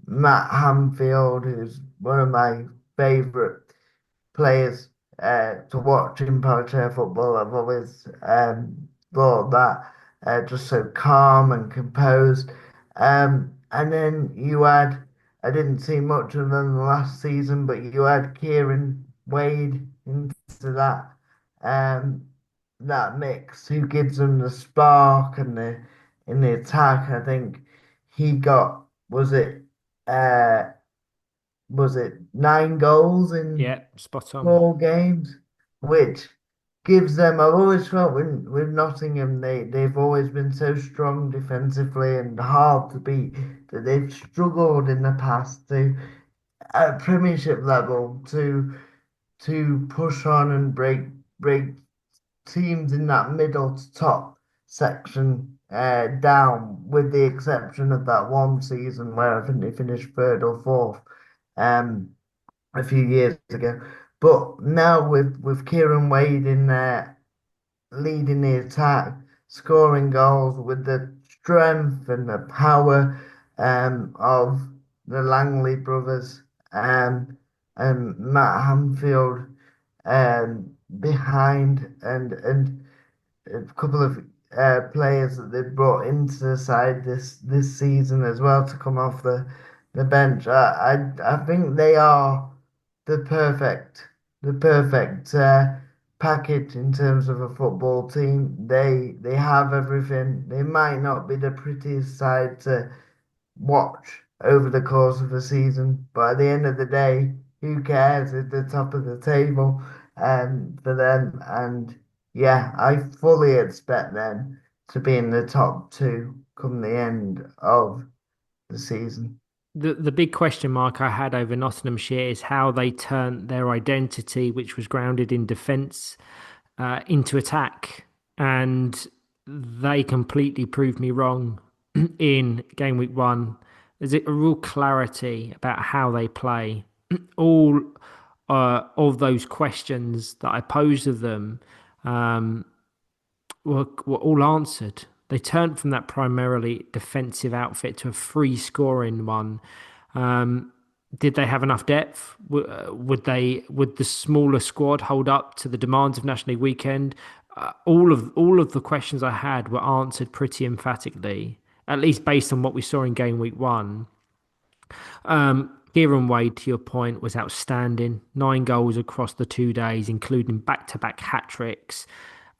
Matt Hamfield, who's one of my favourite players to watch in Powerchair football. I've always thought that just so calm and composed. And then you had, I didn't see much of them last season, but you had Kieran Wade into um, that mix, who gives them the spark and the in the attack. I think he got, uh was it 9 goals in Yeah, spot on. 4 games, which gives them. I've always felt with Nottingham, they've always been so strong defensively and hard to beat that they've struggled in the past to at Premiership level to push on and break teams in that middle to top section down, with the exception of that one season where I think they finished third or fourth. Um, a few years ago. But now with Kieran Wade in there leading the attack, scoring goals with the strength and the power of the Langley brothers and Matt Hamfield behind and a couple of players that they've brought into the side this season as well to come off the bench. I think they are the perfect package in terms of a football team. They have everything. They might not be the prettiest side to watch over the course of a season, but at the end of the day, who cares? At the top of the table for them. And yeah, I fully expect them to be in the top two come the end of the season. The big question mark I had over Nottinghamshire is how they turned their identity, which was grounded in defence, into attack, and they completely proved me wrong in Gameweek 1. There's a real clarity about how they play. All of those questions that I posed of them um, were all answered. They turned from that primarily defensive outfit to a free scoring one. Um, did they have enough depth? Would the smaller squad hold up to the demands of National League weekend? All of the questions I had were answered pretty emphatically, at least based on what we saw in Gameweek 1. Kieran Wade, to your point, was outstanding. 9 goals across the 2 days, including back-to-back hat-tricks.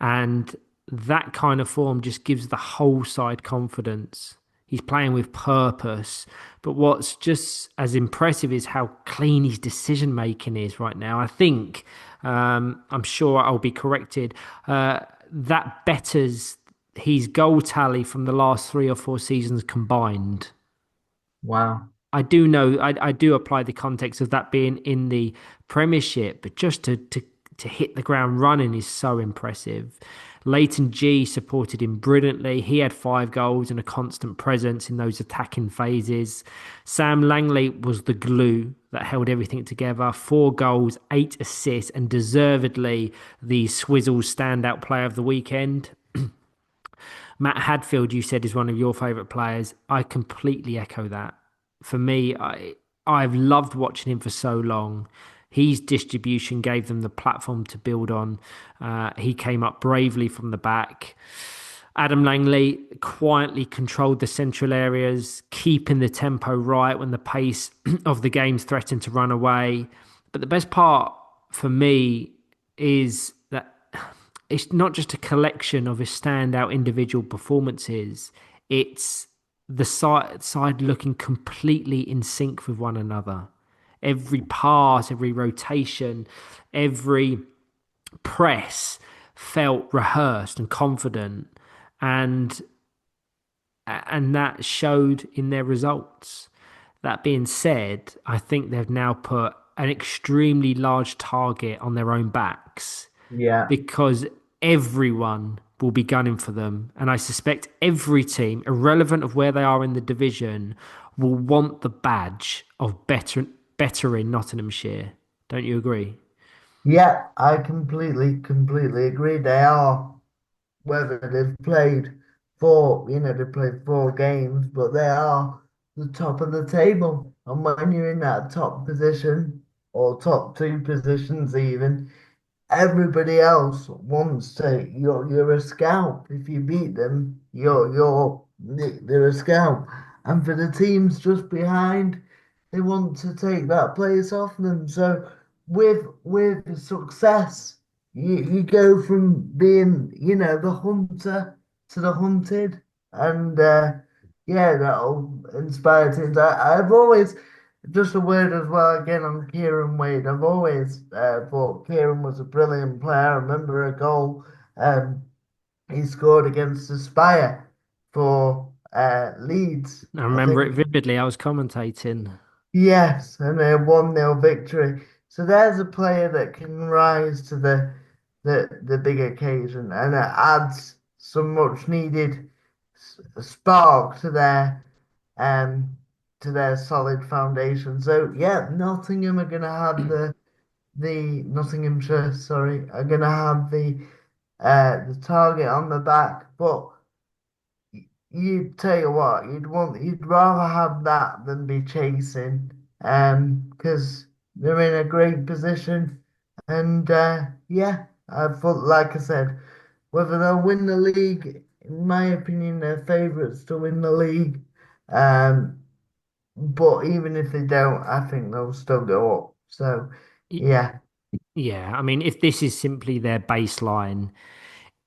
And that kind of form just gives the whole side confidence. He's playing with purpose. But what's just as impressive is how clean his decision-making is right now. I think, I'm sure I'll be corrected, that betters his goal tally from the last 3 or 4 seasons combined. Wow. I do know I do apply the context of that being in the Premiership, but just to hit the ground running is so impressive. Leighton G supported him brilliantly. He had 5 goals and a constant presence in those attacking phases. Sam Langley was the glue that held everything together. 4 goals, 8 assists, and deservedly the Swizzles standout player of the weekend. Matt Hadfield, you said, is one of your favourite players. I completely echo that. For me, I've loved watching him for so long. His distribution gave them the platform to build on. He came up bravely from the back. Adam Langley quietly controlled the central areas, keeping the tempo right when the pace of the games threatened to run away. But the best part for me is that it's not just a collection of his standout individual performances, it's the side looking completely in sync with one another. Every pass, every rotation, every press felt rehearsed and confident, and that showed in their results. That being said, I think they've now put an extremely large target on their own backs Yeah. because everyone will be gunning for them. And I suspect every team, irrelevant of where they are in the division, will want the badge of better in Nottinghamshire. Don't you agree? Yeah, I completely agree. They are, whether they've played they played 4 games, but they are the top of the table. And when you're in that top position, or top 2 positions even, everybody else wants to. You're a scalp. If you beat them, they're a scalp. And for the teams just behind, they want to take that place off them. So with success, you go from being the hunter to the hunted, and yeah, that'll inspire teams. I've always just a word as well again on Kieran Wade. I've always thought Kieran was a brilliant player. I remember a goal um, he scored against Aspire for Leeds. I I remember it think vividly. I was commentating. yes, and a 1-0 victory. So there's a player that can rise to the big occasion, and it adds some much needed spark um to their solid foundation. So yeah, Nottingham are gonna have the Nottinghamshire, sorry, are gonna have the target on the back, but you'd tell you what, you'd rather have that than be chasing, because they're in a great position, and yeah, I thought, like I said, whether they'll win the league, in my opinion, they're favourites to win the league, um, but even if they don't, I think they'll still go up. So Y- yeah, Yeah, I mean, if this is simply their baseline,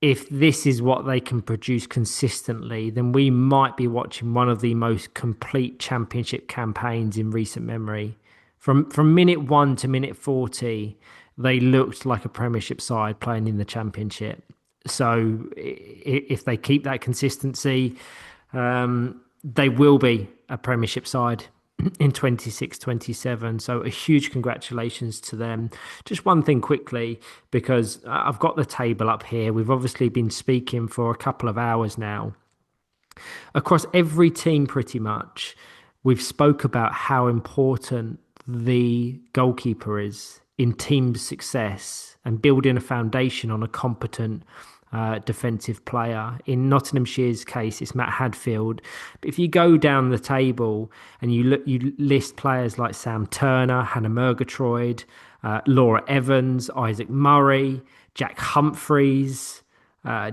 if this is what they can produce consistently, then we might be watching one of the most complete championship campaigns in recent memory. From minute 1 to minute 40, they looked like a Premiership side playing in the Championship. So if they keep that consistency, they will be a Premiership side in 26-27. So a huge congratulations to them. Just one thing quickly, because I've got the table up here. We've obviously been speaking for a couple of hours now. Across every team pretty much, we've spoke about how important the goalkeeper is in team success and building a foundation on a competent defensive player. In Nottinghamshire's case, it's Matt Hadfield. But if you go down the table and you list players like Sam Turner, Hannah Murgatroyd, Laura Evans, Isaac Murray, Jack Humphreys,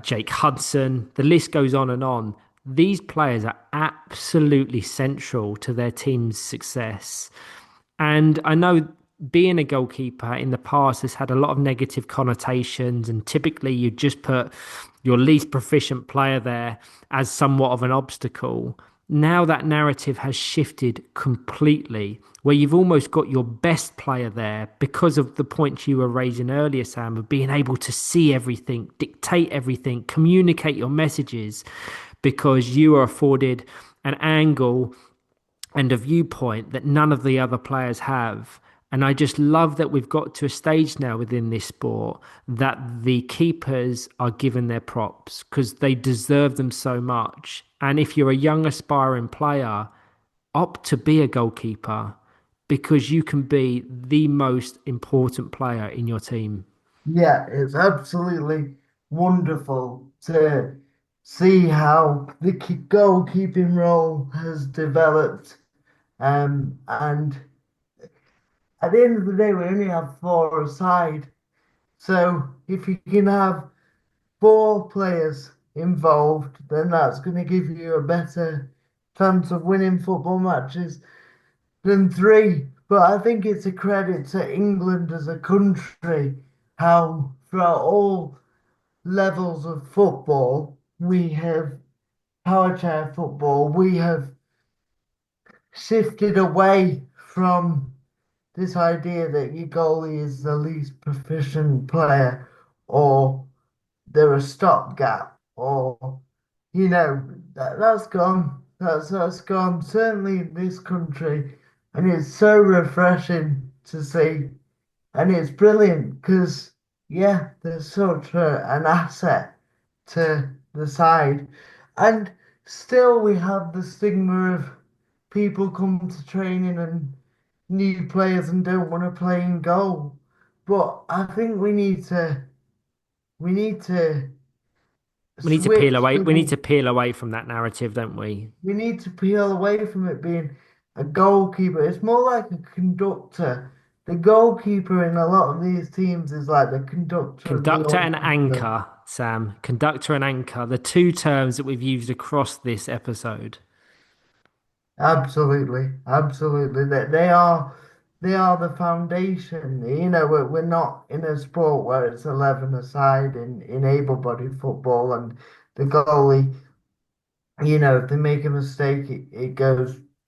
Jake Hudson, the list goes on and on. These players are absolutely central to their team's success. And I know being a goalkeeper in the past has had a lot of negative connotations, and typically you just put your least proficient player there as somewhat of an obstacle. Now that narrative has shifted completely, where you've almost got your best player there because of the points you were raising earlier, Sam, of being able to see everything, dictate everything, communicate your messages, because you are afforded an angle and a viewpoint that none of the other players have. And I just love that we've got to a stage now within this sport that the keepers are given their props because they deserve them so much. And if you're a young aspiring player, opt to be a goalkeeper because you can be the most important player in your team. yeah, it's absolutely wonderful to see how the goalkeeping role has developed. And at the end of the day, we only have 4 aside. So if you can have 4 players involved, then that's going to give you a better chance of winning football matches than three. But I think it's a credit to England as a country how throughout all levels of football we have Powerchair football, we have shifted away from this idea that your goalie is the least proficient player or they're a stopgap or that's gone. That's gone. Certainly in this country, and it's so refreshing to see, and it's brilliant because yeah, there's such an asset to the side, and still we have the stigma of people come to training and new players and don't want to play in goal. But I think we need to We need to peel switch away. We need the to peel away from that narrative, don't we? we need to peel away from it being a goalkeeper. It's more like a conductor. The goalkeeper in a lot of these teams is like the conductor of the Conductor and orchestra. anchor, Sam. Conductor and anchor, the two terms that we've used across this episode. Absolutely, absolutely. They are the foundation. We're not in a sport where it's 11 aside in able-bodied football and the goalie if they make a mistake,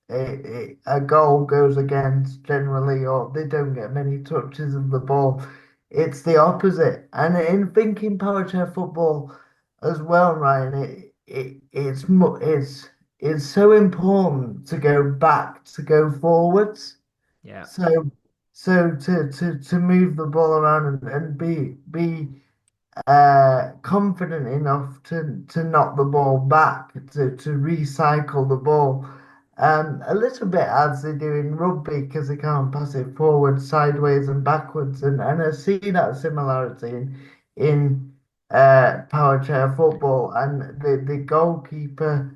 a goal goes against generally, or they don't get many touches of the ball. It's the opposite. And in thinking power chair football as well, Ryan, it's so important to go back, to go forwards. Yeah. So to move the ball around and be confident enough to knock the ball back, to recycle the ball. A little bit as they do in rugby because they can't pass it forward, sideways, and backwards. And I see that similarity in power chair football. And the goalkeeper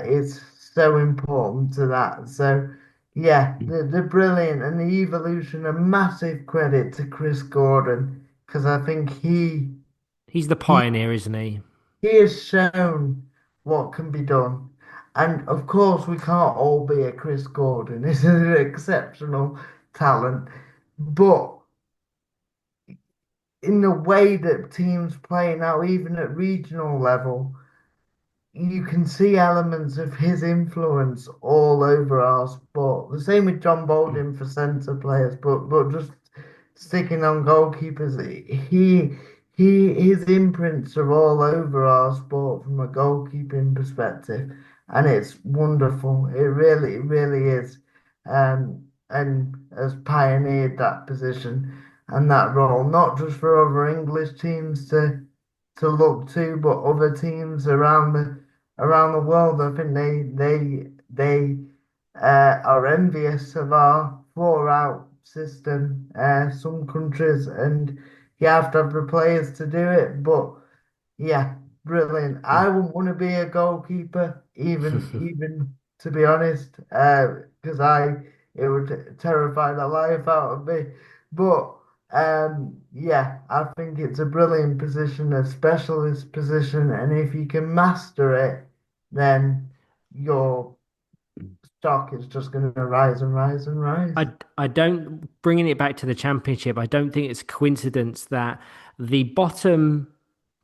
is so important to that. So, yeah, the brilliant and the evolution, a massive credit to Chris Gordon because I think He's the he pioneer, isn't he? he has shown what can be done. And of course, we can't all be a Chris Gordon. He's an exceptional talent. But in the way that teams play now, even at regional level, you can see elements of his influence all over our sport. The same with John Balding for centre players, but just sticking on goalkeepers, his imprints are all over our sport from a goalkeeping perspective, and it's wonderful. It really is. And has pioneered that position and that role, not just for other English teams to look to, but other teams around the world. I think they are envious of our four-out system. Some countries, and you have to have the players to do it. But yeah, brilliant. I wouldn't want to be a goalkeeper, even to be honest, because I it would terrify the life out of me. But yeah, I think it's a brilliant position, a specialist position, and if you can master it, then your stock is just going to rise and rise and rise. I don't, bringing it back to the championship, I don't think it's a coincidence that the bottom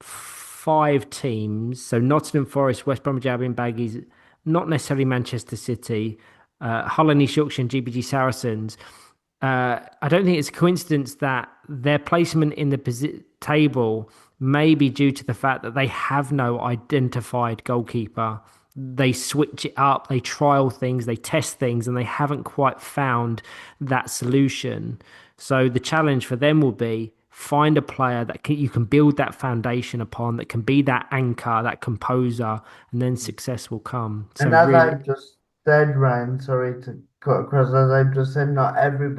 five teams, so Nottingham Forest, West Bromwich Albion, Baggies, not necessarily Manchester City, Hull and East Yorkshire and GBG Saracens. I don't think it's a coincidence that their placement in the table may be due to the fact that they have no identified goalkeeper. They switch it up, they trial things, they test things, and they haven't quite found that solution. So the challenge for them will be find a player that you can build that foundation upon, that can be that anchor, that composer, and then success will come. So And as really, I've just said, Ryan, sorry to cut across, as I've just said, not everyone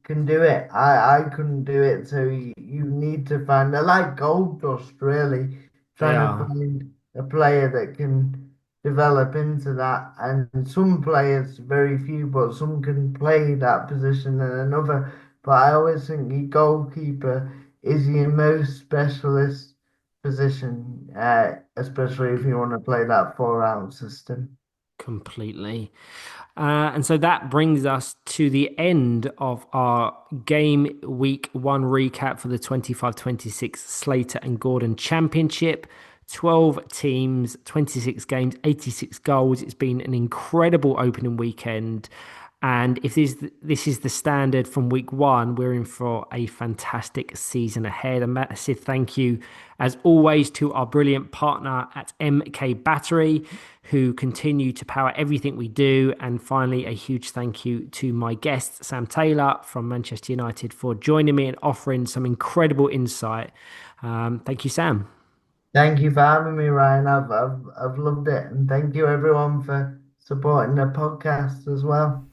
can do it. I couldn't do it, so you need to find. They're like gold dust, really, they trying to are. find a player that can develop into that. And some players, very few, but some can play that position and another. But I always think your goalkeeper is your most specialist position, especially if you want to play that 4 out system. Completely. And so that brings us to the end of our game week one recap for the 25-26 Slater and Gordon Championship. 12 teams, 26 games, 86 goals. It's been an incredible opening weekend. And if this is the standard from week one, we're in for a fantastic season ahead. A massive thank you, as always, to our brilliant partner at MK Battery, who continue to power everything we do. And finally, a huge thank you to my guest, Sam Taylor from Manchester United, for joining me and offering some incredible insight. Thank you, Sam. Thank you for having me, Ryan. I've loved it, and thank you everyone for supporting the podcast as well.